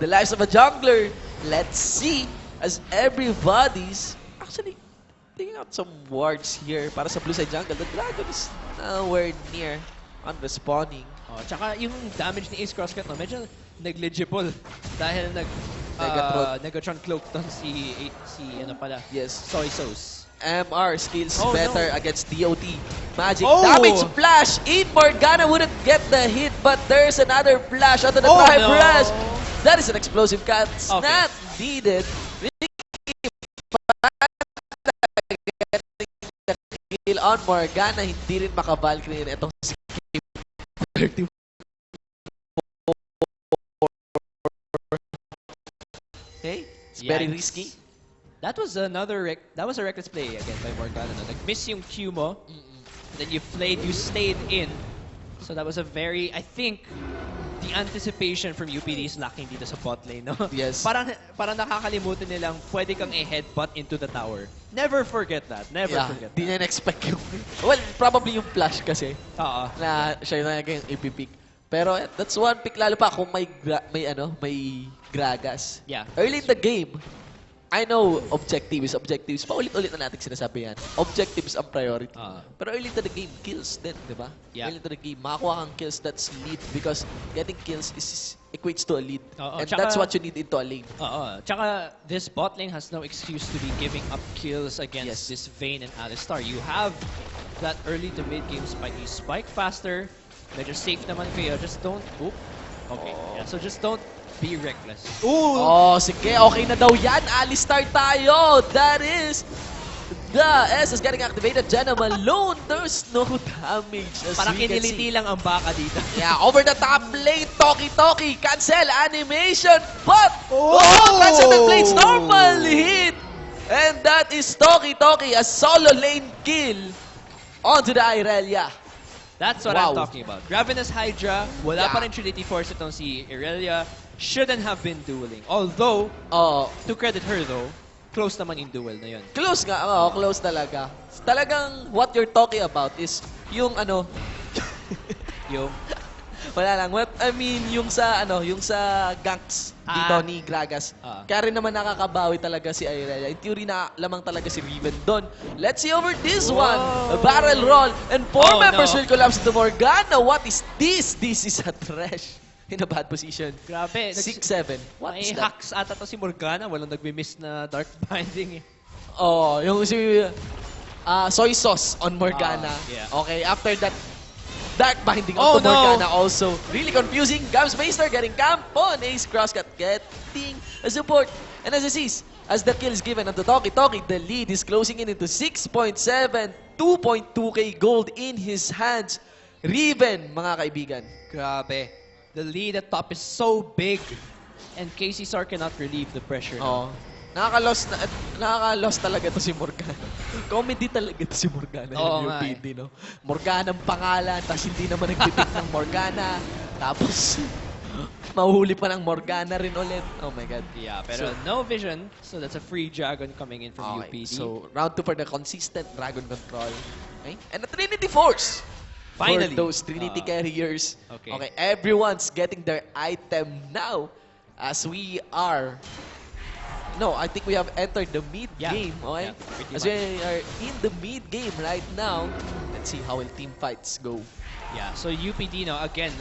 The lives of a jungler. Let's see as everybody's actually taking out some wards here para sa blue side jungle. The dragon is nowhere near on respawning. Tsaka yung damage ni Ace Crosscut, medyo negligible dahil Negatron cloak ton si ano pala, Soy Sauce. MR skills better against DOT. Magic damage flash. In Morgana wouldn't get the hit, but there's another flash onto the Tri-Brush. That is an explosive cut. Not needed. Kill on Morgana. Hindi rin maka-Valkyrie itong skip. 34. Okay, it's very risky. That was a reckless play again by Morgana. Nag-miss yung Q mo, and then you stayed in. So that was a very, I think, the anticipation from UPD is lacking dito sa bot lane, no? Yes. Parang nakakalimutan nilang pwede kang i-headbutt into the tower. Never forget that. Never forget that. Di na expect yung... Well, probably yung flash kasi. Na siya yung ipipick. Pero that's one pick lalo pa kung may Gragas. Yeah. Early in the game, I know objectives. Paulit-ulit na natin sinasabi yan. Objectives ang priority. Pero early to the game, kills din, di ba? Yeah. Early to the game, makakuha kang kills, that's lead. Because getting kills equates to a lead. And tsaka, that's what you need into a lane. Tsaka, this bot lane has no excuse to be giving up kills against this Vayne and Alistar. You have that early to mid game spike. You spike faster. Medyo safe naman kayo. Just don't... Okay. Yeah, so just don't be reckless. Sige. Okay na daw yan. Alistar tayo. That is... The S is getting activated. Jenna Malone. There's no damage. Parang kiniliti lang ang baka dito. Yeah, over the top lane. Toki. Cancel animation. But... Cancel the blades. Normal hit. And that is Toki. A solo lane kill. Onto the Irelia. That's what I'm talking about. Ravenous Hydra, wala pa rin Trinity Force itong si Irelia. Shouldn't have been dueling. Although, to credit her though, close naman yung duel na yun. Close nga, close talaga. Talagang what you're talking about is yung yung wala lang. What I mean yung sa ganks dito ni Gragas. Kaya rin naman nakakabawi talaga si Irelia. In theory na lamang talaga si Riven doon. Let's see over this one. A barrel roll and 4 members will collapse to Morgana. What is this? This is a trash. In a bad position. Grabe. 6-7. What is that? Hacks ata to si Morgana. Walang nagmi-miss na dark binding eh. Yung si... soy sauce on Morgana. Yeah. Okay, after that, dark binding Oh, onto no. Morgana also. Really confusing. Gams Maester getting camp on Ace Crosscut getting a support. And as you see, as the kill is given onto Toki, the lead is closing in into 6.7, 2.2k gold in his hands. Riven, mga kaibigan. Grabe. The lead at top is so big. And KCSAR cannot relieve the pressure. Oo. Nakaka-lost talaga to si Morgana. Comedy talaga to si Morgana. Oo Yung nga UPD, no? Morgana ang pangalan, tapos hindi naman nagpipick ng Morgana. Tapos, mahuhuli pa ng Morgana rin ulit. Oh my God. Yeah, pero no vision. So that's a free dragon coming in from Okay, UPD. so round 2 for the consistent dragon control. Okay? And the Trinity Force. Finally. For those Trinity carriers. Okay. Everyone's getting their item now. As we are... No, I think we have entered the mid-game. Okay? Yeah, pretty As much. we are in the mid-game right now. Let's see how will team fights go. Yeah, so UPD now, again,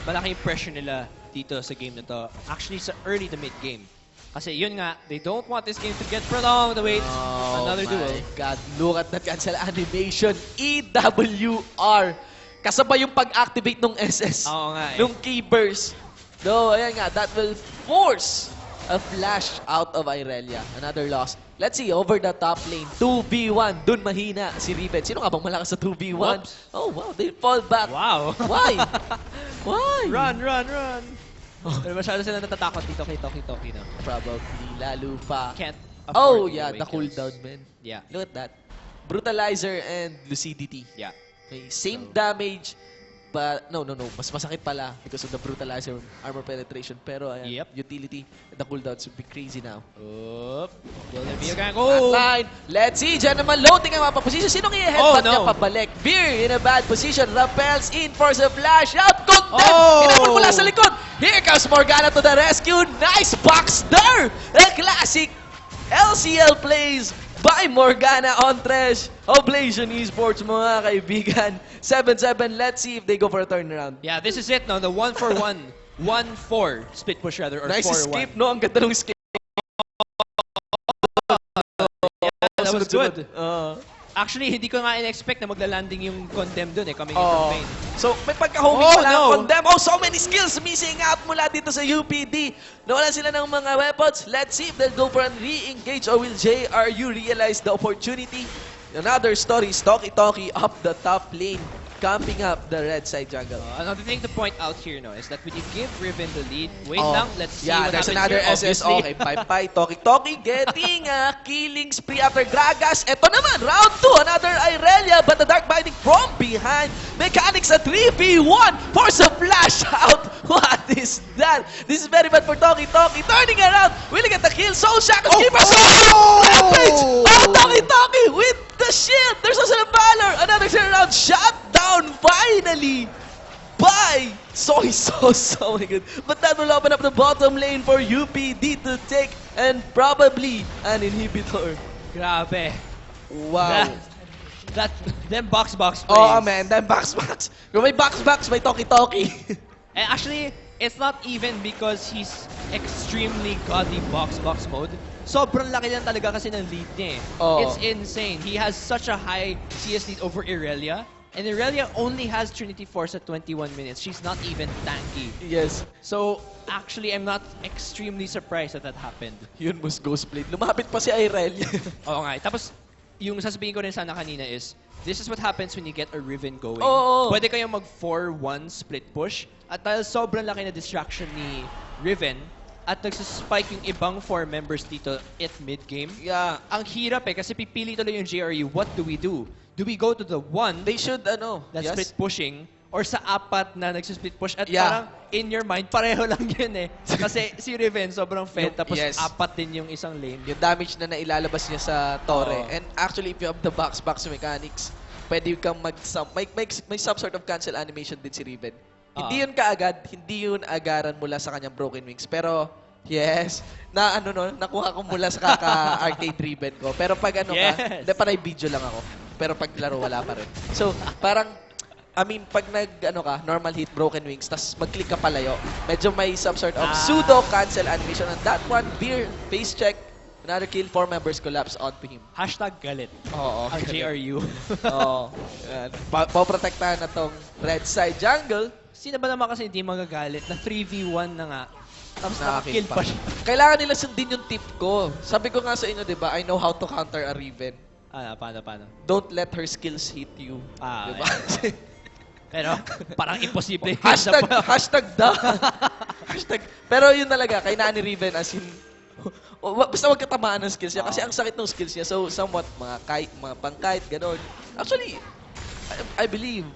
malaking pressure nila dito sa game na to. Actually, sa early to mid-game. Kasi yun nga, they don't want this game to get prolonged. Wait, another duel. Oh my God, look at that cancel animation. EWR. Kasabay yung pag-activate ng SS. Oo nga eh. Nung key burst. No, ayan nga, that will force a flash out of Irelia. Another loss. Let's see, over the top lane. 2v1. Dun mahina si Riven. Sino nga bang malakas sa 2v1? Whoops. Oh, wow. They fall back. Wow. Why? Why? Run! Pero masyado sila natatakot dito kay Toki no? Probably. Lalo pa. Can't Oh, afford yeah. away The kills. cooldown, man. Yeah. Look at that. Brutalizer and Lucidity. Yeah. Okay, same damage, but no. Mas masakit pala because of the Brutalizer armor penetration. Pero ayan, Yep. utility, the cooldowns would be crazy now. Oop. Will there be a gang? Oh! Flatline. Let's see, dyan naman loading ang mga position. Sinong i-headbutt Oh, no. niya pabalik? Beer in a bad position. Rappels in for the flash out. Condemn! Oh! Hinabol mula sa likod. Here comes Morgana to the rescue. Nice box there. A classic LCL plays by Morgana on Trash. Oblation Esports, mga kaibigan. 7-7. Let's see if they go for a turnaround. Yeah, this is it now. The 1-for-1. 1-4 split push rather, or Nice 4-1. escape, no? Ang ganda ng escape. That was Sunod-sunod. good. Actually, hindi ko nga in-expect na magla-landing yung Condemn dun coming in Oh. from main. So, may pagka-homing Oh, pala ang no. Condemn. Oh, so many skills missing out mula dito sa UPD. Nawala sila ng mga weapons. Let's see if they'll go for a re-engage or will JRU realize the opportunity. Another story is Toki up the top lane, camping up the red side jungle. Another thing to point out here no, is that when you give Riven the lead, wait Oh, lang, let's see yeah, what there's happens another here, SS. obviously. Okay, bye-bye. Toki getting a killing spree after Gragas. Ito naman, round 2. Another Irelia, but the Dark Binding from behind. Mechanics a 3v1. Force a flash out. What is that? This is very bad for Toki. Turning around. Will he get the kill? Soul Shackles. Keeper Soul. Rampage. Oh, Toki with the shield. There's also a Valor. Another turnaround. Shot down finally by Soy Sauce. Oh my god. But that will open up the bottom lane for UPD to take and probably an inhibitor. Grabe. Wow. Them box plays. Oh man, then box. Kung may box, may Toki. And actually, it's not even because he's extremely godly box mode. Sobrang laki lang talaga kasi ng lead niya eh. Oo. It's insane. He has such a high CS lead over Irelia. And Irelia only has Trinity Force at 21 minutes. She's not even tanky. Yes. So, actually, I'm not extremely surprised that happened. Yun was Ghostblade. Lumapit pa si Irelia. Oo nga. Tapos, yung sasabihin ko rin sana kanina is, this is what happens when you get a Riven going. Oo. Pwede kayong mag 4-1 split push. At dahil sobrang laki na distraction ni Riven, at nagsuspike yung ibang 4 members dito at mid-game. Yeah. Ang hirap eh, kasi pipili tuloy yung JRU. What do we do? Do we go to the 1 They should, that's yes. split pushing, or sa 4 na nagsusplit push? At Yeah. parang, in your mind, pareho lang yun eh. Kasi si Riven, sobrang fed, Yung- tapos yes. 4 din yung isang lane. Yung damage na nailalabas niya sa Torre. Oo. And actually, if you have the box mechanics, pwede kang may some sort of cancel animation din si Riven. Hindi yun kaagad, hindi yun agaran mula sa kanyang Broken Wings. Pero, yes, nakuha ko mula sa kaka-arcade Riven ko. Pero pag Yes. hindi panay video lang ako. Pero pag laro, wala pa rin. So, parang, pag normal hit, Broken Wings, tas mag-click ka palayo, medyo may some sort of pseudo cancel animation. And that one, Beer, face check, Another kill, 4 members collapse onto him. Hashtag galit. Oo. Ang JRU. Oo. Poprotektahan na tong red side jungle. Sino ba naman kasi hindi magagalit na 3v1 na nga. Tapos nakakill pa siya. Kailangan nila sundin yung tip ko. Sabi ko nga sa inyo, di ba, I know how to counter a Riven. Paano? Don't let her skills hit you. Diba? Pero parang imposible. Hashtag da. Hashtag. Pero yun talaga, kailangan ni Riven as in, basta wag katamaan ng skills niya. Kasi ang sakit ng skills niya. So, somewhat, mga pang-kite, gano'n. Actually, I believe,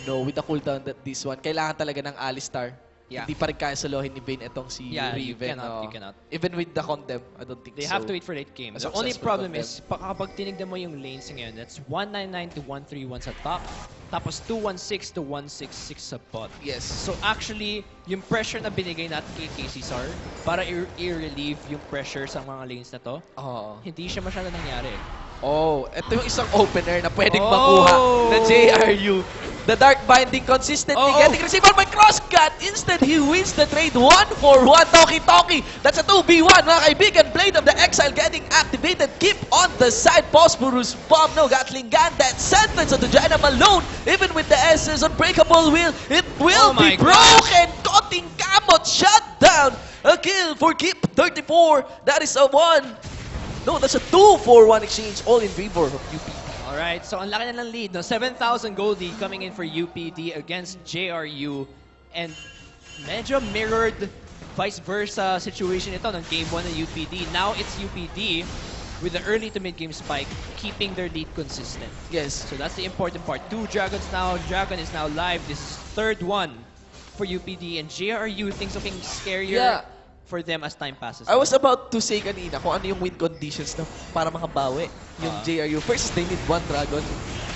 no, with the cooldown that this one, kailangan talaga ng Alistar. Yeah. Hindi pa rin kaya solohin ni Vayne itong si Riven. You cannot. Even with the condemn, I don't think They so. have to wait for late game. The only problem is, kapag tinignan mo yung lanes ngayon, that's 199 to 131 sa top, tapos 216 to 166 sa bot. Yes. So actually, yung pressure na binigay natin kay KC para i-relieve yung pressure sa mga lanes na to, hindi siya masyado nangyari. Ito yung isang opener na pwedeng makuha na JRU. The Dark Binding consistently getting received by Crosscut. Instead, he wins the trade 1-for-1. Toki. That's a 2v1, mga kaibigan. Blade of the Exile getting activated. Keep on the side. Phosphorus bomb. No, Gatling gun. That sentence of the Jaina Malone. Even with the S's Unbreakable Will, it will be broken. Cutting Gamut shut down. A kill for Keep 34. That is a 1. No, that's a 2-for-1 exchange, all in favor of UPD. Alright, so ang laki na ng lead. No? 7,000 gold lead coming in for UPD against JRU. And medyo mirrored vice versa situation ito ng game 1 ng UPD. Now it's UPD with the early to mid game spike, keeping their lead consistent. Yes. So that's the important part. 2 Dragons now. Dragon is now live. This is third one for UPD. And JRU things looking scarier. For them as time passes. I was about to say kanina kung ano yung win conditions na para makabawi yung JRU. First, they need 1 dragon.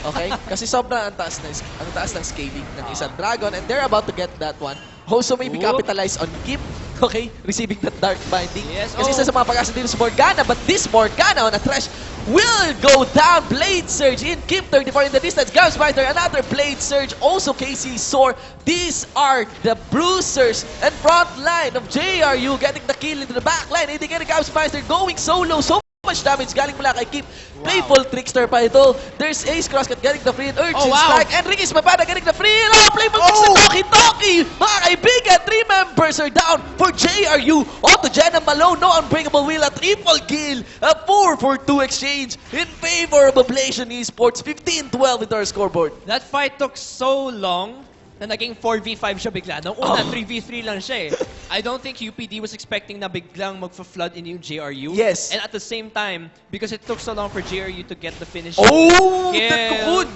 Okay? Kasi sobrang ang taas ng scaling ng isang dragon and they're about to get that one. Also maybe capitalize on Keep. Okay? Receiving that Dark Binding. Yes. Kasi isa sa mga pag-asa dito sa Morgana, but this Morgana on a Thresh will go down. Blade Surge in Keep 34 in the distance. Gaussmeister, another Blade Surge. Also KC Soar. These are the bruisers and front line of JRU getting the kill into the back line. Indicating Gaussmeister going solo. So much damage galing mula kay Keep. Playful Trickster pa ito. There's Ace Crosscut getting the free and Urchin Strike. Enriquez Mabada getting the free. Playful Trickster Toki. Mga kaibigan, 3 members are down for JRU. Onto Jenna Malone. No Unbreakable Will. A triple kill. A 4-for-2 exchange in favor of Ablation Esports. 15-12 into our scoreboard. That fight took so long na naging 4v5 siya bigla. Nung una, 3v3 lang siya eh. I don't think UPD was expecting na biglang magfa-flood in yung JRU. Yes. And at the same time, because it took so long for JRU to get the finish. That could.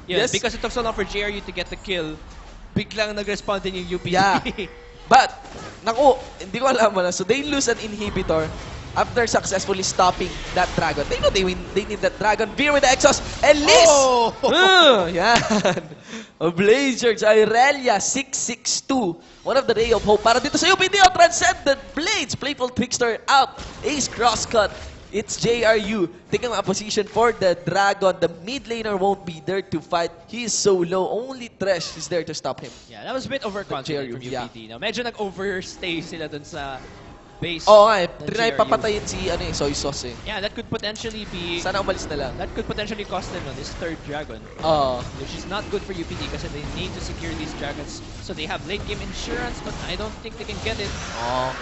Yes, because it took so long for JRU to get the kill, biglang nag-respond din yung UPD. Yeah. But, naku, hindi ko alam mo na. So they lose an inhibitor after successfully stopping that dragon. They know they win. They need that dragon. Veer with the exhaust. Elise! Yan. Blazers, Irelia, 662. One of the ray of hope. Para dito sa UPD, Transcendent Blades. Playful Trickster out. Ace Crosscut. It's JRU taking a position for the dragon. The mid laner won't be there to fight. He is so low. Only Thresh is there to stop him. Yeah, that was a bit overconfident from UPD. Now, medyo nag-overstay sila dun sa base. Trinay papatayin si Soy Sauce eh. Yeah, that could potentially be... Sana umalis na lang. That could potentially cost them this third dragon. Which is not good for UPD kasi they need to secure these dragons. So they have late game insurance but I don't think they can get it.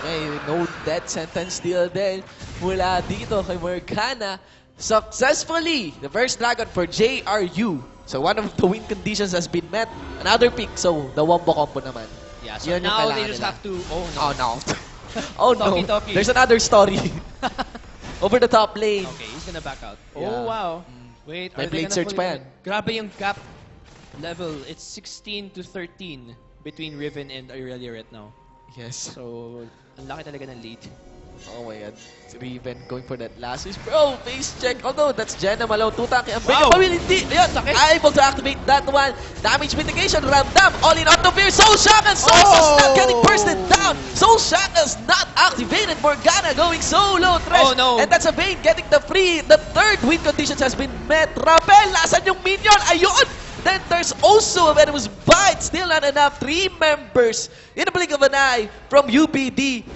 Okay, no death sentence still then mula dito kay Morgana. Successfully, the first dragon for JRU. So one of the win conditions has been met. Another pick, so the wombo combo naman. Yeah, so now they just have to... Oh no. Oh no, Toki. There's another story. Over the top lane. Okay, he's gonna back out. Yeah. Oh wow. Wait, May Blade Surge pa yan. Grabe yung gap level. It's 16 to 13 between Riven and Irelia right now. Yes. So, ang laki talaga ng lead. Oh my god. Riven going for that last wish. Bro, face check. Although that's Jenna Malone. Tutaki ang Wow. ability. Ayan, able to activate that one. Damage mitigation. Ramdam. All in onto Fear. Soul Shackles. Not getting bursted down. Soul Shackles not activated. Morgana going solo. Thresh. Oh no. And that's a Vayne getting the free. The third win conditions has been met. Rappel. Lasan yung minion. Ayun. Then there's also a venomous bite. Still not enough. 3 members in the blink of an eye from UPD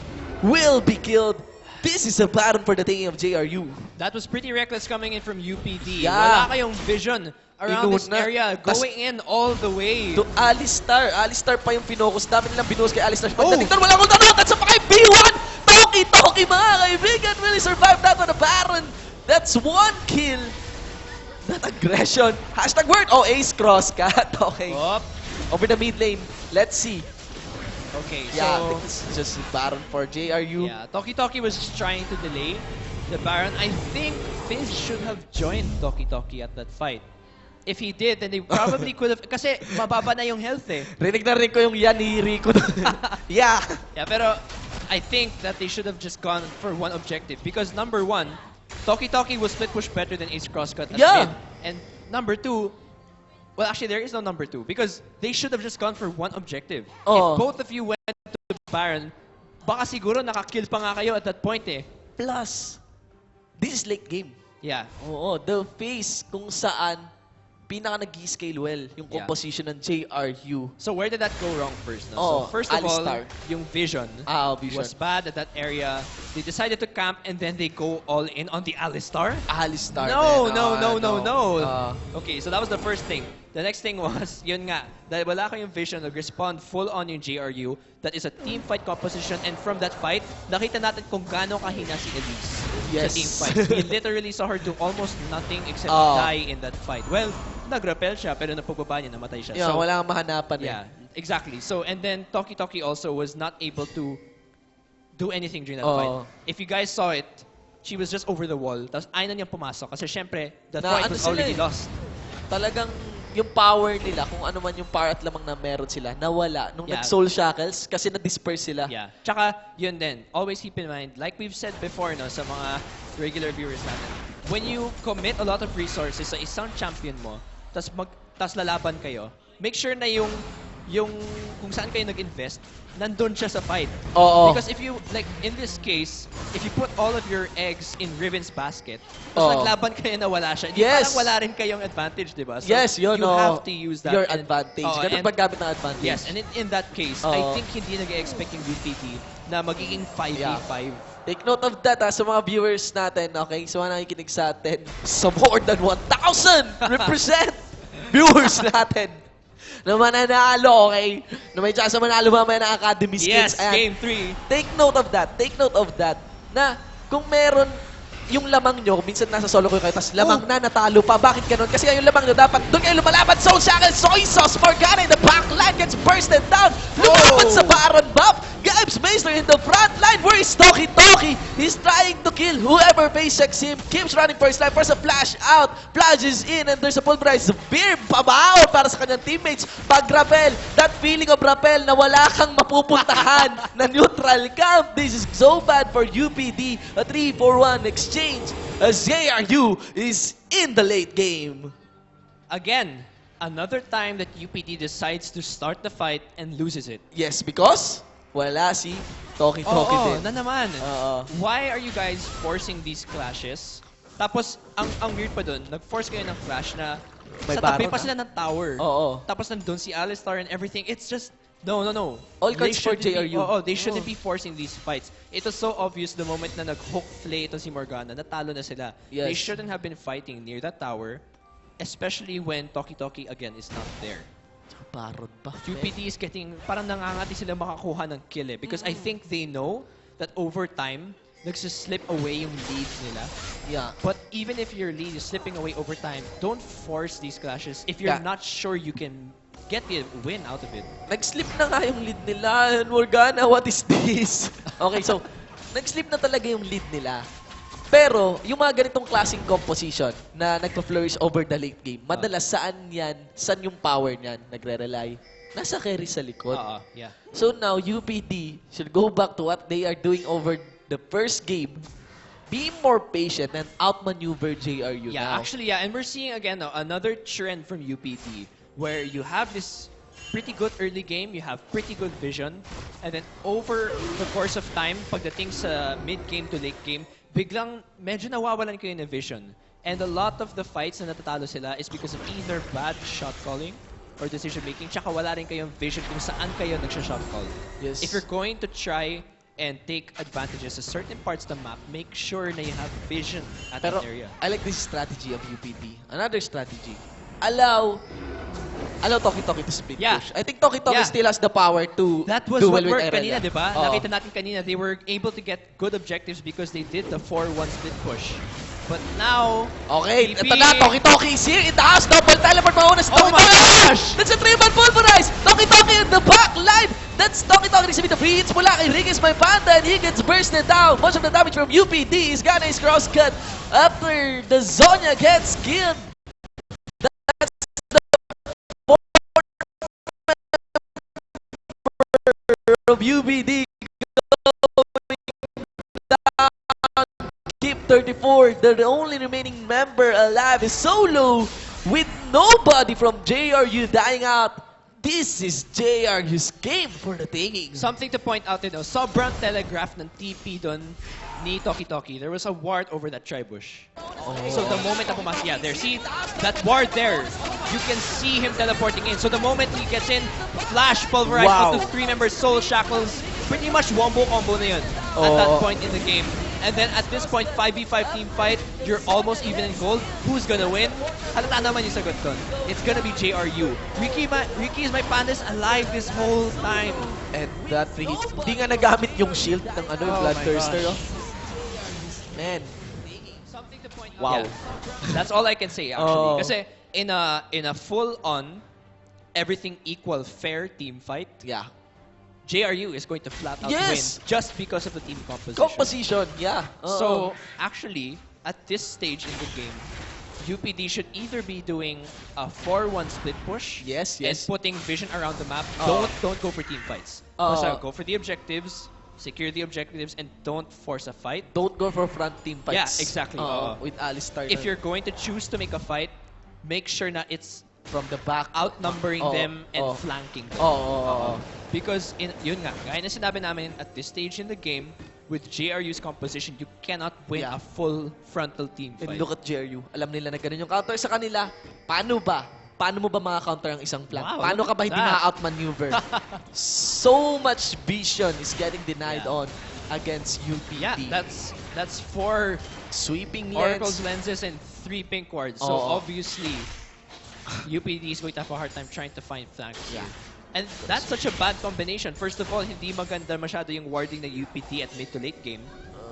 will be killed. This is a battle for the taking of JRU. That was pretty reckless coming in from UPD. Yeah. Wala kayong vision around this Inuna. area, going in all the way. To Alistar. Alistar pa yung pinocus. Dami nilang binuhos kay Alistar. Oh. Pagdating doon, wala akong tanong. That's a 5v1! Toki, mga kaibigan. Will he survive that on the Baron? That's 1 kill. That aggression. Hashtag word. Oh, ace cross cut. Okay. Op. Over the mid lane. Let's see. Okay, Yeah, so this is just Baron for JRU. yeah, Toki was just trying to delay the Baron. I think Fizz should have joined Toki at that fight. If he did, then they probably could have, kasi mababa na yung health eh. Rinig na rin ko yung yan ni Rico. Yeah. Yeah, pero I think that they should have just gone for one objective because number one, Toki will split push better than Ace Crosscut at Yeah. mid. And number two, well actually there is no number two because they should have just gone for one objective. Oh. If both of you went to Baron, baka siguro nakakill pa nga kayo at that point eh. Plus, this is late game. Yeah. Oo, the phase kung saan pinaka nag-scale well yung Yeah. composition ng JRU. So where did that go wrong first? No? Oh, So first of Alistar. all, yung vision, Vision. was bad at that area. They decided to camp and then they go all in on the Alistar. Alistar. No, man. no. Ah. Okay, so that was the first thing. The next thing was, yun nga, dahil wala kayong vision, nag-respond full on yung JRU. That is a team fight composition and from that fight, nakita natin kung gaano kahina si Elise Yes. sa team fight. We literally saw her do almost nothing except Oh. die in that fight. Well, nag-rappel siya pero napagbaba niya, namatay siya. Yeah, So, wala kang mahanapan yeah, exactly. So, and then Toki also was not able to do anything during that Oh. fight. If you guys saw it, she was just over the wall. Tapos ayaw na niyang pumasok kasi syempre, the Na fight ano was sila already eh. lost. Talagang yung power nila, kung ano man yung power at lamang na meron sila, nawala nung Yeah. nag-soul shackles kasi na-disperse sila. Yeah. Tsaka, yun din, always keep in mind, like we've said before no, sa mga regular viewers natin, when you commit a lot of resources sa isang champion mo, tas lalaban kayo, make sure na yung kung saan kayo nag-invest, nandun siya sa fight. Oo. Because if you, like in this case, if you put all of your eggs in Riven's basket, Oo. tapos naglaban kayo na wala siya, di Yes. parang wala rin kayong advantage, di ba? So, Yes, yun. you have to use that. Your And- advantage. Oo, Ganun and- paggamit ng advantage. Yes, and in that case, I Oo. think hindi nag-expect yung UPT na magiging 5v5. Take note of that sa mga viewers natin, okay? Sa mga nakikinig sa atin, sa more than 1,000 represent viewers natin na mananalo, okay? Na may chance na manalo mamaya ng Academy Skins. Yes, game 3. Take note of that. Take note of that. Na kung meron yung lamang nyo, minsan nasa solo ko kayo, tapos lamang na natalo pa. Bakit ganun? Kasi yung lamang nyo, dapat doon kayo lumalaban. Soul Shackle, Soy Sauce, Morgana in the back line gets bursted down. Lumaban sa Baron buff. Gabs Maester in the front line. Where is Toki? He's trying to kill whoever face checks him. Keeps running for his life. There's a flash out. Flash is in and there's a pulverized beer pabaon para sa kanyang teammates. Pag rappel, that feeling of rappel na wala kang mapupuntahan na neutral camp. This is so bad for UPD. A 3-4-1 exchange as JRU is in the late game. Again, another time that UPT decides to start the fight and loses it. Yes, because wala si Toki Oo, din. na naman. Oo. Why are you guys forcing these clashes? Tapos, ang weird pa dun, nag-force kayo ng clash na May sa tabi Baron pa na. sila ng tower. Oo. Tapos nandun si Alistar and everything. It's just, no. All They cards for shouldn't JRU. they shouldn't Oo. be forcing these fights. It was so obvious the moment na nag-hook play ito si Morgana, natalo na sila. Yes. They shouldn't have been fighting near that tower, especially when Toki again is not there. Baron pa. UPT is getting, parang nangangati sila makakuha ng kill eh. Because I think they know that over time, nagsislip away yung lead nila. Yeah. But even if your lead is slipping away over time, don't force these clashes if you're Yeah. not sure you can get the win out of it. Nag-slip na nga yung lead nila. Morgana, what is this? Okay, so, nag-slip na talaga yung lead nila. Pero, yung mga ganitong klaseng composition na nagpa-flourish over the late game, madalas saan yung power niyan nagre-rely? Nasa carry sa likod. Yeah. So now, UPD should go back to what they are doing over the first game. Be more patient and outmaneuver JRU Yeah, now. actually, yeah. And we're seeing again another trend from UPT where you have this pretty good early game, you have pretty good vision, and then over the course of time, pagdating sa mid-game to late game, biglang medyo nawawalan kayo ng vision. And a lot of the fights na natatalo sila is because of either bad shot calling or decision making, tsaka wala rin kayong vision kung saan kayo nagsha-shot call. Yes. If you're going to try and take advantages of certain parts of the map, make sure na you have vision at Pero that area. I like this strategy of UPD. Another strategy. Allow Toki Toki to split Yeah. push. I think Toki Toki Yeah. still has the power to That was duel what with worked Irelia. kanina, di ba? Oo. Nakita natin kanina, they were able to get good objectives because they did the 4-1 split push. But now, Okay, TP. ito na, Toki Toki is here in the house. Double teleport mauna si Oh Toki my Toki. gosh! That's a triple pulverize. Toki Toki in the back line. That's Toki Toki receiving the free hits mula kay Rick's my panda and he gets bursted down. Much of the damage from UPD is gonna is cross cut after the Zonya gets killed. That's the from UPD Keep 34, the only remaining member alive is Solo with nobody from JRU dying out. This is JRU's game for the taking. something to point out din, sobrang telegraph ng TP doon ni Toki Toki. There was a ward over that tribush. So the moment na pumasok, yeah, there, see that ward there, you can see him teleporting in. So the moment he gets in, flash, pulverize Wow. up to 3 members, soul shackles, pretty much wombo combo na yun at that point in the game. And then at this point, 5v5 team fight, you're almost even in gold. Who's gonna win? Halata naman yung sagot doon. It's gonna be JRU. Ricky is my pandas alive this whole time. And that free hit, hindi nga nagamit yung shield ng ano, yung Oh my Bloodthirster. gosh. Man, Something to point out. Wow. Yeah. That's all I can say actually. Oh. Kasi in a full-on everything equal fair team fight, yeah. JRU is going to flat out Yes! win just because of the team composition. Composition, yeah. So actually, at this stage in the game, UPD should either be doing a 4-1 split push Yes, and yes. putting vision around the map. Oh. Don't go for team fights. Oh. Basta go for the objectives, secure the objectives, and don't force a fight. Don't go for front team fights. Yeah, exactly. With Alistar. If you're going to choose to make a fight, make sure na it's from the back. outnumbering Oh, them and oh. flanking them. Oh. Because yun nga, gaya na sinabi namin at this stage in the game, with JRU's composition, you cannot win Yeah. a full frontal team And fight. look at JRU. Alam nila na ganun yung counter sa kanila. Paano ba? Paano mo ba maka-counter ang isang flank? Wow, Paano look ka ba at hindi that. ma-outmaneuver? So much vision is getting denied Yeah. on against UPD. Yeah, that's 4 Sweeping Oracle's lens. lenses and 3 pink wards. So Oo. obviously, UPD is going to have a hard time trying to find flanks here. Yeah. And that's such a bad combination. First of all, hindi maganda masyado yung warding ng UPD at mid to late game.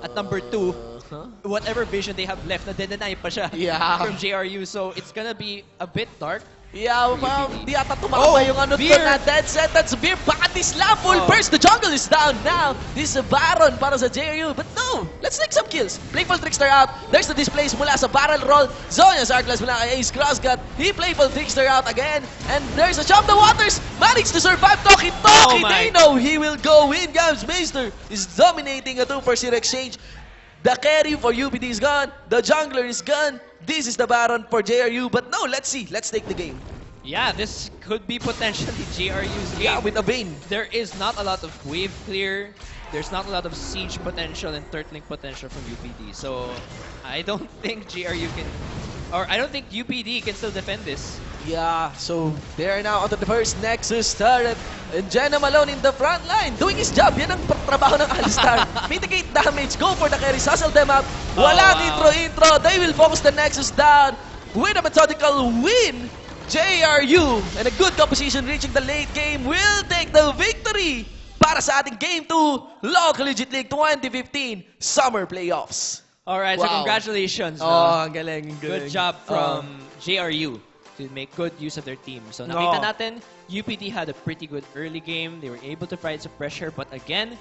At number 2, Huh? whatever vision they have left, na-deny pa siya Yeah. from JRU. So it's gonna be a bit dark. Yeah, wow, UPD. di ata tumakbo yung ano Veer! doon na dead set. That's Veer. Baka this lap full Oh. burst. The jungle is down now. This is a Baron para sa JRU. But no, let's take some kills. Playful Trickster out. There's the displays mula sa barrel roll. Zonya's Arclas mula kay Ace Crossgut. He Playful Trickster out again. And there's a Chop the Waters. Managed to survive Toki Toki. Oh my. They know he will go in. Gams Meister is dominating a 2-for-0 exchange. The carry for UPD is gone. The jungler is gone. This is the Baron for JRU. But no, let's see. Let's take the game. Yeah, this could be potentially JRU's game. Yeah, with a Bane. There is not a lot of wave clear. There's not a lot of siege potential and turtling potential from UPD. So I don't think JRU can, or I don't think UPD can still defend this. Yeah, so they are now onto the first Nexus turret. And Jenna Malone in the front line, doing his job. Yan ang trabaho ng Alistar. Mitigate damage, go for the carry, hustle them up. Walang wow. intro. They will focus the Nexus down with a methodical win. JRU and a good composition reaching the late game will take the victory para sa ating Game 2 Law Collegiate League 2015 Summer Playoffs. Alright, so Wow. congratulations. Oh, ang galing. Good job from JRU to make good use of their team. So nakita natin, UPD had a pretty good early game. They were able to provide some pressure, but again,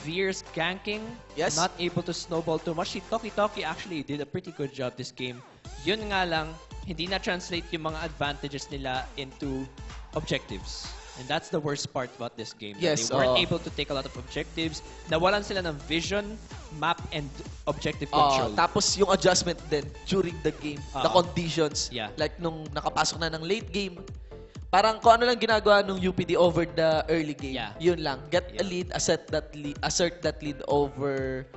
Veer's ganking, Yes. not able to snowball too much. Si Toki Toki actually did a pretty good job this game. Yun nga lang, hindi na-translate yung mga advantages nila into objectives. And that's the worst part about this game. that Yes, they weren't oo. able to take a lot of objectives. Nawalan sila ng vision, map, and objective control. Tapos yung adjustment din during the game, the conditions. Yeah. Like nung nakapasok na ng late game, parang kung ano lang ginagawa nung UPD over the early game. Yeah. Yun lang. Get a Yeah. lead, assert that lead over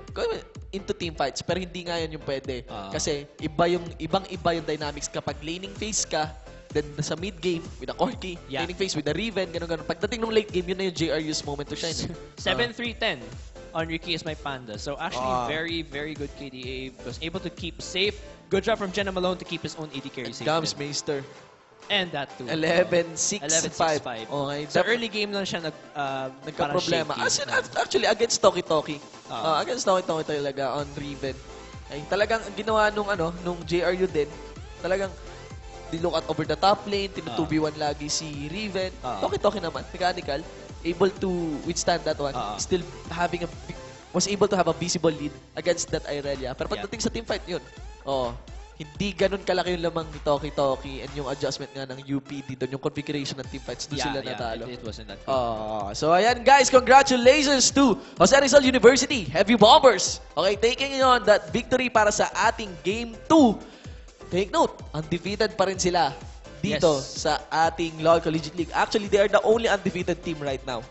into team fights. Pero hindi nga yun yung pwede. Kasi ibang-iba yung dynamics kapag laning phase ka, then sa mid game with a Corki, Yeah. laning phase with a Riven, ganun-ganun. Pagdating nung late game, yun na yung JRU's moment to shine. 7-3-10. on Ricky is my panda. So actually, Ah. very, very good KDA. Was able to keep safe. Good job from Jenna Malone to keep his own AD carry safe. Gams Meister. And that too. 11-6-5. 11-6-5. Okay. So early game lang siya Nagka-problema. parang shaky. Actually, against Toki Toki. Ah. Against Toki Toki talaga on Riven. Ay, talagang ginawa nung JRU din, talagang look at over the top lane, 2v1 lagi si Riven. Toki Toki naman, mechanical, able to withstand that one. Still having was able to have a visible lead against that Irelia. Pero pagdating sa teamfight yun, hindi ganun kalaki yung lamang ni Toki Toki and yung adjustment nga ng UP dito, yung configuration ng teamfights, doon sila natalo. It wasn't that. So ayan guys, congratulations to Jose Rizal University Heavy Bombers. Okay, taking on that victory para sa ating Game 2. Take note, undefeated pa rin sila dito sa ating LoL Collegiate League. Actually, they are the only undefeated team right now.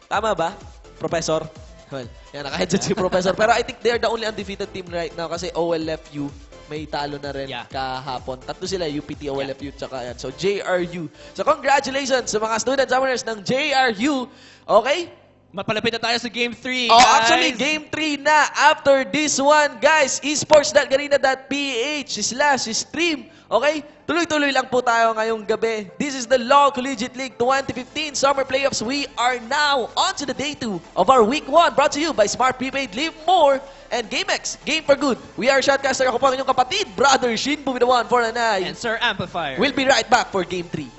Tama ba, Professor? Well, yan, naka-headset si Professor. Pero I think they are the only undefeated team right now kasi OLFU may talo na rin kahapon. Tatlo sila, UPT, OLFU, tsaka yan. So, JRU. So, congratulations sa mga student summoners ng JRU. Okay? Mapalapit na tayo sa Game 3, Oh, guys! actually, Game 3 na after this one, guys. Esports.garena.ph/stream. Okay? Tuloy-tuloy lang po tayo ngayong gabi. This is the LoL Collegiate League 2015 Summer Playoffs. We are now on to the day 2 of our Week 1, brought to you by Smart Prepaid, Live More, and GameX, Game for Good. We are Shotcaster. Ako po ang inyong kapatid, Brother Shin, Bumidawan, 4 And Sir Amplifier. We'll be right back for Game 3.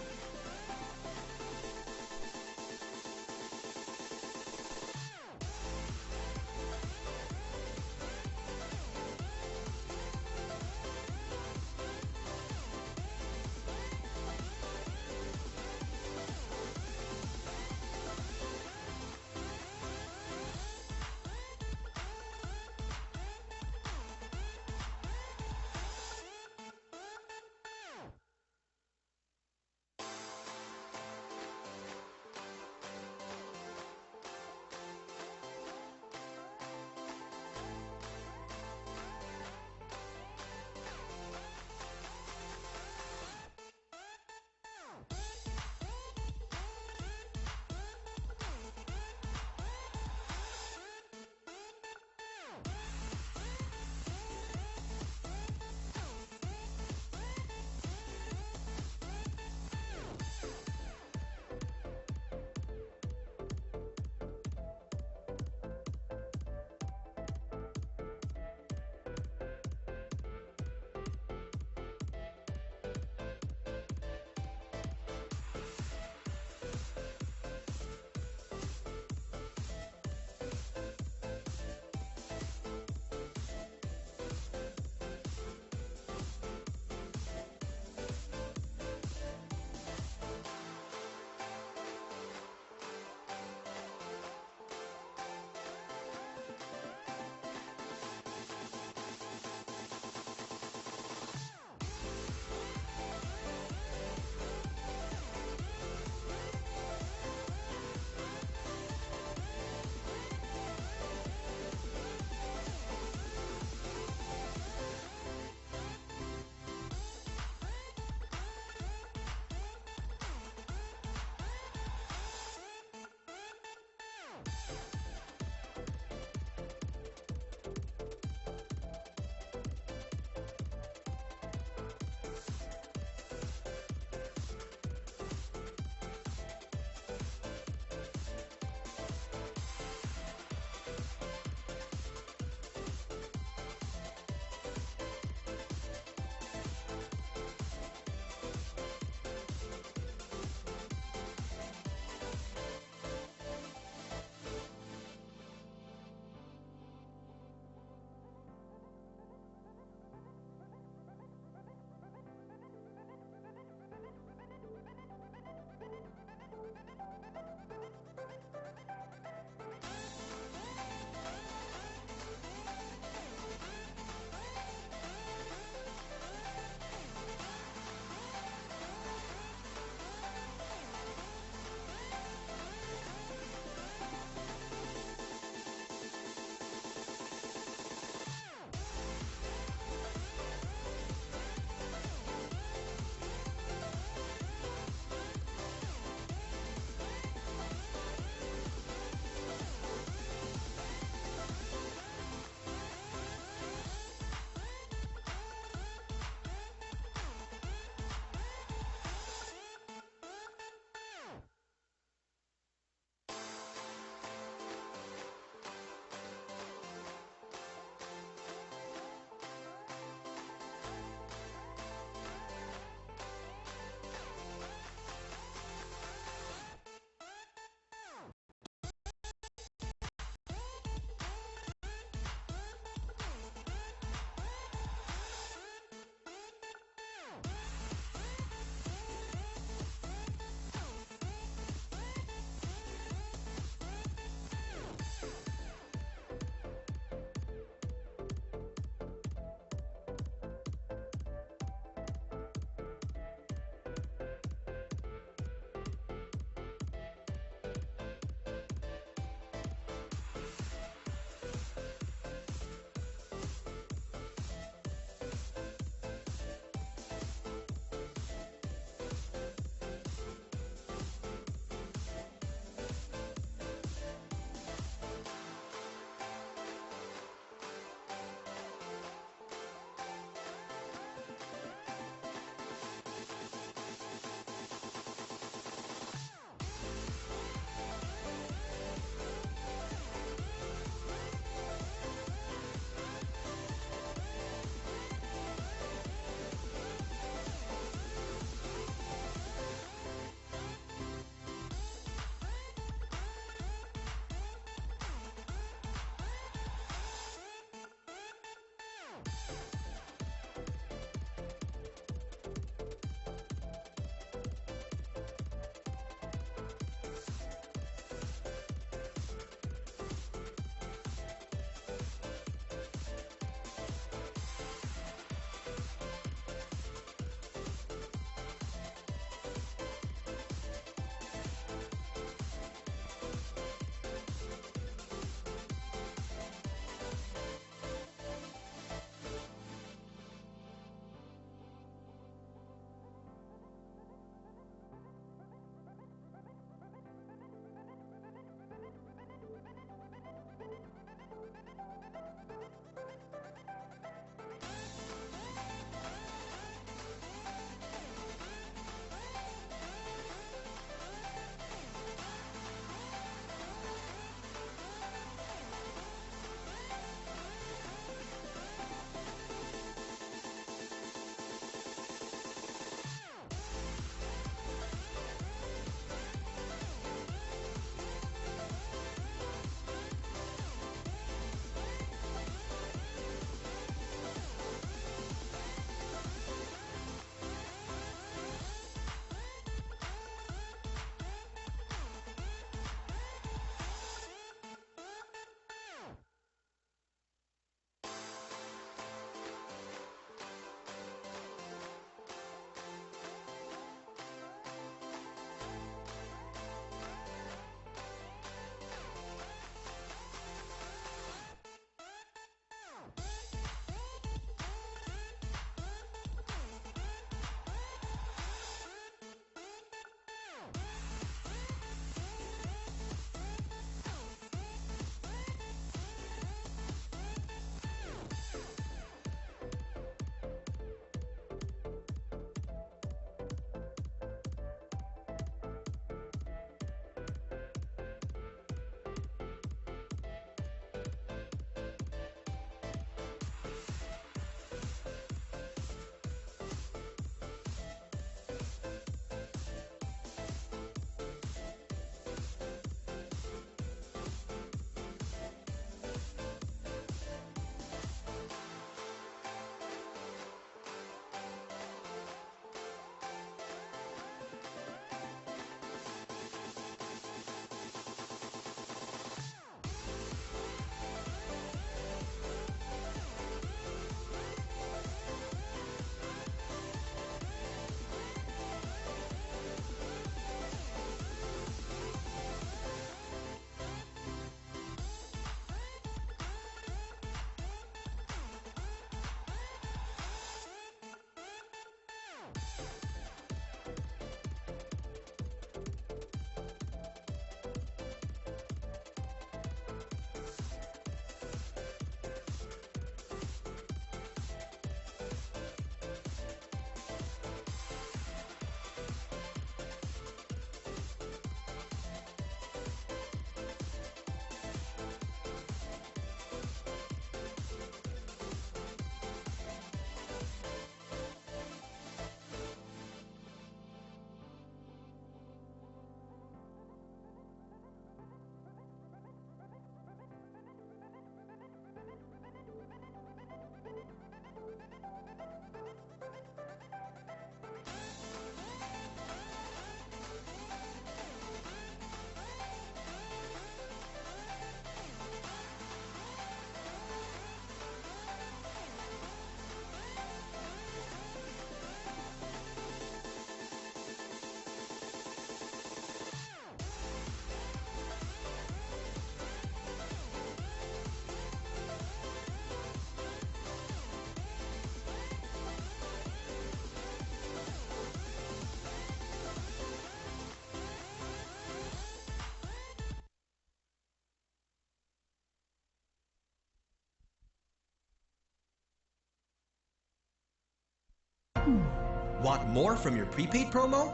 Want more from your prepaid promo?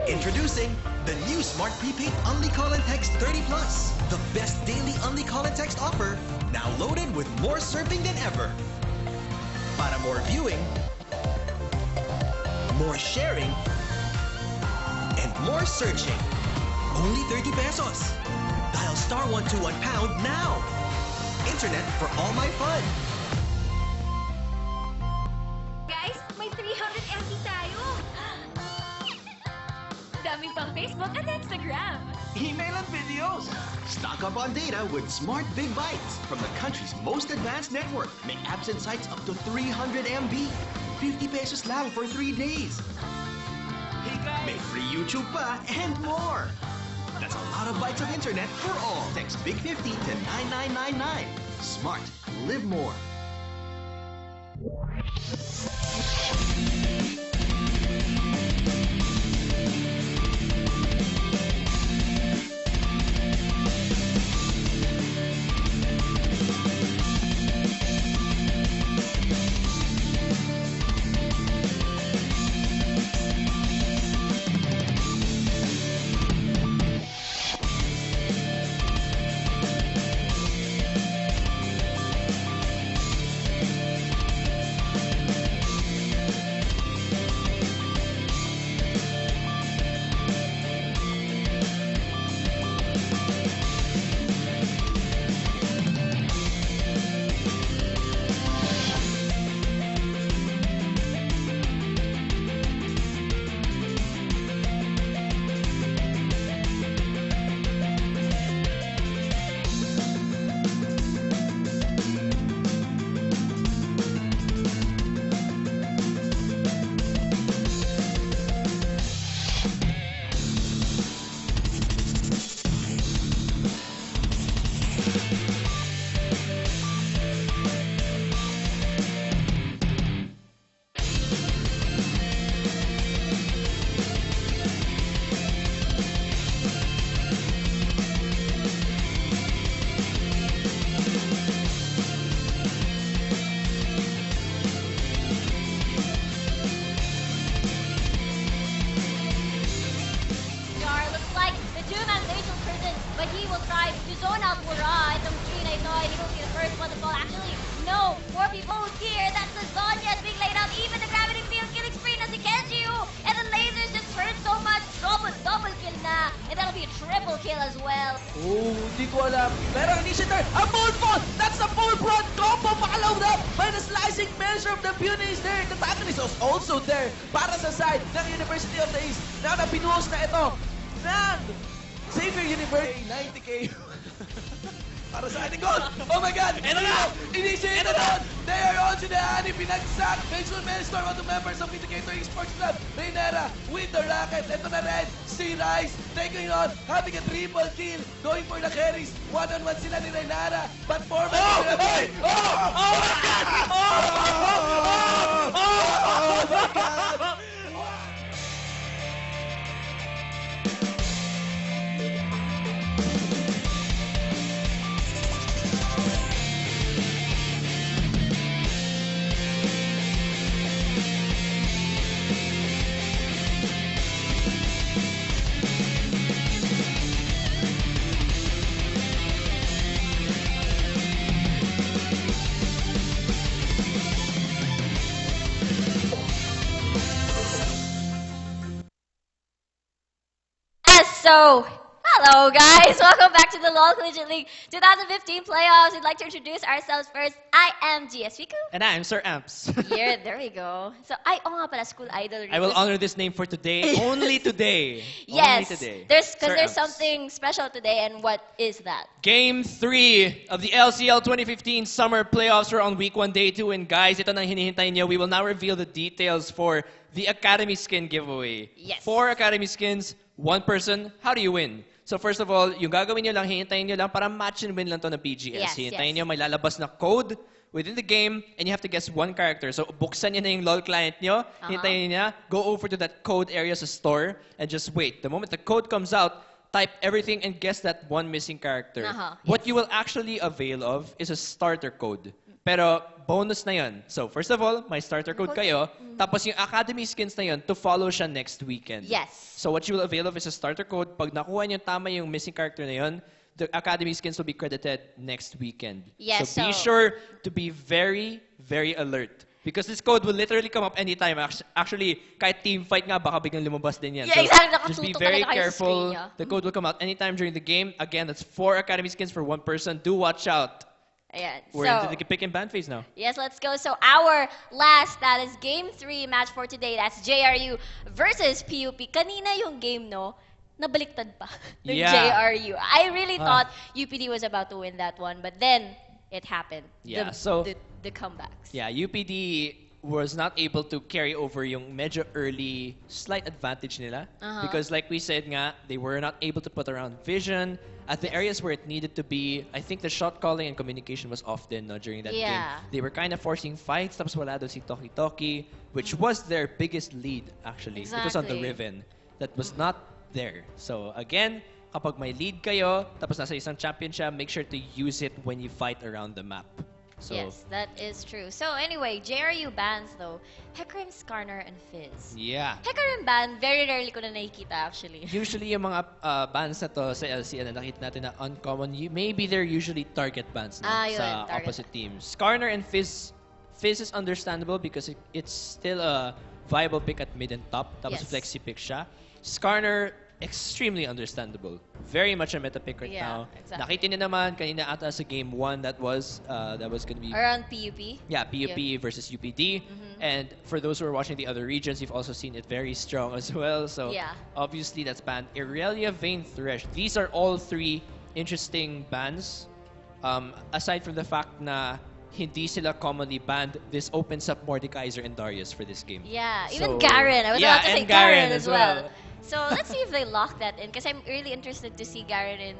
Introducing the new Smart Prepaid Only Call and Text 30 Plus. The best daily Only Call and Text offer, now loaded with more surfing than ever. Para more viewing, more sharing, and more searching. Only 30 pesos. Dial *121# now. Internet for all my fun. Guys, may 300 MB tayo! Dami pang Facebook at Instagram. Email and videos. Stock up on data with Smart Big Bites from the country's most advanced network. May apps and sites up to 300 MB. 50 pesos lang for 3 days. Hey guys! May free YouTube pa and more. That's a lot of bytes of internet for all. Text Big 50 to 9999. Smart. Live more. Hindi ko alam. Pero initiator, a full fall! That's the full front combo! Follow up by the slicing measure of the Punies there. The antagonist is also there para sa side ng University of the East. Now na pinuhos na ito ng Xavier University. 90k. Para sa ating goal. Oh my God! Ito na! Initiator doon! They are on to the Ani. Pinagsak. Visual Maelstrom on the members of Indicator Esports Club. Reynera with the rocket. Ito na rin. Si Rice taking on, having a triple kill. Going for the carries. One-on-one sila ni Reynera. But forward. Oh! Hey! Oh! Oh my God! Oh! Oh my God! So, hello guys! Welcome back to the LOL Collegiate League 2015 playoffs. We'd like to introduce ourselves first. I am GS Fiku. And I'm Sir Amps. Here, there we go. So, nga pala, school idol. I will honor this name for today. Only today. Yes. Only today. There's Amps. something special today, and what is that? Game 3 of the LCL 2015 Summer Playoffs are on week 1, day 2. And guys, ito nang hinihintay niyo. We will now reveal the details for the Academy Skin giveaway. Yes. 4 Academy Skins, 1 person. How do you win? So first of all, yung gagawin nyo lang, hihintayin nyo lang para match and win lang to na PGS. Yes, Hihintayin yes. nyo, may lalabas na code within the game and you have to guess 1 character. So buksan nyo na yung LOL client nyo, hintayin nyo, go over to that code area sa store and just wait. The moment the code comes out, type everything and guess that 1 missing character. What yes. you will actually avail of is a starter code. Pero bonus na yun. So, first of all, may starter code kayo. Tapos yung academy skins na yun, to follow siya next weekend. Yes. So, what you will avail of is a starter code. Pag nakuha niyo tama yung missing character na yun, the academy skins will be credited next weekend. Yes, so be so- sure to be very, very alert. Because this code will literally come up anytime. Actually, kahit team fight nga, baka biglang lumabas din yan. Yeah, exactly. Just be Nakatutok very talaga kayo sa careful. screen niya. The code will come out anytime during the game. Again, that's 4 academy skins for 1 person. Do watch out. Ayan. We're So, into the pick and ban phase now. yes, let's go. So our last, that is game 3 match for today. That's JRU versus PUP. Kanina yung game, no? Nabaliktad pa ng Yeah. JRU. I really thought UPD was about to win that one, but then it happened. Yeah, The comebacks. Yeah, UPD was not able to carry over yung medyo early slight advantage nila. Because like we said nga, they were not able to put around vision at the areas where it needed to be. I think the shot calling and communication was off din no, during that game. Yeah. They were kind of forcing fights. Tapos wala doon si Toki Toki, which was their biggest lead actually. It was on the Exactly. Riven. That was not there. So again, kapag may lead kayo, tapos nasa isang champion siya, make sure to use it when you fight around the map. So, Yes, that is true. So anyway, JRU bans though, Hecarim, Skarner, and Fizz. yeah. Hecarim ban, very rarely ko na nakikita actually. Usually, yung mga bans na to sa LCN na nakita natin na uncommon, maybe they're usually target bans na Yun, sa target. opposite teams. Skarner and Fizz is understandable because it's still a viable pick at mid and top. Tapos Yes. flexi pick siya. Skarner, extremely understandable. Very much a meta pick right Yeah, now. exactly. Nakita niyo naman kanina ata sa game 1 that was going to be Around PUP. yeah, PUP versus UPD. And for those who are watching the other regions, you've also seen it very strong as well. So Yeah. obviously that's banned. Irelia, Vayne, Thresh. These are all 3 interesting bans. Aside from the fact na hindi sila commonly banned, this opens up Mordekaiser and Darius for this game. Yeah, even So- Garen. I was yeah, about to say and Garen Garen as well. well. So let's see if they lock that in, because I'm really interested to see Garen in,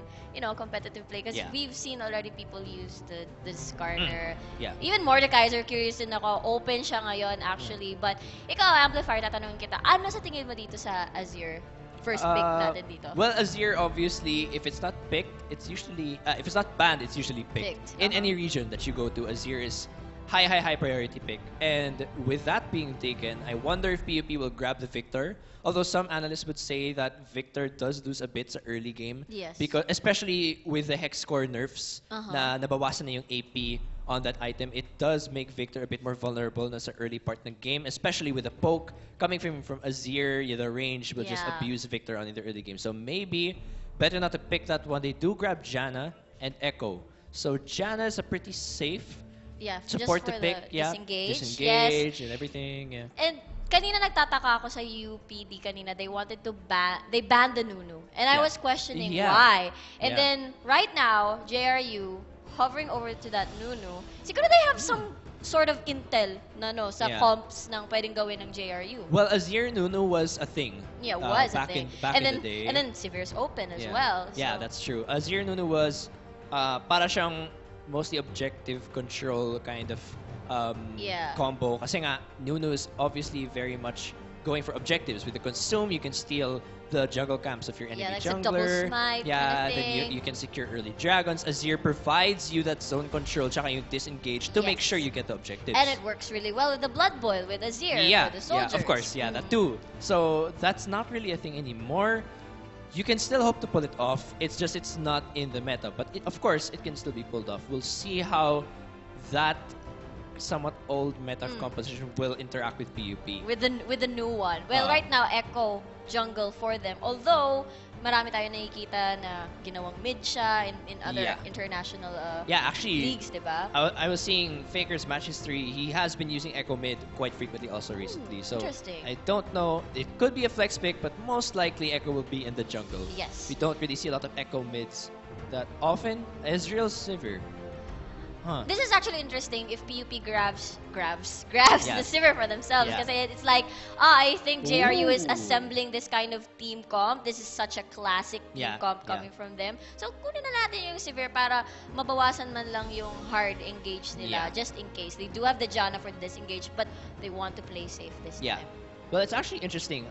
competitive play. Because Yeah. we've seen already people use the Skarner. Yeah. Even Mordekaiser, curious din ako. Open siya ngayon actually. But ikaw, Amplifier, tatanungin kita, ano sa tingin mo dito sa Azure? First pick natin dito. Well, Azir, obviously, if it's not picked, it's usually if it's not banned, it's usually picked. Picked, In any region that you go to, Azir is high priority pick. And with that being taken, I wonder if PUP will grab the Victor. Although some analysts would say that Victor does lose a bit sa early game. Yes. Because especially with the hex score nerfs na nabawasan na yung AP on that item, it does make Victor a bit more vulnerable na sa early part ng game, especially with the poke coming from Azir. The range will just Yeah. abuse Victor on in the early game. So maybe better not to pick that one. They do grab Janna and Echo. So Janna is a pretty safe Yeah, support just to for pick. the Yeah, disengage. disengage and everything. Yeah. And kanina nagtataka ako sa UPD kanina. They wanted to they banned the Nunu. And I Yeah. was questioning Yeah. why. And Yeah. then right now, JRU hovering over to that Nunu. Siguro they have some sort of intel na sa Yeah. comps ng pwedeng gawin ng JRU. Well, Azir Nunu was a thing. Yeah, was a back thing. back and in then the day. and then Severe's open as Yeah. well. Yeah, so- that's true. Azir Nunu was para siyang mostly objective control kind of Yeah. combo. Kasi nga, Nunu is obviously very much going for objectives. With the consume, you can steal the jungle camps of your enemy Yeah, like jungler. the double smite yeah, kind of then thing. you can secure early dragons. Azir provides you that zone control tsaka yung disengage to make Yes. sure you get the objectives. And it works really well with the Blood Boil, with Azir, Yeah, for the soldiers. of course, yeah, that too. So that's not really a thing anymore. You can still hope to pull it off. It's just it's not in the meta, but of course it can still be pulled off. We'll see how that somewhat old meta composition will interact with PUP. With the new one. Well, right now, Echo jungle for them. Although, marami tayo nakikita na ginawang mid siya in other Yeah. international Yeah, actually, leagues, diba? I was seeing Faker's match history. He has been using Echo mid quite frequently also recently. So interesting. I don't know. It could be a flex pick, but most likely Echo will be in the jungle. Yes. We don't really see a lot of Echo mids that often. Ezreal Sivir. Huh. This is actually interesting if PUP grabs Yeah. the Sivir for themselves. Yeah. Kasi it's like, I think JRU is Ooh. assembling this kind of team comp. This is such a classic team Yeah, comp yeah. coming from them. So, kunin na natin yung Sivir para mabawasan man lang yung hard engage nila, Yeah. just in case. They do have the Janna for the disengage, but they want to play safe this Yeah. time. Well, it's actually interesting.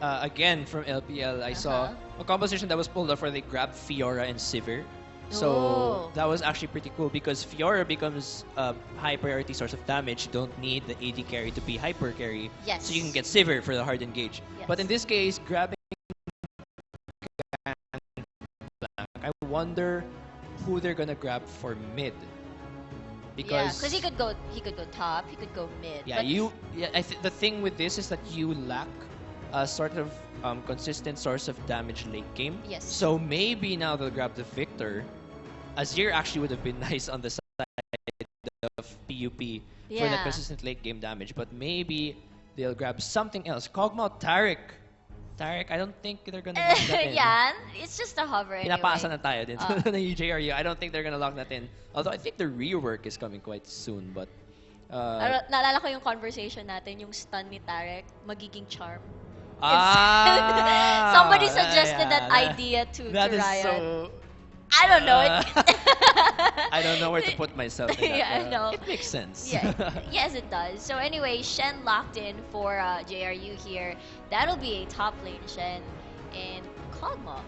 Again, from LPL, I saw a composition that was pulled off where they grabbed Fiora and Sivir. So Oh. that was actually pretty cool because Fiora becomes a high priority source of damage. You don't need the AD carry to be hyper carry. Yes. So you can get Sivir for the hard engage. But in Yes. this case, grabbing Blank, I wonder who they're gonna grab for mid. Yeah, Because because he could go top, he could go mid. yeah, but the thing with this is that you lack a sort of consistent source of damage late game. Yes. So maybe now they'll grab the Victor. Azir actually would have been nice on the side of PUP for the Yeah. consistent late game damage, but maybe they'll grab something else. Kog'Maw, Taric. Taric, I don't think they're gonna lock that in. yeah, it's just a hover anyway. Pinapasa na tayo din Ah. ng JRU. I don't think they're gonna lock that in. Although I think the rework is coming quite soon, but Naalala ko yung conversation natin, yung stun ni Tarek, magiging charm. Ah, Somebody suggested that yeah, idea to that is Riot. so. I don't know. I don't know where to put myself in that. Yeah, I know. It makes sense. Yeah, yes, it does. So anyway, Shen locked in for JRU here. That'll be a top lane Shen and Kog'Maw.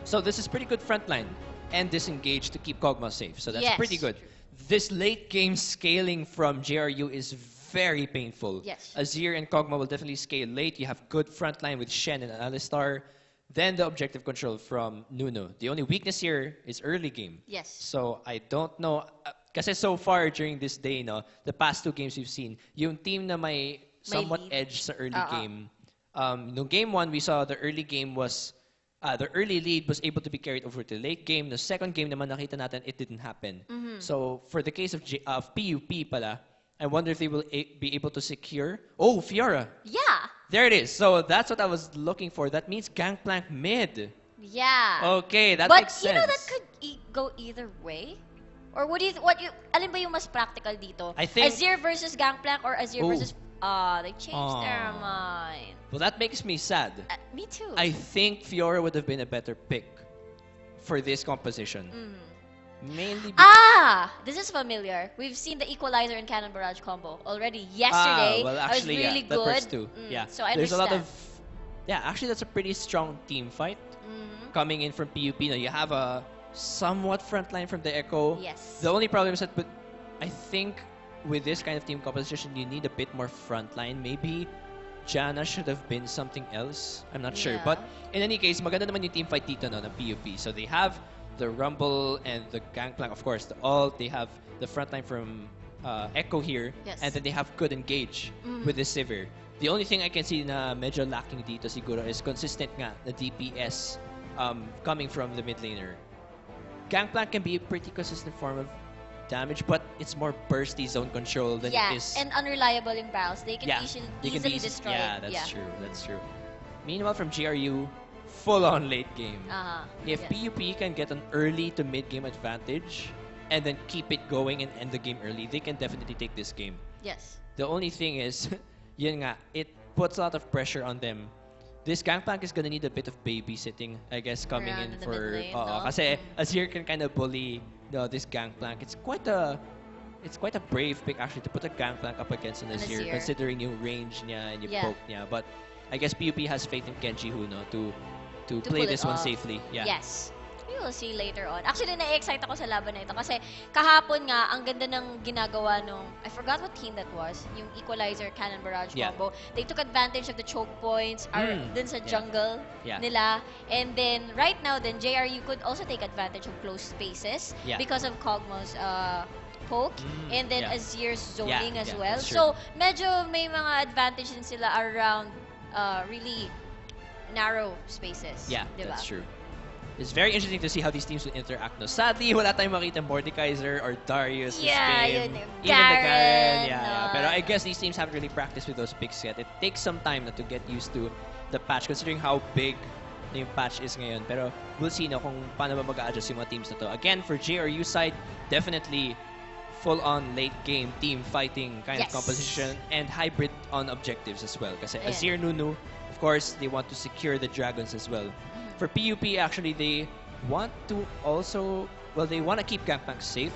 So this is pretty good frontline and disengage to keep Kog'Maw safe. So that's Yes, pretty good. true. This late game scaling from JRU is very painful. Yes. Azir and Kog'Maw will definitely scale late. You have good frontline with Shen and Alistar. Then the objective control from Nuno. The only weakness here is early game. Yes. So I don't know. Kasi so far during this day, no, the past two games we've seen, yung team na may somewhat lead. edge sa early game. No game one, we saw the early game was the early lead was able to be carried over to the late game. The second game naman nakita natin it didn't happen. So for the case of PUP pala, I wonder if they will be able to secure. Oh, Fiora. Yeah. There it is. So that's what I was looking for. That means Gangplank mid. Yeah. Okay, that but makes sense. you know that could go either way. Or what do you alin ba yung mas practical dito? I think- Azir versus Gangplank or Azir Oh. versus they changed their mind. Well, that makes me sad. Me too. I think Fiora would have been a better pick for this composition. Mainly because This is familiar. We've seen the Equalizer and Cannon Barrage combo already yesterday. well, actually, it was really yeah, good. that works too. Yeah, So I there's a understand. lot of. Yeah, actually, that's a pretty strong team fight coming in from PUP. Now you have a somewhat frontline from the Echo. Yes. The only problem is that, but I think with this kind of team composition, you need a bit more frontline. Maybe Janna should have been something else. I'm not sure. Yeah. But in any case, maganda naman yung team fight dito no, ng PUP. So they have the Rumble and the Gangplank, of course, the ult. They have the frontline from Echo here. Yes. And then they have good engage with the Sivir. The only thing I can see na medyo lacking dito siguro is consistent nga the DPS coming from the mid laner. Gangplank can be a pretty consistent form of damage, but it's more bursty zone control than Yeah, it is. and unreliable in barrels. They can easily destroy. Yeah, that's true. That's true. Meanwhile, from GRU, full-on late game. If yes. PUP can get an early to mid-game advantage and then keep it going and end the game early, they can definitely take this game. Yes. The only thing is, yun nga, it puts a lot of pressure on them. This Gangplank is gonna need a bit of babysitting, I guess, coming Around in the for. mid lane, no? Kasi Azir can kind of bully this Gangplank. It's quite a brave pick actually to put a Gangplank up against an Azir, considering yung range niya and yung poke niya. But I guess PUP has faith in Kenji Huno to play pull this it one off. safely. Yeah. Yes. We will see later on. Actually, na-excite ako sa laban na ito kasi kahapon nga, ang ganda ng ginagawa nung, I forgot what team that was, yung Equalizer Cannon Barrage combo. They took advantage of the choke points dun sa jungle nila. And then, right now, then JRU could also take advantage of close spaces because of Kog'Maw's poke and then Azir's zoning as well. So, medyo may mga advantage din sila around really narrow spaces. Yeah, diba? that's true. It's very interesting to see how these teams will interact. No, sadly, wala tayong makita Mordekaiser or Darius this game. Yun, Even the Garen, Garen. Yeah. Pero I guess these teams haven't really practiced with those picks yet. It takes some time to get used to the patch, considering how big yung patch is ngayon. Pero we'll see no, kung paano ba mag-a-adjust yung mga teams na to. Again, for JRU side, definitely full-on late-game team fighting kind of composition and hybrid on objectives as well. Kasi Azir, Nunu, of course, they want to secure the dragons as well. For PUP, actually, they want to also, well, they want to keep Gangplank safe,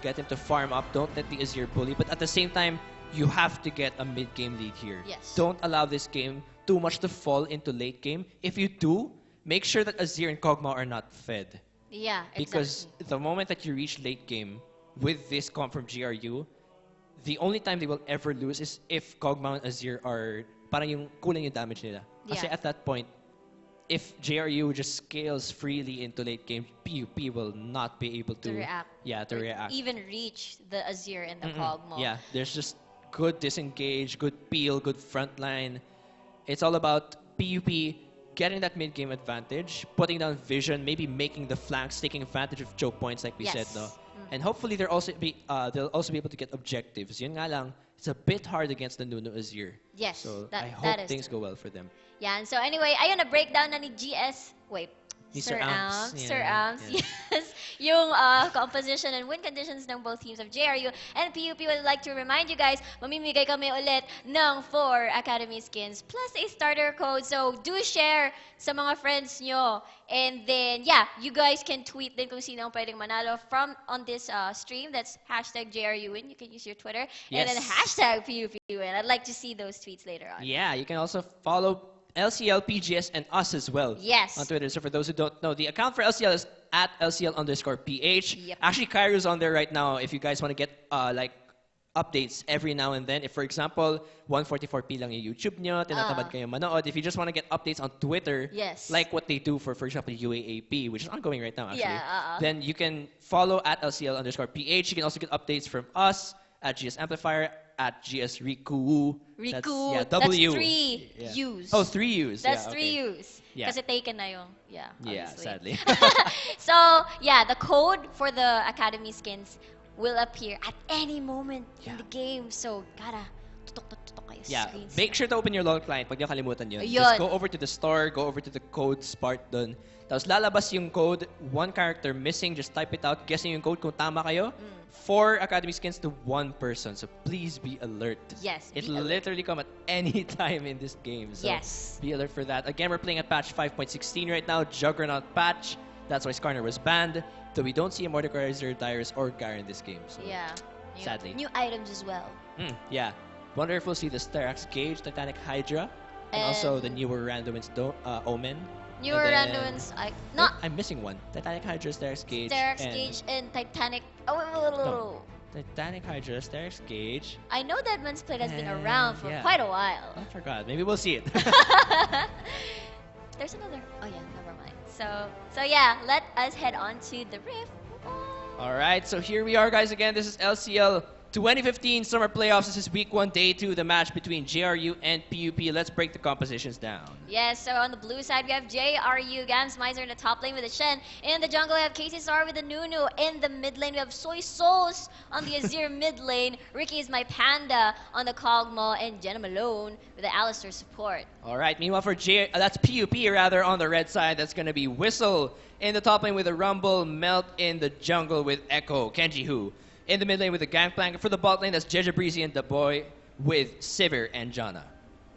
get him to farm up, don't let the Azir bully, but at the same time, you have to get a mid-game lead here. Yes. Don't allow this game too much to fall into late game. If you do, make sure that Azir and Kog'Maw are not fed. Yeah, Because exactly. the moment that you reach late game with this comp from GRU, the only time they will ever lose is if Kog'Maw and Azir are parang yung kulang yung damage nila. Kasi Yeah. at that point, if JRU just scales freely into late game, PUP will not be able To to, react. yeah, to Or react. even reach the Azir and the Mm-mm. Kog'Maw. Yeah, there's just good disengage, good peel, good frontline. It's all about PUP getting that mid game advantage, putting down vision, maybe making the flanks, taking advantage of choke points like we said, Yes. no. Mm. And hopefully they'll also be able to get objectives. Yun nga lang, it's a bit hard against the Nuno Azir. Yes, So that- I that hope is things true. go well for them. Yeah, and so anyway, ayun, na-breakdown na ni GS. Wait. Ni Sir Sir Amps, Amps, Sir yeah, Amps, yeah. yes. Yung composition and win conditions ng both teams of JRU and PUP. Would like to remind you guys, mamimigay kami ulit ng 4 Academy skins plus a starter code. So, do share sa mga friends nyo. And then, yeah, you guys can tweet din kung sino ang pwedeng manalo from on this stream. That's hashtag JRUwin. You can use your Twitter. And then Yes. hashtag PUPwin. I'd like to see those tweets later on. Yeah, you can also follow LCL, PGS, and us as well. Yes. On Twitter. So for those who don't know, the account for LCL is at LCL_PH. Yep. Actually, Kairo's on there right now if you guys want to get like updates every now and then. If, for example, 144p lang yung YouTube nyo, tinatamad kayo manood. If you just want to get updates on Twitter, Yes. like what they do for example, UAAP, which is ongoing right now, actually, Yeah, then you can follow at LCL_PH. You can also get updates from us at GS Amplifier, at GS Riku. Riku. Yeah, That's W. 3 Yeah. U's. Oh, 3 U's. That's yeah, 3 okay. U's. Yeah. Kasi taken na yung, yeah, Yeah, obviously. sadly. So, yeah, the code for the Academy skins will appear at any moment in Yeah. the game. So, gotta tutok kayo sa Yeah, screens. make sure to open your log client. Pag nyo kalimutan yun. Ayun. Just go over to the store, go over to the code part dun. Tapos lalabas yung code, one character missing, just type it out, guessing yung code kung tama kayo. 4 Academy skins to 1 person. So please be alert. Yes, It be alert. literally come at any time in this game. So Yes. be alert for that. Again, we're playing at patch 5.16 right now, Juggernaut patch. That's why Skarner was banned. So we don't see a Mordekaiser, Dyrus, or Gar in this game. So Yeah. Sadly. New items as well. yeah. Wonder if we'll see the Sterak's Cage, Titanic Hydra, and also the And- newer Randomins Omen. Newer And then- randoms, not I'm missing one. Titanic Hydra, Sterak's Cage. Sterak's and- Cage and Titanic. Oh, wait, wait, wait, wait. No. Titanic Hydra, Sterak's Cage. I know that man's plate has been And- around for yeah. quite a while. I forgot. Maybe we'll see it. There's another. Oh yeah, never mind. So yeah, let us head on to the rift. All right, so here we are, guys. Again, this is LCL 2015 Summer Playoffs. This is Week 1, Day 2, the match between JRU and PUP. Let's break the compositions down. Yes, so on the blue side we have JRU, Gams Miser in the top lane with the Shen. In the jungle we have KCSR with the Nunu. In the mid lane we have Soy Souls on the Azir mid lane. Ricky is my Panda on the Kog'Maw, and Jenna Malone with the Alistair support. All right, meanwhile for that's PUP rather on the red side. That's going to be Whistle in the top lane with a Rumble, Melt in the jungle with Echo, Kenji Hu. In the mid lane with the Gangplank. For the bot lane, that's Jeja Breezy and the boy with Sivir and Jana.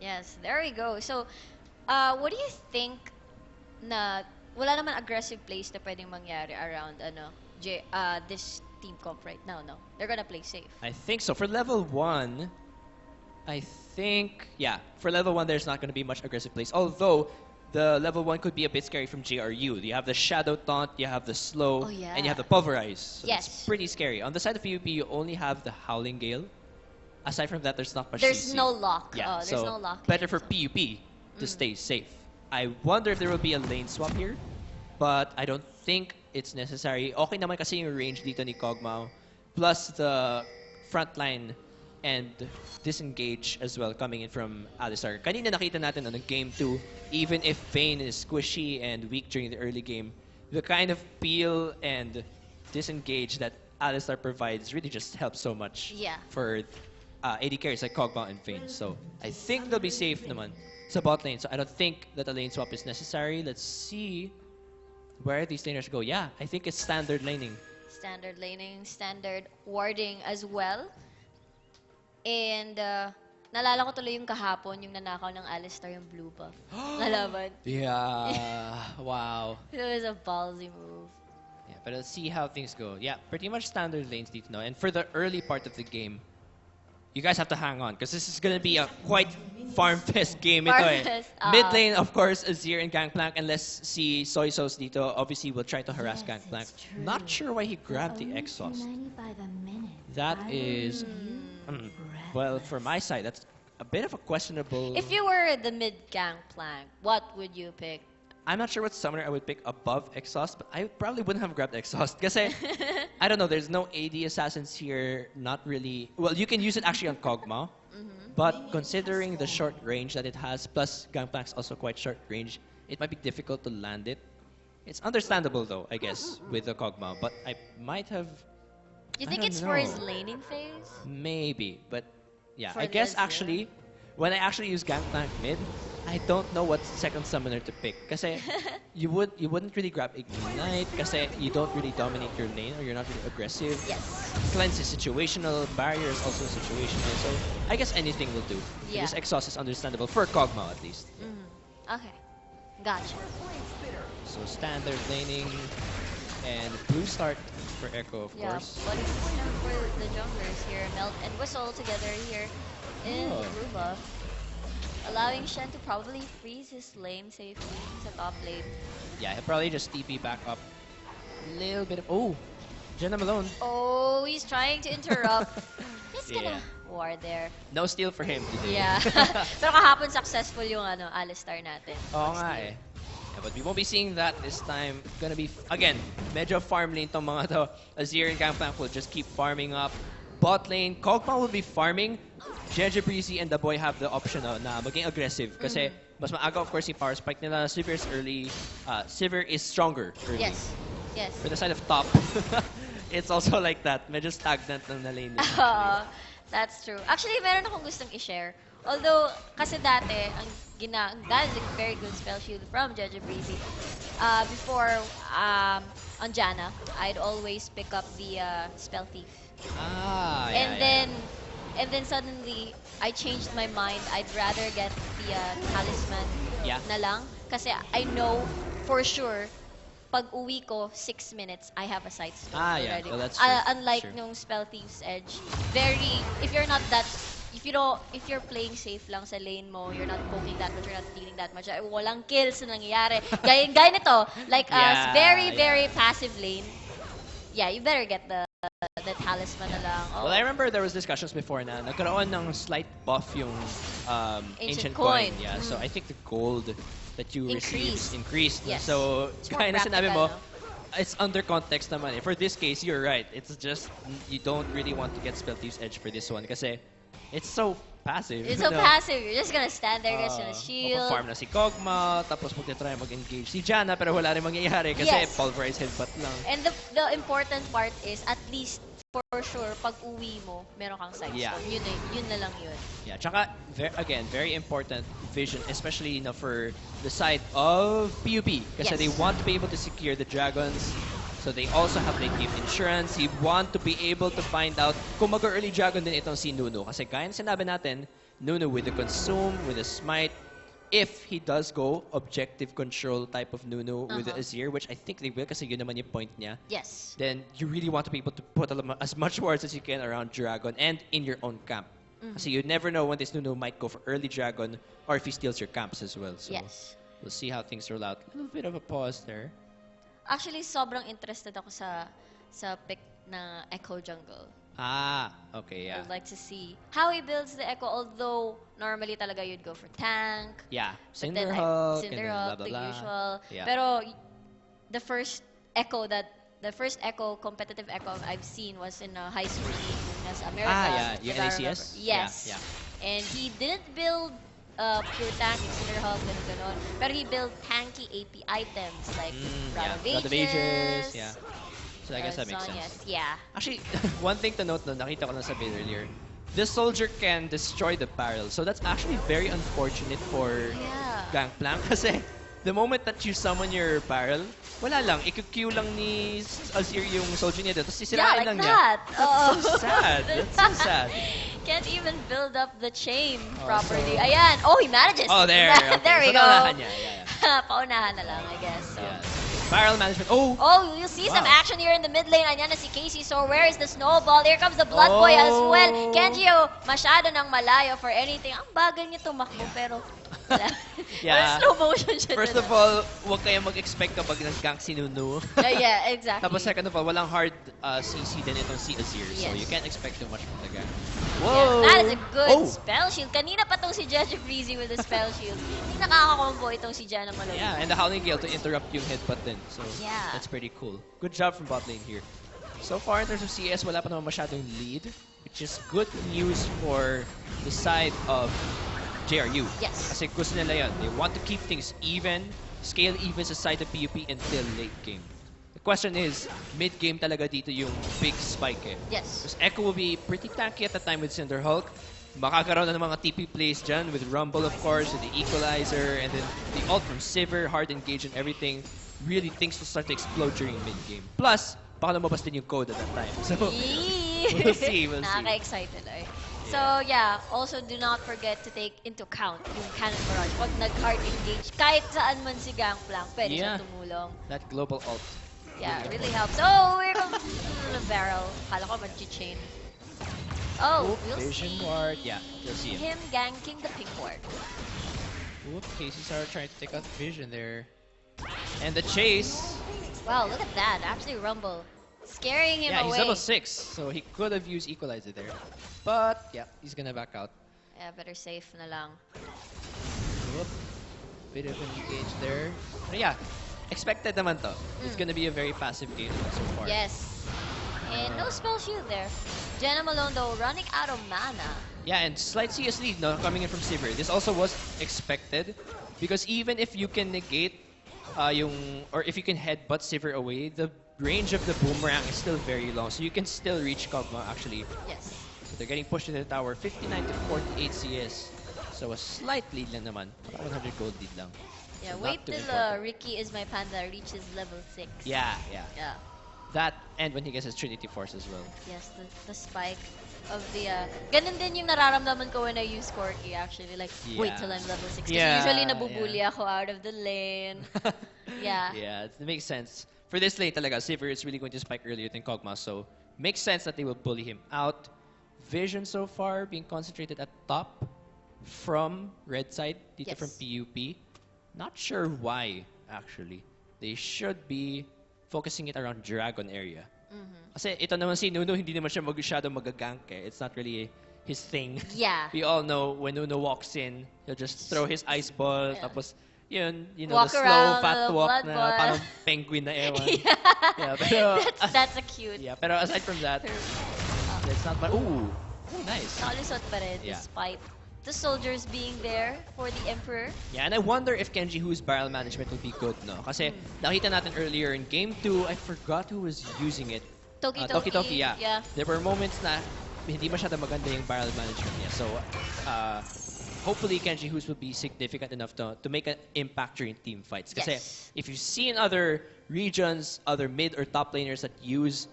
Yes, there we go. So, what do you think na wala naman aggressive plays na pwedeng mangyari around this team comp right now, no? They're gonna play safe. I think so. For level 1, I think, yeah, for level 1, there's not going to be much aggressive plays. Although, the level 1 could be a bit scary from JRU. You have the Shadow Taunt, you have the Slow, Oh, yeah. and you have the Pulverize. So Yes. it's pretty scary. On the side of PUP, you only have the Howling Gale. Aside from that, there's not much There's CC. no lock. Yeah, There's so no lock. better for PUP to stay safe. I wonder if there will be a lane swap here, but I don't think it's necessary. Okay naman kasi yung range dito ni Kog'Maw, plus the frontline and disengage as well coming in from Alistar. Kanina nakita natin on the game 2, even if Vayne is squishy and weak during the early game, the kind of peel and disengage that Alistar provides really just helps so much Yeah. for AD carries like Kog'Maw and Vayne. So I think they'll be safe naman sa bot lane. So I don't think that a lane swap is necessary. Let's see where these laners go. Yeah, I think it's standard laning. Standard laning, standard warding as well. And naalala ko tuloy yung kahapon, yung nanakaw ng Alistair yung blue buff. Nalaban. Yeah, wow. It was a ballsy move. Yeah, but let's see how things go. Yeah, pretty much standard lanes dito now. And for the early part of the game, you guys have to hang on because this is gonna be a quite farm fest game ito Farm eh. fest, Mid lane, of course, Azir and Gangplank, and let's see Soy Sauce dito. Obviously, will try to harass Gangplank. Not sure why he grabbed the exhaust. That is, well, for my side, that's a bit of a questionable. If you were the mid Gangplank, what would you pick? I'm not sure what summoner I would pick above exhaust, but I probably wouldn't have grabbed exhaust. Kasi, I don't know, there's no AD assassins here, not really. Well, you can use it actually on Kog'Maw, but considering the short range that it has, plus Gangplank's also quite short range, it might be difficult to land it. It's understandable though, I guess, with the Kog'Maw, but I might have. You I think don't it's for his know. laning phase? Maybe, but yeah, For I guess the Azir? actually, when I actually use Gangplank mid, I don't know what second summoner to pick. Kasi you wouldn't really grab Ignite kasi you don't really dominate your lane or you're not really aggressive. Yes. Cleanse is situational, barrier is also situational, so I guess anything will do. Yeah. This exhaust is understandable for Kog'Maw at least. Okay. Gotcha. So standard laning and blue start for Echo, of Yeah. course. What is for the junglers here? Melt and Whistle together here in Oh. the blue buff. Allowing Shen to probably freeze his lane safely sa top lane. Yeah, he'll probably just TP back up. Little bit of Jenna Malone. Oh, he's trying to interrupt. He's Yeah. gonna ward there. No steal for him today. Yeah. Pero kahapon successful yung Alistar natin. Oo nga eh. Yeah, but we won't be seeing that this time. Gonna be, again, medyo farm lane tong mga to. Azir and Gangplank will just keep farming up. Bot lane, Kog'Maw will be farming. Jeje Breezy and the boy have the option na maging aggressive. Kasi mas maaga, of course, yung power spike nila. Sivir is early. Sivir is stronger early. Yes. Yes. For the side of top, it's also like that. Medyo stagnant ng na lane nila. That's true. Actually, meron akong gustong i-share. Although, kasi dati, that is a very good spell shield from Jeje Breezy. Before, on Janna, I'd always pick up the spell thief. And then suddenly, I changed my mind. I'd rather get the talisman na lang. Kasi I know for sure, pag uwi ko, 6 minutes, I have a sight stone already. Well, that's true. Unlike nung Spell Thief's Edge, if you're playing safe lang sa lane mo, you're not poking that much, you're not dealing that much, walang kills na nangyayari. Gaya nito, like us, very passive lane. Yeah, you better get the talisman na lang. Well, I remember there was discussions before na nagkaroon ng slight buff yung ancient coin. Yeah, so I think the gold that you receive increased. Yes. So, It's more kaya na sinabi mo, practical, it's under context naman eh. For this case, you're right. It's just, you don't really want to get Spell Thief's Edge for this one kasi it's so passive. It's so passive. You're just gonna stand there, get your shield. Farm na si Kog'Maw, tapos magtitry mag-engage si Janna, pero wala rin mangyayari kasi pulverize headbutt lang. And the important part is, at least, for sure, pag uwi mo, meron kang sight stone. Yun na lang yun. Yeah, tsaka, again, very important vision, especially for the side of PUB. Kasi they want to be able to secure the dragons. So they also have late game insurance. You want to be able to find out kung mag-early dragon din itong si Nunu. Kasi gaya na sinabi natin, Nunu with the consume, with the smite, if he does go objective control type of Nunu with the Azir, which I think they will kasi yun naman yung point niya. Yes. Then you really want to be able to put as much wards as you can around Dragon and in your own camp. Kasi you never know when this Nunu might go for early Dragon or if he steals your camps as well. So we'll see how things roll out. A little bit of a pause there. Actually, sobrang interested ako sa pick na Echo Jungle. Okay, yeah. I'd like to see how he builds the Echo, although normally talaga you'd go for tank. Yeah, Cinderhawk, and then blah, blah, the blah. usual. Yeah. Pero the first Echo competitive Echo I've seen was in a high school league in America. Yung if I NACS? remember. Yes. Yeah. And he didn't build pure tank, Cinderhawk, ganon. Pero he built tanky AP items like Ravages. Yeah. So I guess that makes sense. Yeah. Actually, one thing to note na nakita ko na sa bid earlier, this soldier can destroy the barrel. So that's actually very unfortunate for Gangplank kasi the moment that you summon your barrel, wala lang. I-Q lang ni Azir yung soldier niya dito. Tapos sisirain lang niya. That's so sad. That's so sad. Can't even build up the chain properly. Ayan. Oh, he manages. Oh, there. Okay. There we so, go. naunahan niya. Yeah. Paunahan na lang, I guess. So. Yeah. barrel management. Oh! Oh, you'll see some Wow. action here in the mid lane. Ayan na si Casey. So where is the snowball? Here comes the Blood Boy as well. Kenji, masyado nang malayo for anything. Ang bagal niya tumakbo pero wala. Yeah. Slow motion siya. First of all, huwag kayong mag-expect kapag nag-gank si Nunu. Yeah, exactly. Tapos second of all, walang hard CC din itong si Azir. So Yes. you can't expect too much from the gank. Yeah, Whoa! that is a good Oh! spell shield. Kanina pa tong si Jeje Breezy with the spell shield. Hindi nakaka-combo itong si Jenna Malone. Yeah, and the Howling Gale to interrupt yung headbutt din. So Yeah. that's pretty cool. Good job from bot lane here. So far in terms of CS, wala pa naman masyadong lead, which is good news for the side of JRU. Yes. Kasi gusto nila yan. They want to keep things even, scale even sa side of PUP until late game. The question is, mid-game talaga dito yung big spike eh. Yes. Because Echo will be pretty tanky at the time with Cinder Hulk. Makakaroon na ng mga TP plays dyan with Rumble of course, with the Equalizer, and then the ult from Sivir, hard engage and everything. Really things will start to explode during mid-game. Plus, baka lumabas din yung code at that time. So, we'll see, we'll see. Nakaka-excited eh. So yeah, also do not forget to take into account yung cannon barrage. Pag nag-hard engage, kahit saan man si Gangplank, pwede siya tumulong. That global ult. Yeah, really helps. Oh, here comes the barrel. Kala ko mag-chain. Oh, we'll Vision see ward. Yeah, you'll see him. him ganking the pink ward. Oop, Casey's are trying to take out Vision there. And the chase. Wow, look at that. Actually, Rumble. Scaring him Yeah, away. he's level 6, so he could have used Equalizer there. But, yeah, he's gonna back out. Yeah, better safe na lang. Oop. Bit of an engage there. But yeah, expected naman to. It's gonna be a very passive game so far. Yes. And no spell shield there. Jenna Malone, though, running out of mana. Yeah, and slight CS lead no, coming in from Sivir. This also was expected because even if you can negate or if you can headbutt Sivir away, the range of the boomerang is still very long, so you can still reach Kog'Maw actually. Yes. So they're getting pushed into the tower, 59 to 48 CS. So a slight lead lang naman, 100 gold lead lang. Yeah, So wait not too till important. Ricky is my panda reaches level 6. Yeah. Yeah. That and when he gets his Trinity Force as well. Yes, the spike of the ganun din yung nararamdaman ko when I use Corki actually, like wait Yeah. till I'm level 6 kasi Yeah, usually nabubuli ako out of the lane. Yeah. Yeah, it makes sense. For this lane talaga, Sivir is really going to spike earlier than Kog'Maw, so makes sense that they will bully him out. Vision so far being concentrated at top from red side, dito Yes. from PUP. Not sure why, actually. They should be focusing it around Dragon area. Kasi ito naman si Nuno, hindi naman siya masyado magagank eh. It's not really his thing. Yeah. We all know when Nuno walks in, he'll just throw his ice ball, Yeah. tapos yun, you know, Walk the slow around, fat little walk blood na ball. parang penguin na ewan. Yeah. Yeah, pero, That's a cute. yeah, pero aside from that, it's not much. Ooh, nice. Nakalusot pa rin Yeah. despite the soldiers being there for the Emperor. Yeah, and I wonder if Kenji Hu's barrel management will be good, no? Kasi nakita natin earlier in Game 2, I forgot who was using it. Toki Toki, yeah. Yeah. There were moments na hindi masyado maganda yung barrel management niya. So, hopefully Kenji Hu's will be significant enough to make an impact during team fights. Kasi Yes. if you see in other regions, other mid or top laners that use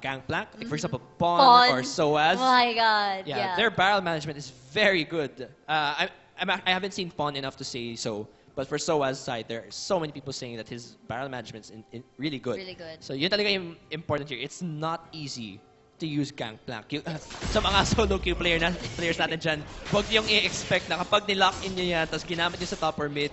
Gangplank, like for example, Pawn or Soaz, Oh my god. yeah, Yeah. their barrel management is very good. I haven't seen Pawn enough to say so, but for Soaz's side, there are so many people saying that his barrel management is really good. Really good. So yun talaga yung important here. It's not easy to use Gangplank. Sa mga solo queue players natin dyan, huwag niyong i-expect na kapag nilock in niyo yan, tapos ginamit niyo sa top or mid,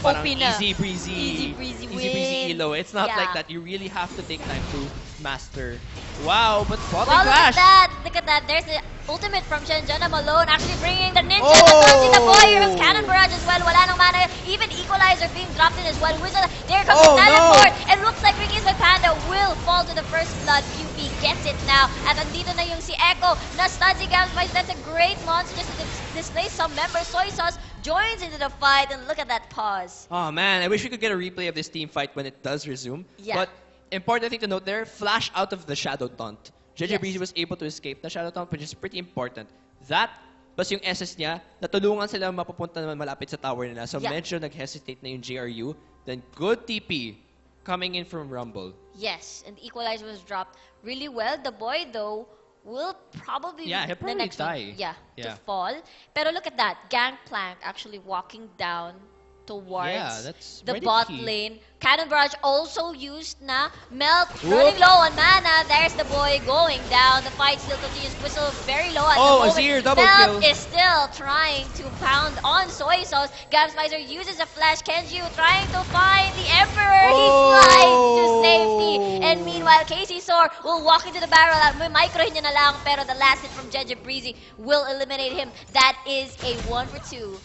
parang OP na. easy breezy win. elo. It's not Yeah. like that. You really have to take time to master. Wow, but bottom Wow, look at clash. that! Look at that. There's the ultimate from Jenna Malone actually bringing the ninja. Oh! The Dodgy the boy. Here comes Cannon Barrage as well. Wala nang mana. Even Equalizer being dropped in as well. Wizard, there comes Oh, the no! teleport. It looks like Ricky's the Panda will fall to the first blood. PUP gets it now. At andito na yung si Echo na stuns si Gangplank. That's a great monster just to display some members. Soy Sauce joins into the fight and look at that pause. Oh man, I wish we could get a replay of this team fight when it does resume. Yeah. But important thing to note there, flash out of the Shadow Taunt. JJ Yes. Breezy was able to escape the Shadow Taunt, which is pretty important. That, plus yung SS niya, natulungan sila mapupunta naman malapit sa tower nila. So Yeah. medyo nag-hesitate na yung JRU. Then good TP coming in from Rumble. Yes, and Equalizer was dropped really well. The boy, though, will probably Yeah, be he'll probably the next one, die. yeah, to Yeah. fall. Pero look at that. Gangplank actually walking down towards that's the really bot key. lane. Cannon Barrage also used na. Melt running low on mana. There's the boy going down. The fight still continues. Whistle very low at the moment. Azir, double Melt kill. is still trying to pound on Soy Sauce. Gabspicer uses a flash. Kenji trying to find the Emperor. He slides to safety. And meanwhile, Casey Soar will walk into the barrel. Microhin niya na lang. Pero the last hit from Jeje Breezy will eliminate him. That is a 1 for 2.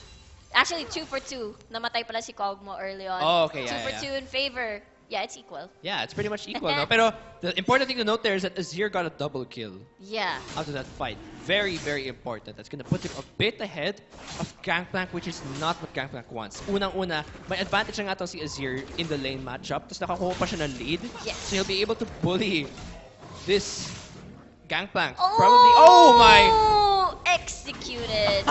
Actually, 2 for 2. Namatay pala si Kogmo early on. Oh, okay, 2 yeah, for yeah. 2 in favor. Yeah, it's equal. Yeah, it's pretty much equal, no? Pero the important thing to note there is that Azir got a double kill Yeah. out of that fight. Very, very important. That's gonna put him a bit ahead of Gangplank, which is not what Gangplank wants. Unang-una, may advantage na nga itong si Azir in the lane matchup, tapos nakakuha pa siya ng lead. Yes. So he'll be able to bully this Gangplank. Oh! Probably. Oh my! Executed.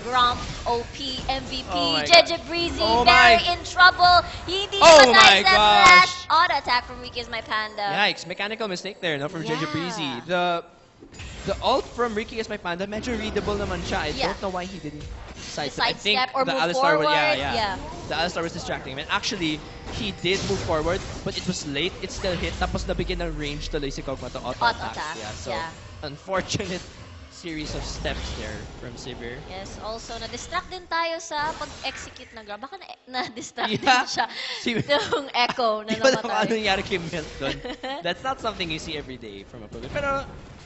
Gromp, OP, MVP, Oh my Jeje gosh. Breezy, Oh very my. in trouble. Hindi Oh namatay my sa gosh. flash auto attack from Ricky is my panda. Yikes, mechanical mistake there, no, from Yeah. Jeje Breezy. The ult from Ricky is my panda, medyo readable naman siya. I Yeah. don't know why he didn't sidestep. I think Sidestep or the move Alistar was, forward, yeah. yeah. The Alistar was distracting him. And actually, he did move forward, but it was late. It still hit. Tapos nabigyan ng range tuloy si Kogma to auto Auto attack. attack, Yeah, so yeah. unfortunate series of steps there from Sivir. Yes, also na-distract din tayo sa pag-execute ng grab. Baka na-distract Yeah. din siya Si- yung echo na Di ko alam kung ano namatay. nangyari kay Melt doon. That's not something you see every day from a pro player. Pero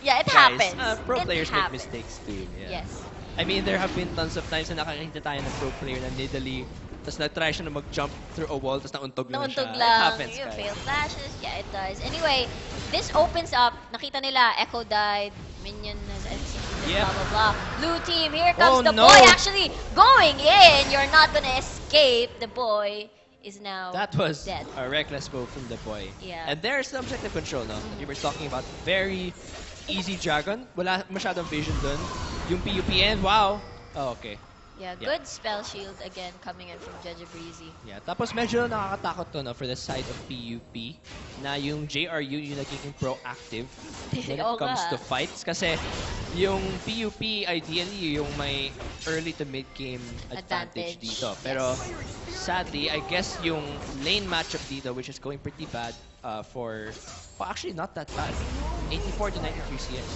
Yeah, it guys, happens. pro It players make happens. mistakes too. Yeah. Yes. I mean, there have been tons of times na nakakita tayo ng pro player na niddly, tapos nag-try siya na mag-jump through a wall, tapos nauntog lang siya. Nauntog It lang. happens, Yung guys. failed flashes. Yeah, it does. Anyway, this opens up. Nakita nila, Echo died. Minion has NC, Yep. blah, blah, blah. Blue team, here comes Oh, the no. boy actually going in. You're not gonna escape. The boy is now That was dead. a reckless move from the boy. Yeah. And there's the objective control, no? That you were talking about. Very easy dragon. Wala masyadong vision dun. Yung PUPN, wow. Oh, okay. Yeah, Yeah. good spell shield again coming in from Jeje Breezy. Yeah, tapos medyo nakakatakot to, no, for the side of PUP na yung JRU yung nagiging proactive when it Oo comes nga. to fights. Kasi yung PUP, ideally, yung may early to mid-game advantage Advantage. dito. Pero sadly, I guess yung lane matchup dito, which is going pretty bad for... Well, actually, not that bad. 84 to 93 CS.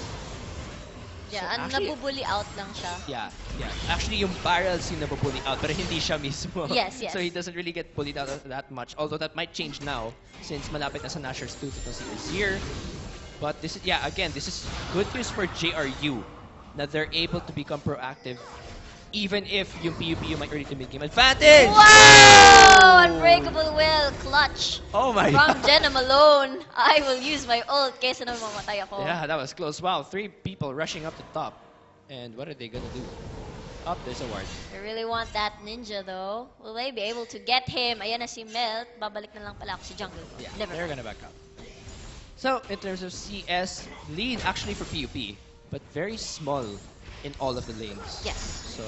Yeah, So, and actually- nabubully out lang siya. Yeah, yeah. Actually, yung barrels yung nabubully out, pero hindi siya mismo. Yes, yes. So he doesn't really get bullied out that much. Although that might change now, since malapit na sa Nashor's 2 to si Azir. But this is, yeah, again, this is good news for JRU na they're able to become proactive even if yung PUP yung may early to mid-game advantage! Wow! Unbreakable will, clutch. Oh my From god! Jenna Malone, I will use my ult kesa na mamatay ako. Yeah, that was close. Wow, 3 people rushing up the top. And what are they gonna do? Up, there's a ward. I really want that ninja though. Will they be able to get him? Ayan na si Melt. Babalik na lang pala ako si jungle. Yeah, Never they're mind. gonna back up. So, in terms of CS, lead actually for PUP, but very small in all of the lanes. Yes. So,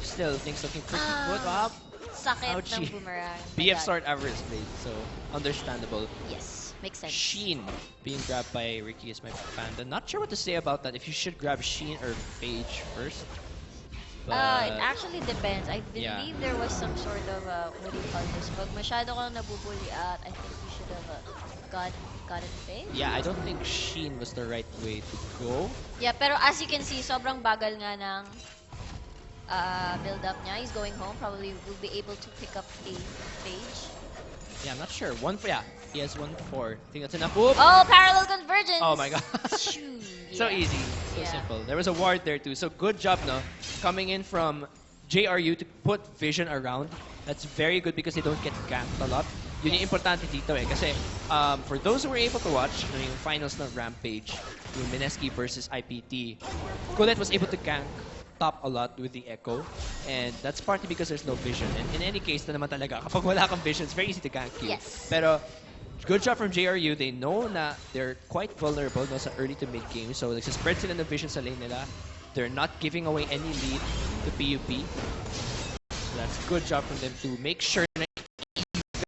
still, things looking pretty Ah. good. Wow. Sakit Ouchie. ng boomerang. My BF God. sword average played, so understandable. Yes, makes sense. Sheen being grabbed by Ricky is my panda. Not sure what to say about that. If you should grab Sheen or Phage first. It actually depends. I believe Yeah. there was some sort of, what do you call this? Pag masyado kang nabubully at, I think you should have gotten face. Yeah, I don't think Sheen was the right way to go. Yeah, pero as you can see, sobrang bagal nga ng build-up niya. He's going home. Probably will be able to pick up a page. Yeah, I'm not sure. Yeah, he has 1-4. I think that's enough. Whoop. Oh, parallel convergence! Oh my god. Shoo, So yeah. easy, so Yeah. simple. There was a ward there too, so good job, no? Coming in from JRU to put vision around. That's very good because they don't get ganked a lot. Yun yung importante dito eh. Kasi for those who were able to watch yung finals ng Rampage, yung Mineski versus IPT, Colette was able to gank top a lot with the Echo. And that's partly because there's no vision. And in any case, na naman talaga, kapag wala kang vision, it's very easy to gank you. Yes. Pero good job from JRU. They know na they're quite vulnerable no, sa early to mid game. So nagsaspread sila ng vision sa lane nila. They're not giving away any lead to PUP. So that's good job from them to make sure na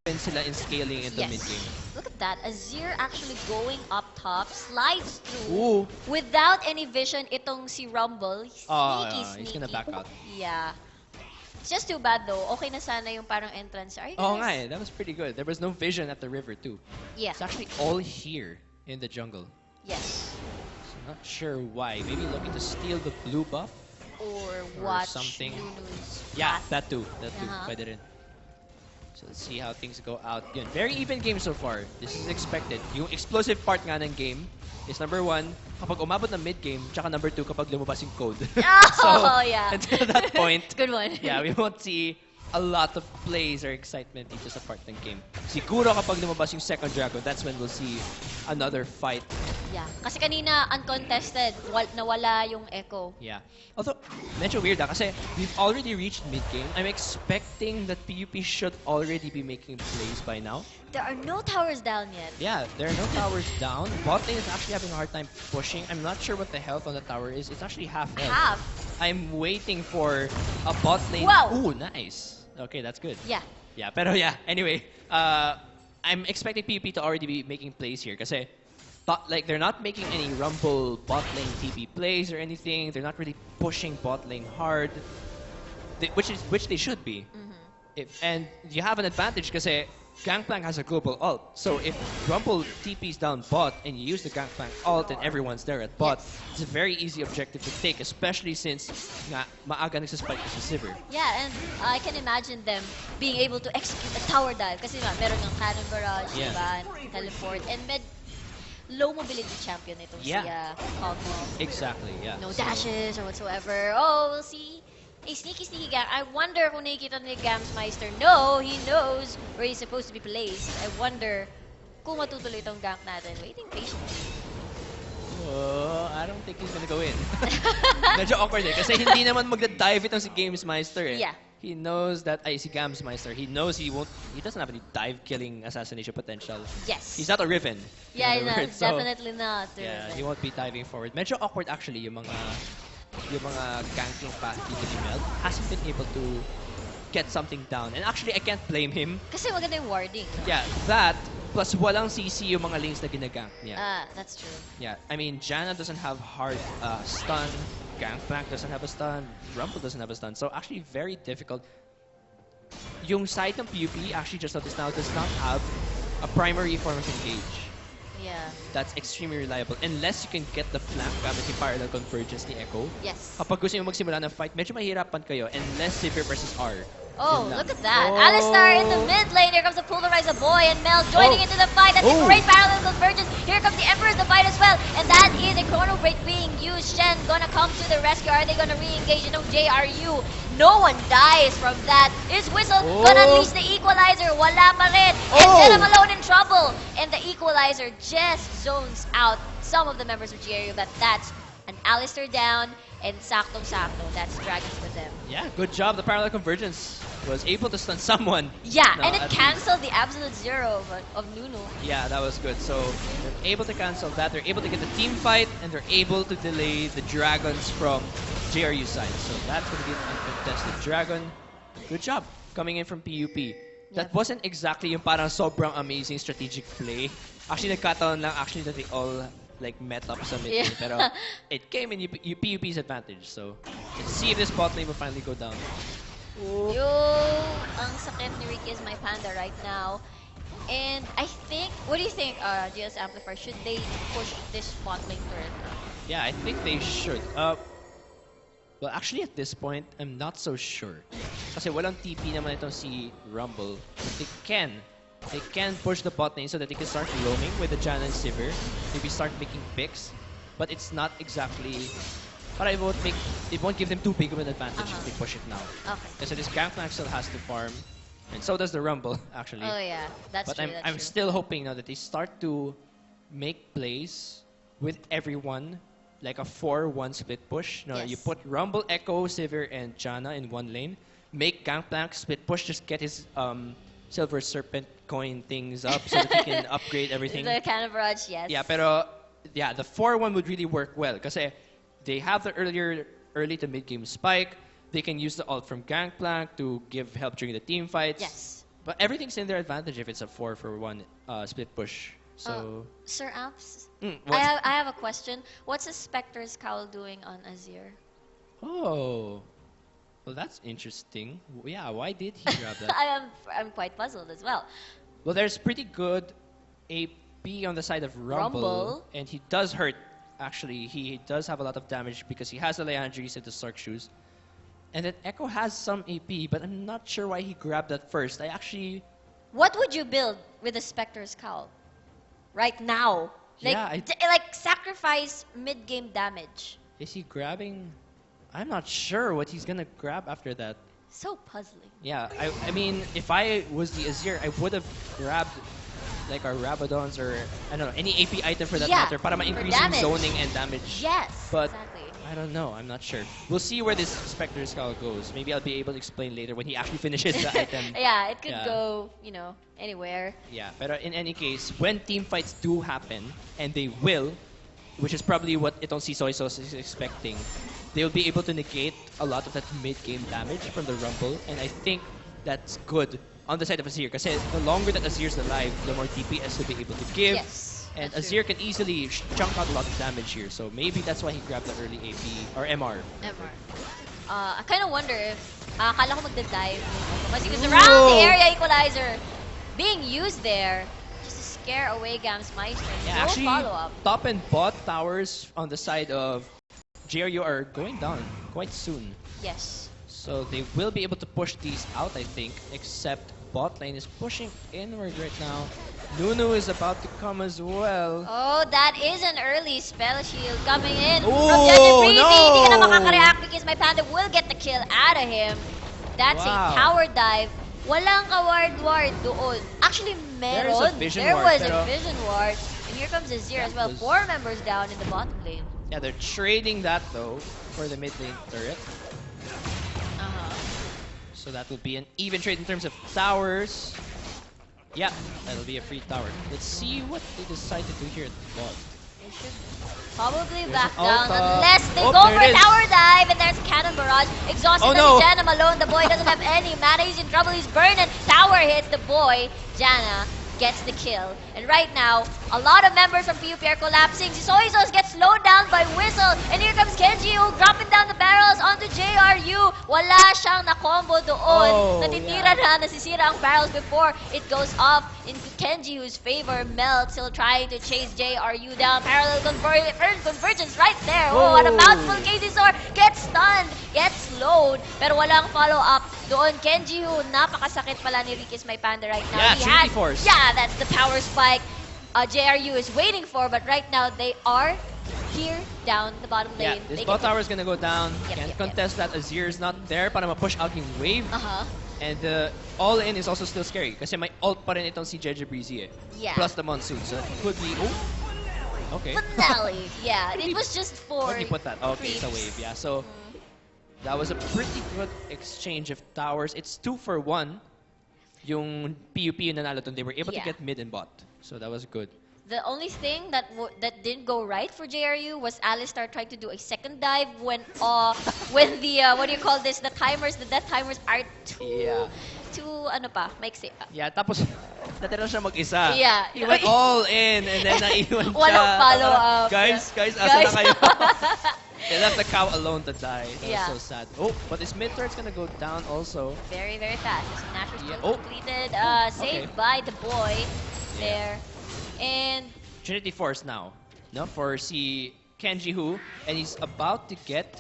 even sila in scaling in the Yes. mid game. Look at that. Azir actually going up top, slides through Ooh. without any vision itong si Rumble. Sneaky, Oh, yeah, sneaky. he's gonna back out. Yeah. It's just too bad though. Okay na sana yung parang entrance. Are you guys? Oh, nga eh. That was pretty good. There was no vision at the river too. Yeah. It's actually all here in the jungle. Yes. So not sure why. Maybe looking to steal the blue buff? Or Or watch something. Nunu's Yeah, path. that too. That too. Uh-huh. Pwede rin. So let's see how things go out. Yun, very even game so far. This is expected. Yung explosive part nga ng game is number 1, kapag umabot ng mid-game, tsaka number 2, kapag lumabas yung code. Oh, yeah. Until that point, Good one. yeah, we won't see a lot of plays or excitement dito sa part ng game. Siguro kapag lumabas yung second dragon, that's when we'll see another fight. Yeah. Kasi kanina, uncontested, nawala yung echo. Yeah. Although, medyo weird kasi we've already reached mid-game. I'm expecting that PUP should already be making plays by now. There are no towers down yet. Yeah, there are no towers down. Bot lane is actually having a hard time pushing. I'm not sure what the health on the tower is. It's actually half health. Half. I'm waiting for a bot lane. Wow. Ooh, nice. Okay, that's good. Yeah. Yeah, pero yeah, anyway, I'm expecting PUP to already be making plays here kasi like they're not making any Rumble bot lane TP plays or anything. They're not really pushing bot lane hard, which they should be. And you have an advantage kasi Gangplank has a global ult. So if Rumble TP's down bot and you use the Gangplank ult and everyone's there at bot, it's a very easy objective to take, especially since nga maaga nagsaspike si Sivir. Yeah, and I can imagine them being able to execute a tower dive kasi nga meron ng cannon barrage, Yeah. diba? Teleport, and low mobility champion itong si Kog'Maw. Exactly, yeah. No So- dashes or whatsoever. Oh, we'll see. A sneaky gang. I wonder kung nakikita ni Gamsmeister. No, he knows where he's supposed to be placed. I wonder kung matutuloy itong gank natin. Waiting patiently. Oh, I don't think he's gonna go in. Medyo awkward eh. Kasi hindi naman magda-dive itong si Gamesmeister eh. Yeah. He knows that, si Gamsmeister, he knows he doesn't have any dive-killing assassination potential. Yes. He's not a Riven. Yeah, in no, other words. So, definitely not. yeah, he won't be diving forward. Medyo awkward actually yung mga ganking path dito ni Mel. Hasn't been able to get something down. And actually, I can't blame him. Kasi maganda yung warding. Yeah, that, plus walang CC yung mga lanes na ginagank niya. That's true. Yeah, I mean, Janna doesn't have hard stun, Gangplank doesn't have a stun, Rumble doesn't have a stun, so actually very difficult. Yung side ng PUP, actually just noticed now, does not have a primary form of engage. Yeah. That's extremely reliable, unless you can get the flank gamit yung parallel convergence ni Echo. Yes. Kapag gusto nyo magsimula ng fight, medyo mahirapan kayo, unless Sivir versus R. Oh, Yun lang. look at that. Oh. Alistar in the mid lane. Here comes the Polarizer Boy and Mel joining into the fight. That's a great parallel convergence. Here comes the Emperor in the fight as well. And that is a chrono break being used. Shen gonna come to the rescue. Are they gonna re-engage? You know, JRU. No one dies from that. Is Whistle gonna unleash the Equalizer? Wala pa rin. And Venom alone in trouble. And the Equalizer just zones out some of the members of JRU. But that's an Alistar down. And saktong-sakto, that's Dragons for them. Yeah, good job. The parallel convergence was able to stun someone. Yeah, No, and it at canceled the absolute zero of Nunu. Yeah, that was good. So they're able to cancel that. They're able to get the team fight, and they're able to delay the dragons from JRU side. So that's going to be an uncontested dragon. Good job coming in from PUP. That wasn't exactly yung parang sobrang amazing strategic play. Actually, nagkataon lang actually that they all like met up sa mid lane. Pero it came in PUP's advantage. So let's see if this bot lane will finally go down. Yo, ang sakit ni Ricky is my panda right now. And I think, what do you think, GS Amplifier? Should they push this bot lane turret? Yeah, I think they should. Well, actually at this point, I'm not so sure. Kasi walang TP naman itong si Rumble. They can push the bot lane so that they can start roaming with the Janna and Sivir. Maybe start making picks. But it's not exactly... But it won't give them too big of an advantage if they push it now. Okay. So this Gangplank still has to farm. And so does the Rumble, actually. Oh yeah, that's true. But I'm still hoping now that they start to make plays with everyone. Like a 4-1 split push. No, you put Rumble, Echo, Sivir, and Janna in one lane. Make Gangplank split push, just get his Silver Serpent coin things up so that he can upgrade everything. The Cannon Barrage, yes. Yeah, pero yeah, the 4-1 would really work well kasi they have the early to mid-game spike. They can use the ult from Gangplank to give help during the team fights. Yes. But everything's in their advantage if it's a 4-for-1 split push. So Sir Amps, what? I have a question. What's the Spectre's Cowl doing on Azir? Oh. Well, that's interesting. Yeah, why did he grab that? I'm quite puzzled as well. Well, there's pretty good AP on the side of Rumble, Rumble? and he does hurt. Actually, he does have a lot of damage because he has the Leandries and the Stark Shoes. And then Echo has some AP, but I'm not sure why he grabbed that first. I actually... What would you build with a Spectre's Cowl right now? Like, Yeah, like sacrifice mid-game damage. Is he grabbing... I'm not sure what he's gonna grab after that. So puzzling. Yeah, I mean, if I was the Azir, I would have grabbed like our Rabadons or, I don't know, any AP item for that Yeah, matter para for ma-increase yung damage. zoning and damage. Yes, But exactly. I don't know, I'm not sure. We'll see where this Spectre's Skull goes. Maybe I'll be able to explain later when he actually finishes the item. Yeah, it could Yeah. go, anywhere. Yeah, but in any case, when team fights do happen, and they will, which is probably what Itong si Soy Sauce is expecting, they'll be able to negate a lot of that mid-game damage from the Rumble, and I think that's good on the side of Azir, because the longer that Azir's alive, the more DPS he'll be able to give. Yes. And that's Azir can easily chunk out a lot of damage here, so maybe that's why he grabbed the early AP, or MR. true. MR. I kind of wonder if, akala ko magda-dive. Kasi because around the area equalizer being used there, just to scare away Gam's Meister. Yeah, No actually, follow-up. top and bot towers on the side of JRU are going down quite soon. Yes. So they will be able to push these out, I think, except bot lane is pushing inward right now. Nunu is about to come as well. Oh, that is an early spell shield coming in from Oh, Judge Breezy. no! Hindi ka na makaka-react because my panda will get the kill out of him. That's Wow. a tower dive. Walang ka-ward-ward doon. Actually, meron. There's a vision There ward, was pero- a vision ward. And here comes Azir as well. was- 4 members down in the bottom lane. Yeah, they're trading that though for the mid lane turret. Uh-huh. So that will be an even trade in terms of towers. Yeah, that'll be a free tower. Let's see what they decide to do here at the bot. They should probably There's back an down ult, unless they oh, go there for it a is. tower dive. And there's a cannon barrage. Exhausted Oh, by no. Jana alone. The boy doesn't have any mana. He's in trouble. He's burning. Tower hits the boy. Jana gets the kill. And right now, a lot of members from PUP are collapsing. Si Soizos gets slowed down by Whistle. And here comes Kenji who dropping down the barrels onto JRU. Wala siyang na-combo doon. Oh, Natitira na, nasisira ang barrels before it goes off into Kenji, whose favor melts. Still trying to chase JRU down. Parallel convergence right there. Oh, what a mouthful. KZ Zor gets stunned, gets slowed. Pero walang follow-up doon. Kenji, who napakasakit pala ni Rikis My Panda right now. Yeah, He Trinity has- Force. Yeah, that's the power spike JRU is waiting for. But right now, they are here down the bottom Yeah, lane. this They bot get- tower is gonna go down. Yep, Can't yep, contest that. Azir is not there para ma-push out yung wave. Uh-huh. And the all-in is also still scary kasi may ult pa rin itong si Jeje Breezy eh. Yeah. Plus the Monsoon. So it could be... Oh, okay. Finale. Yeah, it was just for... Where did you put that? Okay, it's a creeps. wave. Yeah, so that was a pretty good exchange of towers. It's 2 for 1. Yung PUP yung nanalo dun, they were able to Yeah. get mid and bot. So that was good. The only thing that didn't go right for JRU was Alistar trying to do a second dive when the what do you call this, the death timers are too ano pa, maiksi. Yeah, tapos natira siya mag-isa. Yeah. He went all in and then naiwan siya. Walang follow-up. Guys, Yeah. asa na kayo? They left the cow alone to die. That Yeah. was so sad. Oh, but this mid turret's gonna go down also. Very, very fast. This Nash was Yeah. still Oh. completed. Okay. Saved by the boy there. And Trinity Force now. No, for si Kenji Hu, and he's about to get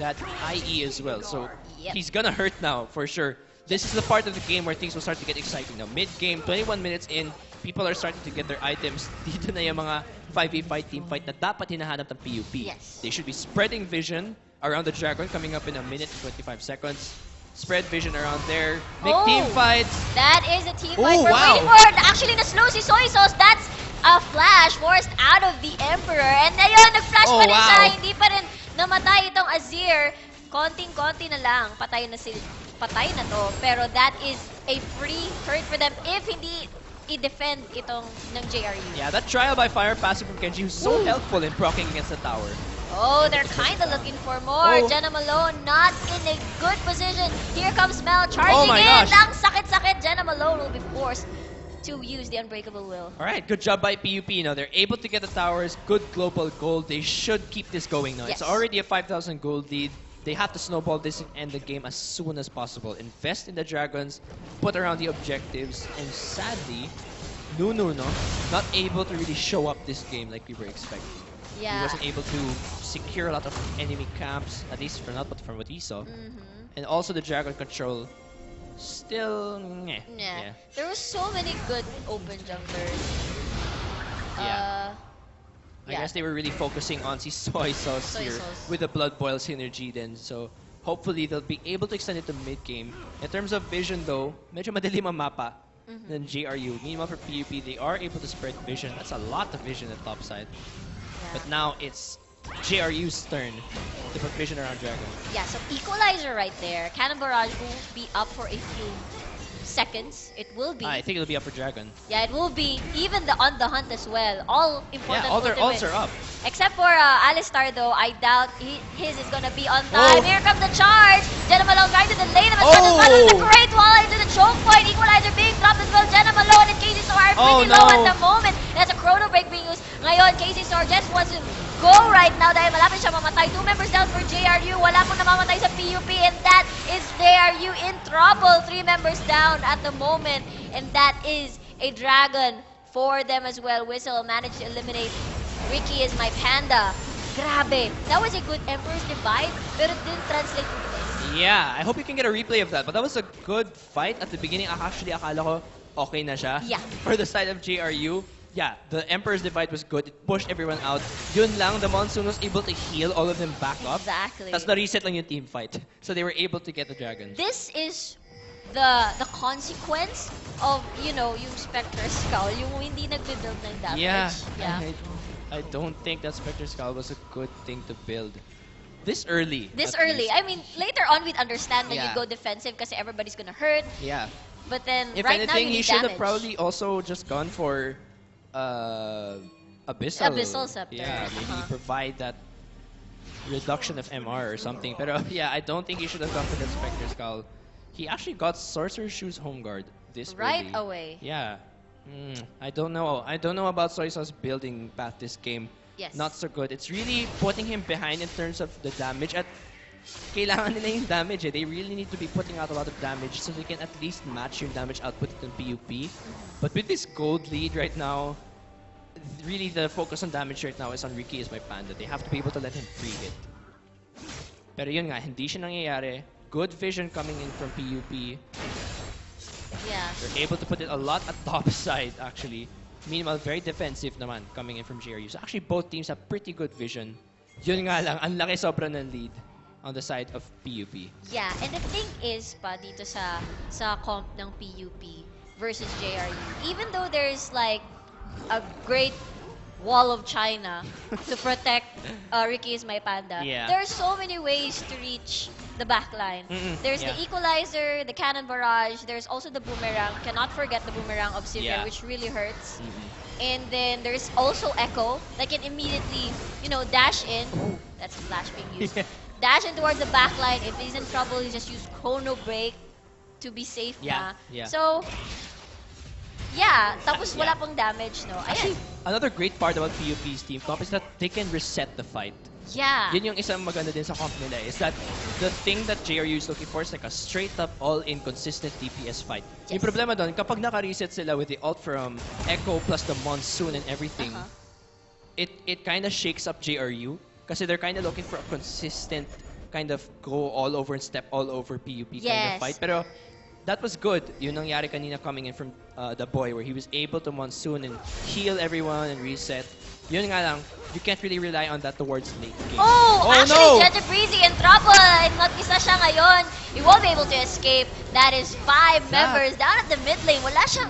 that IE as well. So Yep. he's gonna hurt now for sure. This is the part of the game where things will start to get exciting now. Mid-game, 21 minutes in, people are starting to get their items. Dito na yung mga 5v5 team fight na dapat hinahanap ng PUP. Yes. They should be spreading vision around the dragon coming up in a minute and 25 seconds. Spread vision around there. Make team fights. that is a team Oh, fight we're wow. waiting for. Actually, na-slow si Soy Sauce. That's a flash forced out of the Emperor. And ayun, nag-flash Oh, pa rin siya. wow. Hindi pa rin namatay itong Azir. Konting-konti na lang. Patay na to. Pero that is a free hurt for them if hindi i-defend itong ng JRU. Yeah, that trial by fire passive from Kenji was so helpful in proccing against the tower. Oh, they're kind of looking for more. Oh. Jenna Malone not in a good position. Here comes Mel charging Oh my in. gosh. Ang sakit-sakit. Jenna Malone will be forced to use the Unbreakable Will. All right, good job by PUP. Now they're able to get the towers. Good global gold. They should keep this going now. Yes. It's already a 5,000 gold lead. They have to snowball this and end the game as soon as possible. Invest in the Dragons, put around the objectives, and sadly, Nunu, not able to really show up this game like we were expecting. Yeah. He wasn't able to secure a lot of enemy camps, at least for not, but from what he saw. And also the Dragon control, still, Yeah. There were so many good open jumpers. Yeah. I guess they were really focusing on si Soy Sauce Soy here Sauce. with the Blood Boil synergy then. So hopefully they'll be able to extend it to mid-game. In terms of vision though, medyo madilim ang mapa than JRU. Meanwhile for PUP, they are able to spread vision. That's a lot of vision at top side. But now it's JRU's turn to put vision around Dragon. Yeah, so equalizer right there. Cannon Barrage will be up for a few seconds. It will be. I think it'll be up for Dragon. Yeah, it will be. Even the On the Hunt as well. All important. Yeah, all their ults ultimates. are up. Except for Alistar though, I doubt his is gonna be on time. Here comes the charge. Jenna Malone trying to delay them. And the great wall into the choke point. Equalizer being dropped as well. Jenna Malone and Casey Sor are pretty low at the moment. There's a chrono break being used. Ngayon, Casey Sor just wants to go right now dahil malapit siya mamatay. 2 members down for JRU. Wala pong namamatay sa PUP and that is JRU in trouble. 3 members down at the moment and that is a Dragon for them as well. Whistle managed to eliminate Ricky is my panda. Grabe. That was a good Emperor's Divide pero it didn't translate into this. Yeah, I hope you can get a replay of that. But that was a good fight at the beginning. Actually, akala ko okay na siya. Yeah. For the side of JRU. Yeah, the Emperor's Divide was good. It pushed everyone out. Yun lang, the Monsoon was able to heal all of them back up. Exactly. Tapos na-reset lang yung team fight. So they were able to get the Dragon. This is the consequence of, you know, yung Spectre Skull, yung hindi nagbe-build ng damage. Yeah. I don't think that Spectre Skull was a good thing to build. This early. This at early. least. I mean, later on we'd understand that you Yeah. go defensive kasi everybody's gonna hurt. Yeah. But then, If right now anything, you he need should have damage. probably also just gone for Abyssal. Abyssal Scepter. Yeah, maybe provide that reduction of MR or something. But yeah, I don't think he should have gone for the Spectre Skull. He actually got Sorcerer's Shoes Home Guard this Right early. away. Yeah. I don't know. I don't know about Soy Sauce building path this game. Yes. Not so good. It's really putting him behind in terms of the damage. At kailangan nila yung damage eh. They really need to be putting out a lot of damage so they can at least match yung damage output in PUP. But with this gold lead right now, really the focus on damage right now is on Ricky is my panda. They have to be able to let him free hit. Pero yun nga, hindi siya nangyayari. Good vision coming in from PUP. Yeah. They're able to put it a lot at top side actually. Meanwhile, very defensive naman coming in from JRU. So actually both teams have pretty good vision. Yun nga lang, ang laki sobra ng lead on the side of PUP. Yeah, and the thing is pa dito sa comp ng PUP versus JRU, even though there's like a great wall of China to protect Ricky is my panda, Yeah. there are so many ways to reach the backline. There's the equalizer, the cannon barrage, there's also the boomerang. Cannot forget the boomerang of Sivir, Yeah. which really hurts. And then there's also Echo that can immediately, you know, dash in. Oh, that's a flash being used. Dash in towards the backline. If he's in trouble, he just use chrono break to be safe na. Yeah. So, yeah, tapos wala pang damage, no? Actually, Ayan. another great part about PUP's team comp is that they can reset the fight. Yeah. Yun yung isang maganda din sa comp nila is that the thing that JRU is looking for is like a straight up all-in consistent DPS fight. Yung Yes. problema doon, kapag naka-reset sila with the ult from Echo plus the Monsoon and everything, it kind of shakes up JRU kasi they're kind of looking for a consistent kind of go all over and step all over PUP kind Yes. of fight. Pero that was good. Yun nangyari kanina coming in from the boy where he was able to Monsoon and heal everyone and reset. Yun nga lang, you can't really rely on that towards late game. Oh, actually, no! Judge Breezy in trouble. Nag-isa siya ngayon. He won't be able to escape. That is 5 members down at the mid lane. Wala siyang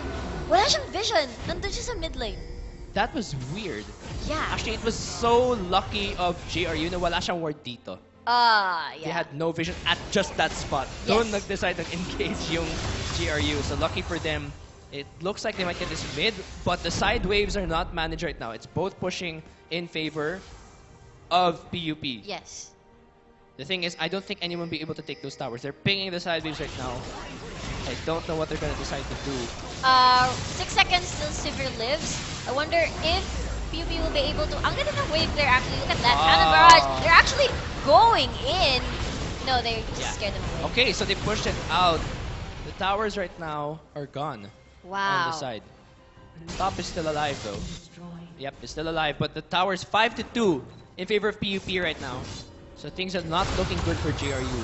vision. Nandun siya sa mid lane. That was weird. Yeah. Actually, it was so lucky of JRU na wala siyang ward dito. Yeah. They had no vision at just that spot. Yes. Doon nag-decide ng engage yung JRU. So lucky for them. It looks like they might get this mid, but the side waves are not managed right now. It's both pushing in favor of PUP. Yes. The thing is, I don't think anyone will be able to take those towers. They're pinging the side waves right now. I don't know what they're going to decide to do. 6 seconds till Sivir lives. I wonder if PUP will be able to... Ang ganda ng wave there actually. Look at that. Cannon barrage. They're actually going in No, they Yeah. scared them away. Okay, so they pushed it out. The towers right now are gone on Wow. the side. Top is still alive though. Yep, it's still alive, but the tower's 5-2 in favor of PUP right now. So things are not looking good for JRU.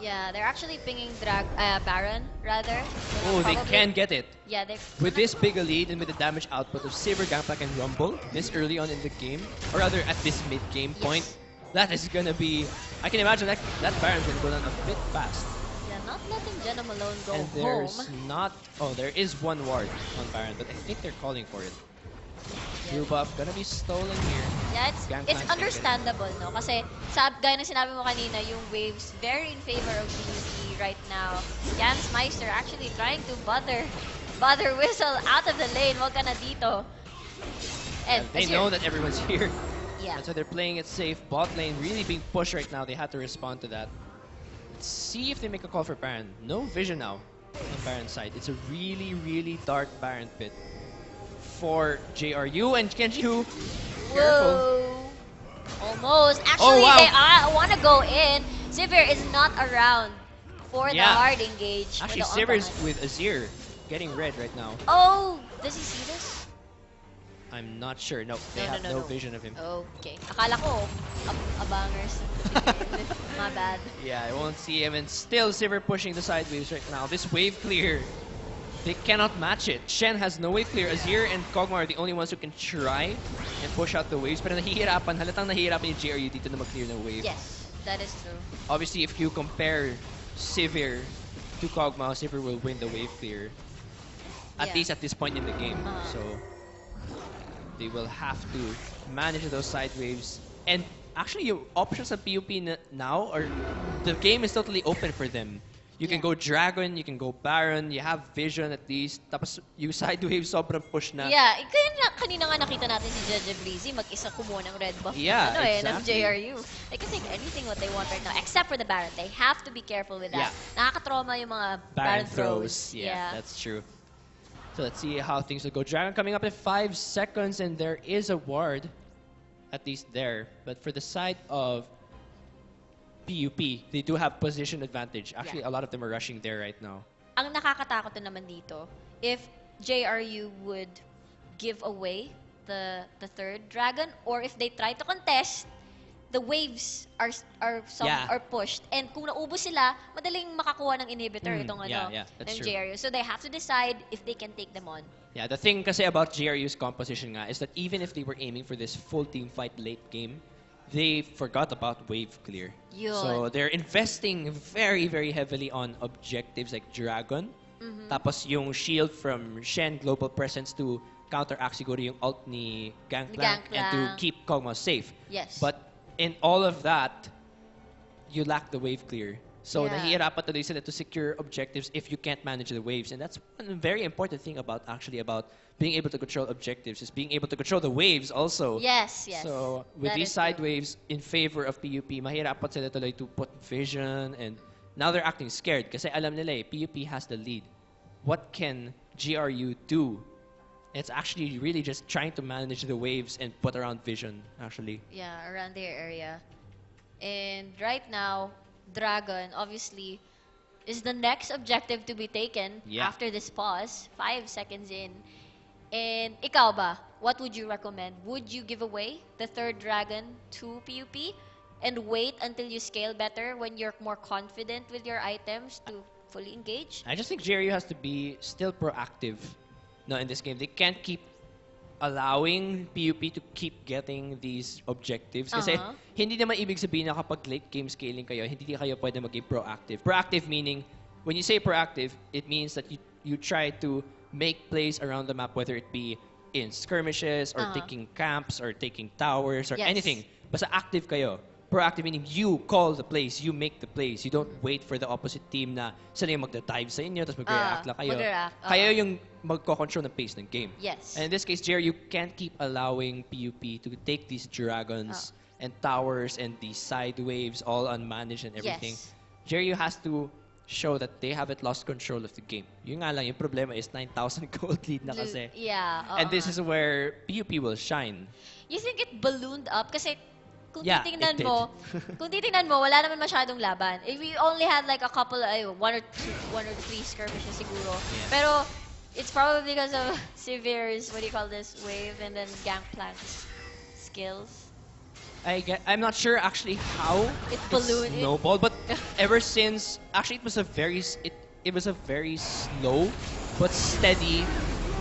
Yeah, they're actually pinging Baron, rather. Oh, they Probably- can get it. Yeah, they're... With this big a lead and with the damage output of Saber, Gangplank, and Rumble this early on in the game, or rather at this mid-game Yes. point, that is gonna be... I can imagine that Baron's gonna go down a bit fast. Yeah, not letting Jenna Malone go And there's home. not... Oh, there is one ward on Baron, but I think they're calling for it. Yeah. Blue buff gonna be stolen here. Yeah, Gangplank it's can understandable, no? Kasi, gaya na sinabi mo kanina, yung waves very in favor of PUP right now. Jans Meister actually trying to bother Whistle out of the lane. Wag ka na dito. And They know that everyone's here. Yeah. That's why they're playing it safe. Bot lane really being pushed right now. They had to respond to that. Let's see if they make a call for Baron. No vision now on Baron's side. It's a really, really dark Baron pit for JRU and Kenji who... Careful. Whoa. Almost. Oh, Actually, wow. they want to go in. Sivir is not around for the Yeah. hard engage. for Actually, the Siver's on-command. with Azir getting red right now. Oh, does he see this? I'm not sure. No, they No, have no, no no. vision of him. Okay. Akala ko, abangers. My bad. Yeah, I won't see him. And still, Siver pushing the side waves right now. This wave clear, they cannot match it. Shen has no wave clear. Azir and Kog'Maw are the only ones who can try and push out the waves. Pero nahihirapan, halatang nahihirapan yung JRU dito na mag-clear ng wave. Yes, that is true. Obviously, if you compare Sivir to Kog'Maw, Sivir will win the wave clear. At Yeah. least at this point in the game. Uh-huh. So they will have to manage those side waves. And actually, your options at PUP now are the game is totally open for them. You can Yeah. go Dragon, you can go Baron, you have Vision at least. Tapos yung side wave sobrang push na. Yeah, kaya kanina nga nakita natin si Jeje Breezy mag-isa kumuha ng red buff Yeah, ng exactly. JRU. They can take anything what they want right now, except for the Baron. They have to be careful with that. Nakakatrauma yung mga Baron throws. Yeah, that's true. So let's see how things will go. Dragon coming up in 5 seconds, and there is a ward, at least there. But for the side of PUP, they do have position advantage. Actually, Yeah. a lot of them are rushing there right now. Ang nakakatakot na naman dito, if JRU would give away the third dragon, or if they try to contest, the waves are Yeah. pushed. And kung naubos sila, madaling makakuha ng inhibitor itong yeah, that's ng true. JRU. So they have to decide if they can take them on. Yeah, the thing kasi about JRU's composition nga is that even if they were aiming for this full team fight late game, they forgot about wave clear. Yun. So they're investing very, very heavily on objectives like Dragon. Tapos yung shield from Shen Global Presence to counteract siguro yung ult ni Gangplank and to Gangplank. keep Kog'Maw safe. Yes. But in all of that, you lack the wave clear. So Yeah. nahihirapan tuloy sila to secure objectives if you can't manage the waves. And that's one very important thing about being able to control objectives is being able to control the waves also. Yes, yes. So with That these is side true. waves in favor of PUP, mahirapan sila tuloy to put vision, and now they're acting scared kasi alam nila PUP has the lead. What can GRU do? It's actually really just trying to manage the waves and put around vision, actually. Yeah, around their area. And right now, Dragon obviously is the next objective to be taken Yeah. after this pause. 5 seconds in. And ikaw ba, what would you recommend? Would you give away the third dragon to PUP and wait until you scale better when you're more confident with your items to fully engage? I just think GRU has to be still proactive in this game. They can't keep allowing PUP to keep getting these objectives. Kasi Uh-huh. hindi naman ibig sabihin na kapag late game scaling kayo, hindi kayo pwede maging proactive. Proactive meaning, when you say proactive, it means that you try to make plays around the map, whether it be in skirmishes or Uh-huh. taking camps or taking towers or Yes. anything. Basta active kayo. Proactive meaning you call the plays, you make the plays. You don't wait for the opposite team na sila yung magda-dive sa inyo tapos mag-react lang kayo. mag-react, Kayo yung magko-control ng pace ng game. Yes. And in this case, Jerry, you can't keep allowing PUP to take these dragons and towers and these side waves all unmanaged and everything. Yes. Jerry has to show that they haven't lost control of the game. Yung nga lang, yung problema is 9,000 gold lead na kasi. Yeah. And this is where PUP will shine. You think it ballooned up? Kasi Yeah, titingnan it did. mo, kung titingnan mo, wala naman masyadong laban. If we only had like a couple, one or three skirmishes siguro. Yeah. Pero it's probably because of Severe's, what do you call this, wave and then Gangplank's skills. I'm not sure actually how It ballooned. snowballed, but ever since actually it was a very slow but steady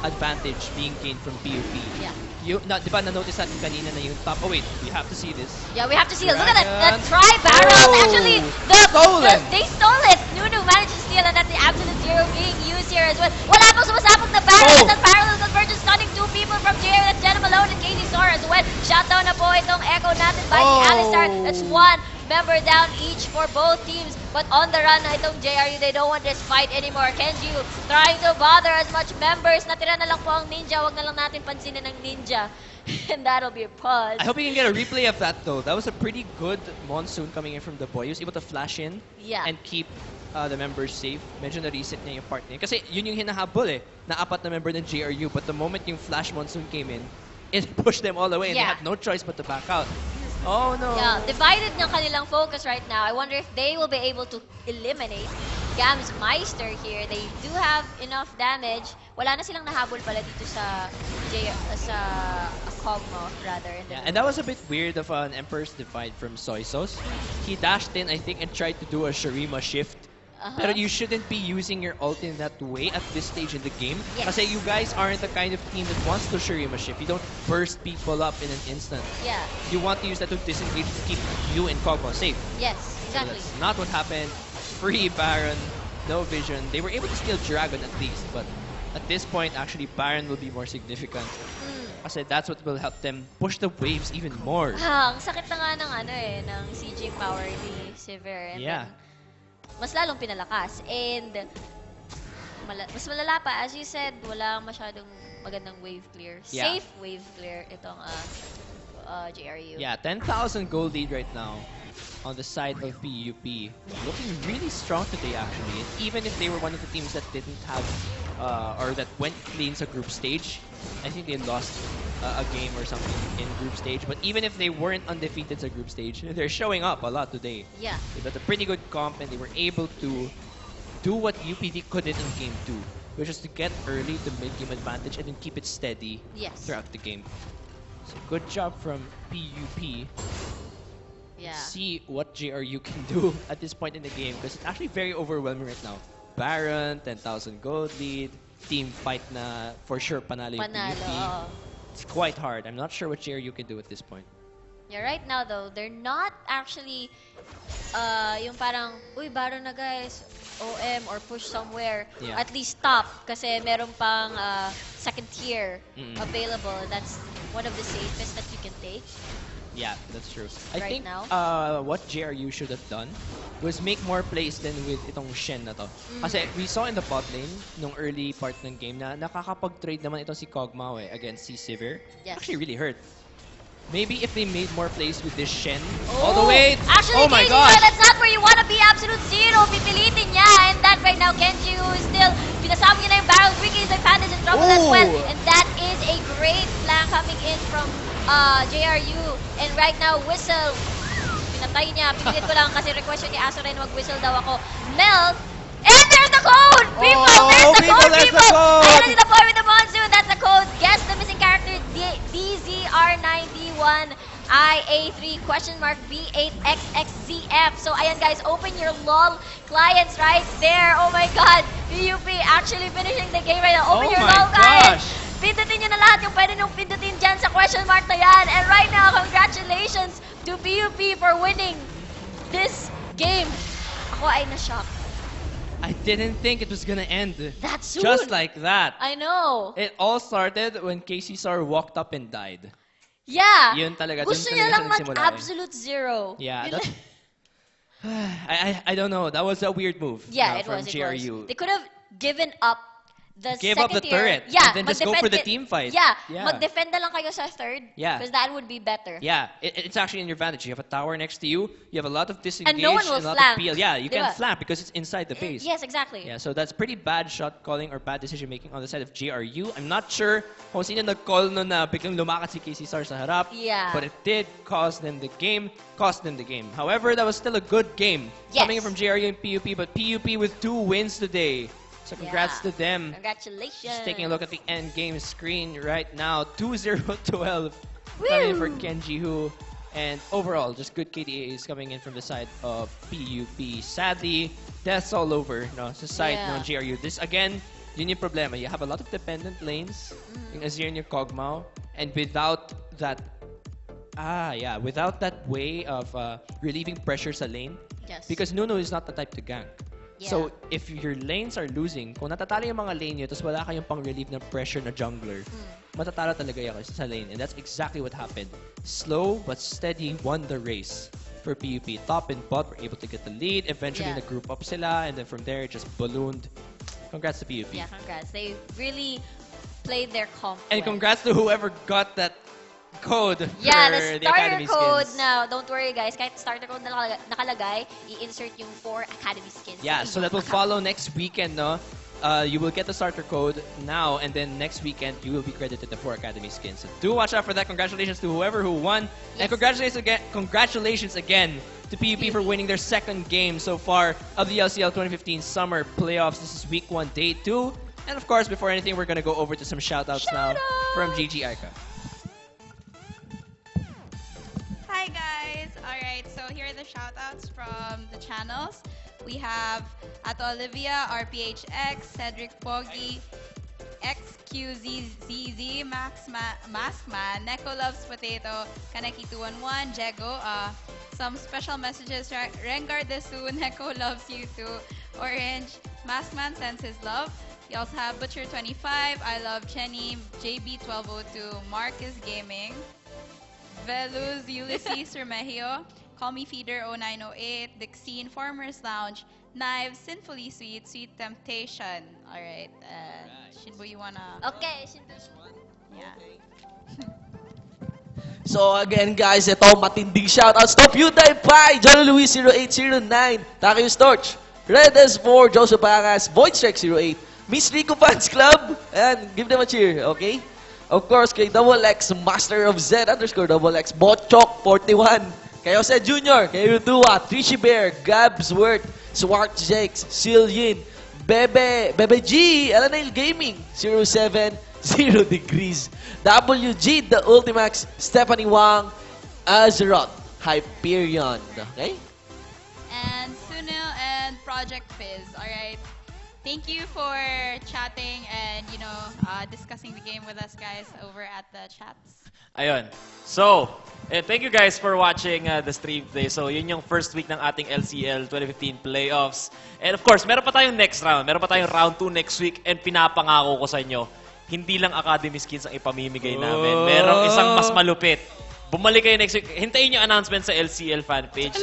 advantage being gained from PUP. Yeah. Di ba na-notice natin kanina na yung top? Oh wait, we have to see this. Yeah, we have to see it. Look at that Dragon. tri-barrel. Oh, Actually, stolen. they stole it. Nunu managed to steal it. That's the absolute zero being used here as well. Wala pang sumasabog na barrel. Oh. That parallel conversion stunning two people from JR. That's Jenna Malone and Katie Sor as well. Shutdown na po itong echo natin by the Alistar. That's one member down each for both teams. But on the run na itong JRU, they don't want this fight anymore. Kenju trying to bother as much members. Natira na lang po ang Ninja. Wag na lang natin pansinin ng Ninja. And that'll be a pause. I hope you can get a replay of that though. That was a pretty good monsoon coming in from the boy. He was able to flash in Yeah. and keep the members safe. Medyo na-reset niya yung part niya. Kasi yun yung hinahabol eh. Na apat na member ng JRU. But the moment yung flash monsoon came in, it pushed them all away and they Yeah. had no choice but to back out. Oh no. Yeah, divided ng kanilang focus right now. I wonder if they will be able to eliminate Gams Meister here. They do have enough damage. Wala na silang nahabol pala dito sa Kogmo rather. Yeah, and that was a bit weird of an Emperor's Divide from Soy Sauce. He dashed in, I think, and tried to do a Shurima shift. Pero you shouldn't be using your ult in that way at this stage in the game. Yes. Kasi you guys aren't the kind of team that wants to Shurima shift. You don't burst people up in an instant. Yeah. You want to use that to disengage to keep you and Kogmo safe. Yes, So exactly. that's not what happened. Free Baron, no vision. They were able to steal Dragon at least, but at this point, actually, Baron will be more significant. Kasi that's what will help them push the waves even more. Ang sakit na nga ng CJ power ni Sever. And Yeah. then, mas lalong pinalakas. And mas malala pa, as you said, wala masyadong magandang wave clear. Yeah. Safe wave clear itong JRU. Yeah, 10,000 gold lead right now on the side of PUP. Looking really strong today, actually. And even if they were one of the teams that didn't have, or that went clean sa group stage, I think they lost a game or something in group stage. But even if they weren't undefeated sa group stage, they're showing up a lot today. Yeah. They got a pretty good comp and they were able to do what UPD couldn't in game 2, which is to get early to mid-game advantage and then keep it steady Yes. throughout the game. So good job from PUP. Yeah. See what JRU can do at this point in the game because it's actually very overwhelming right now. Baron, 10,000 gold lead, team fight na for sure panalo yung Panalo. PUP. Oo. It's quite hard. I'm not sure what JRU can do at this point. Yeah, right now though, they're not actually yung parang, uy, Baron na guys, OM or push somewhere. Yeah. At least stop kasi meron pang second tier Mm-mm. available. That's one of the safest that you can take. Yeah, that's true. I Right think now? what JRU should have done was make more plays than with itong Shen na to. Kasi we saw in the bot lane nung early part ng game na nakakapag-trade naman itong si Kog'Maw against si Sivir. Yes. Actually really hurt. Maybe if they made more plays with this Shen all the way. Actually, Oh my Kenji, gosh! that's not where you want to be. Absolute zero. Pipilitin niya. And that right now, Kenji who is still, pinasama niya na yung barrel. Ricky is like Pandas in trouble as well. Ooh. And that is a great flank coming in from JRU. And right now, Whistle, pinatay niya. Pinilit ko lang kasi request yun ni Asoren, wag-whistle daw ako. Melt. And there's the code! People, Oh, there's the people, code, there's the people! code! Ayan na si the boy with the monsoon. That's the code. Guess the missing character, DZR91. IA3 question mark B8XXZF. So ayan guys, open your LOL clients right there. Oh my god, PUP actually finishing the game right now. Open Oh your my LOL clients. gosh. Pindutin nyo na lahat yung pwede nyo pindutin dyan sa question mark na yan. And right now, congratulations to PUP for winning this game. Ako ay na-shock. I didn't think it was gonna end That soon. just like that. I know. It all started when Casey Sar walked up and died. Yeah. Yun talaga, Gusto dun niya talaga lang siya nagsimula mag-absolute zero. Yeah, Yun that's... lang. I don't know. That was a weird move. Yeah, it from was. JRU. They could have given up the Give up the second tier, turret, yeah, and then just go for the team fight. Yeah, Yeah. mag-defend na lang kayo sa third. Yeah. Because that would be better. Yeah, it's actually in your advantage. You have a tower next to you. You have a lot of disengage And no one will a lot flank. of peel. Yeah, you Diba? can flank because it's inside the base. Yes, exactly. Yeah, so that's pretty bad shot calling or bad decision making on the side of JRU. I'm not sure kung sino nag-call nun na biglang lumakas si KC Star sa harap. Yeah. But it did cost them the game. However, that was still a good game. Yes. Coming from JRU and PUP, but PUP with 2 wins today. So congrats Yeah. to them. Congratulations. Just taking a look at the end game screen right now. 2-0-12 Woo! coming in for Kenji Hu. And overall, just good KDAs coming in from the side of PUP. Sadly, death's all over. No, sa side Yeah. ng JRU. This again, yun yung problema. You have a lot of dependent lanes. Yung Azir and your Kog'Maw. And without that, without that way of relieving pressure sa lane. Yes. Because Nuno is not the type to gank. Yeah. So, if your lanes are losing, kung natatalo yung mga lane nyo, tapos wala kayong pang-relieve ng pressure na jungler, matatalo talaga yung sa lane. And that's exactly what happened. Slow but steady won the race for PUP. Top and bot were able to get the lead. Eventually, Yeah. nag-group up sila. And then from there, it just ballooned. Congrats to PUP. Yeah, congrats. They really played their comp And well. congrats to whoever got that code Yeah, for the the starter Academy code skins. now. Don't worry, guys. Kahit starter code na nakalagay, i-insert yung 4 Academy skins. Yeah, sa so that will inyong account. follow next weekend, no? You will get the starter code now, and then next weekend you will be credited the 4 Academy skins. So do watch out for that. Congratulations to whoever who won, and Yes. congratulations again to PUP for winning their second game so far of the LCL 2015 Summer Playoffs. This is week 1, day 2, and of course, before anything, we're gonna go over to some shoutouts now from GG Aika. Hi guys! Alright, so here are the shoutouts from the channels. We have Ato Olivia, RPHX, Cedric Pogi, XQZZZ, Maskman, Neko Loves Potato, Kaneki211, Jego. Some special messages, Rengar Desu, Neko loves you too, Orange, Maskman sends his love. We also have Butcher25, I love Jenny, JB1202, Marcus Gaming, Veluz, Ulysses Remigio, Call Me Feeder 0908, Dixine, Farmers Lounge, Knives, Sinfully Sweet, Sweet Temptation. Alright, Shinbu, you wanna... Okay, Shinbu. Yeah. So again guys, ito matinding shoutouts to PewDiePie, John Luis 0809, Takeo Storch, Red S4, Joseph Angas, Voidstrike 08, Miss Rico Fans Club, and give them a cheer, okay? Of course, kay Double X, Master of Z _ Double X, Botchok 41, kay Jose Jr., kay Rudua, Trishy Bear, Gabsworth, Swart Jakes, Silyin, Bebe G, Elanail Gaming, 07, 0 degrees, WG, The Ultimax, Stephanie Wang, Azeroth, Hyperion, okay? And Sunil and Project Fizz. Alright. Thank you for chatting and, discussing the game with us guys over at the chats. Ayun. So, thank you guys for watching the stream today. So, yun yung first week ng ating LCL 2015 playoffs. And of course, meron pa tayong next round. Meron pa tayong round 2 next week. And pinapangako ko sa inyo, hindi lang Academy skins ang ipamimigay namin. Merong isang mas malupit. Bumalik kayo next week. Hintayin yung announcement sa LCL fan page.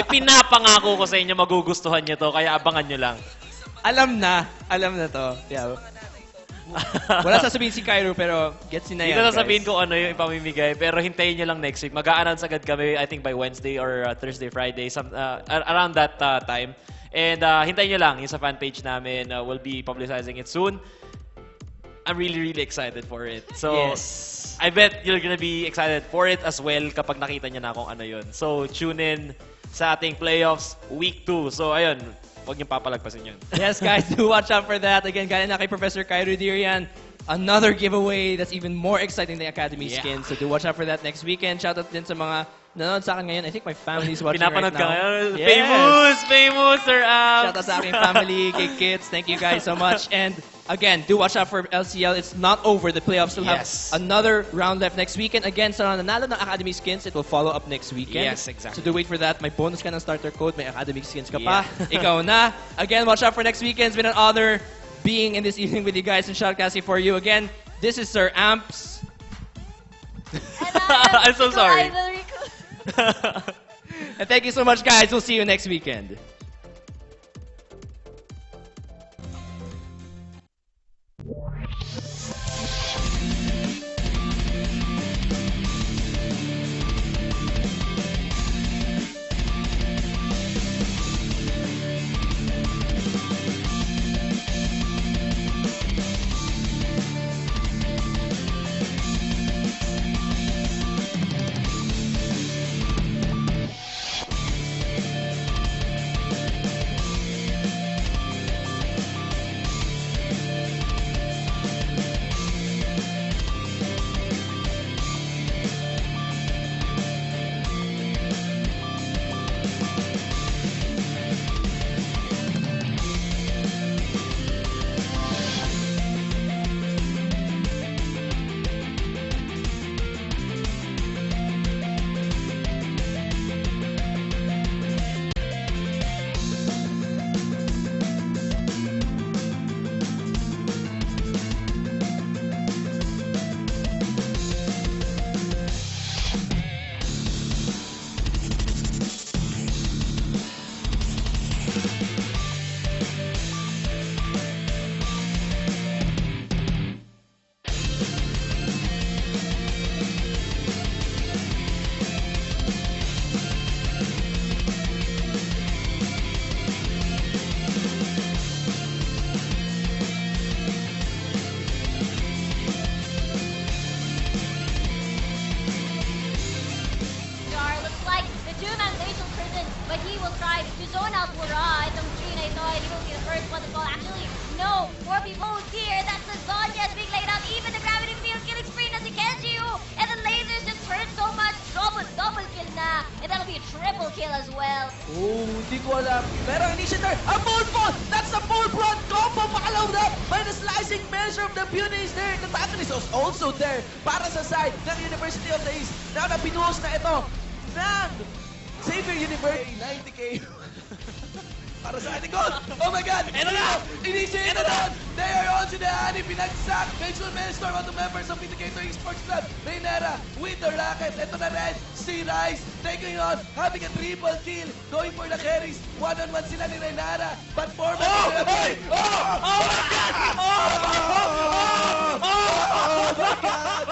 Pinapangako ko sa inyo, magugustuhan nyo to. Kaya abangan nyo lang. Alam na to. Yeah. Wala sasabihin si Cairo, pero gets na yan, Hindi ko sasabihin guys. kung ano yung ipamimigay, pero hintayin nyo lang next week. Mag-a-announce agad kami, I think by Wednesday or Thursday, Friday, around that time. And hintayin nyo lang yung sa fan page namin. We'll be publicizing it soon. I'm really, really excited for it. So, Yes. I bet you're gonna be excited for it as well kapag nakita nyo na kung ano yun. So, tune in sa ating playoffs week 2. So, ayun, huwag niyong papalagpasin yun. Yes, guys, do watch out for that. Again, gaya na kay Professor Cairo Dirian, another giveaway that's even more exciting than Academy skins. So do watch out for that next weekend. Shoutout din sa mga nanonood sa akin ngayon. I think my family's watching Pinapanood right now. ka ngayon. Yes. Famous, Sir Am. Shoutout sa aking family, kay kids. Thank you guys so much. And again, do watch out for LCL. It's not over. The playoffs still have another round left next weekend. Again, sa nanalo ng Academy skins, it will follow up next weekend. Yes, exactly. So do wait for that. May bonus ka ng starter code. May Academy skins ka pa. Ikaw na. Again, watch out for next weekend. It's been an honor being in this evening with you guys and shoutcasting for you. Again, this is Sir Amps. I'm so sorry. And thank you so much, guys. We'll see you next weekend. try to zone out Wura itong 3 na ito. He will be the first one to fall. Actually, no. 4 people here. That's the Zonias being laid out. Even the gravity field killing spree na si Kenji. And the lasers just hurt so much. Double kill na. And that'll be a triple kill as well. Oh, hindi ko alam. Pero initiator, a full fall! That's a full front combo! Follow up by the slicing measure of the Punis there. The antagonist was also there para sa side ng University of the East. Now na pinuhos na ito ng Xavier University. 90k. Para sa ating goal. Oh my God! Ito na! Initiate na! They are on to the honey. Pinagsak. Major Maelstrom on the members of Indicator Esports Club. Reynera with the racket. Ito na rin. Si Rice taking on. Having a triple kill. Going for the carries. One-on-one sila ni Reynera. But format. Oh my God! Oh my God!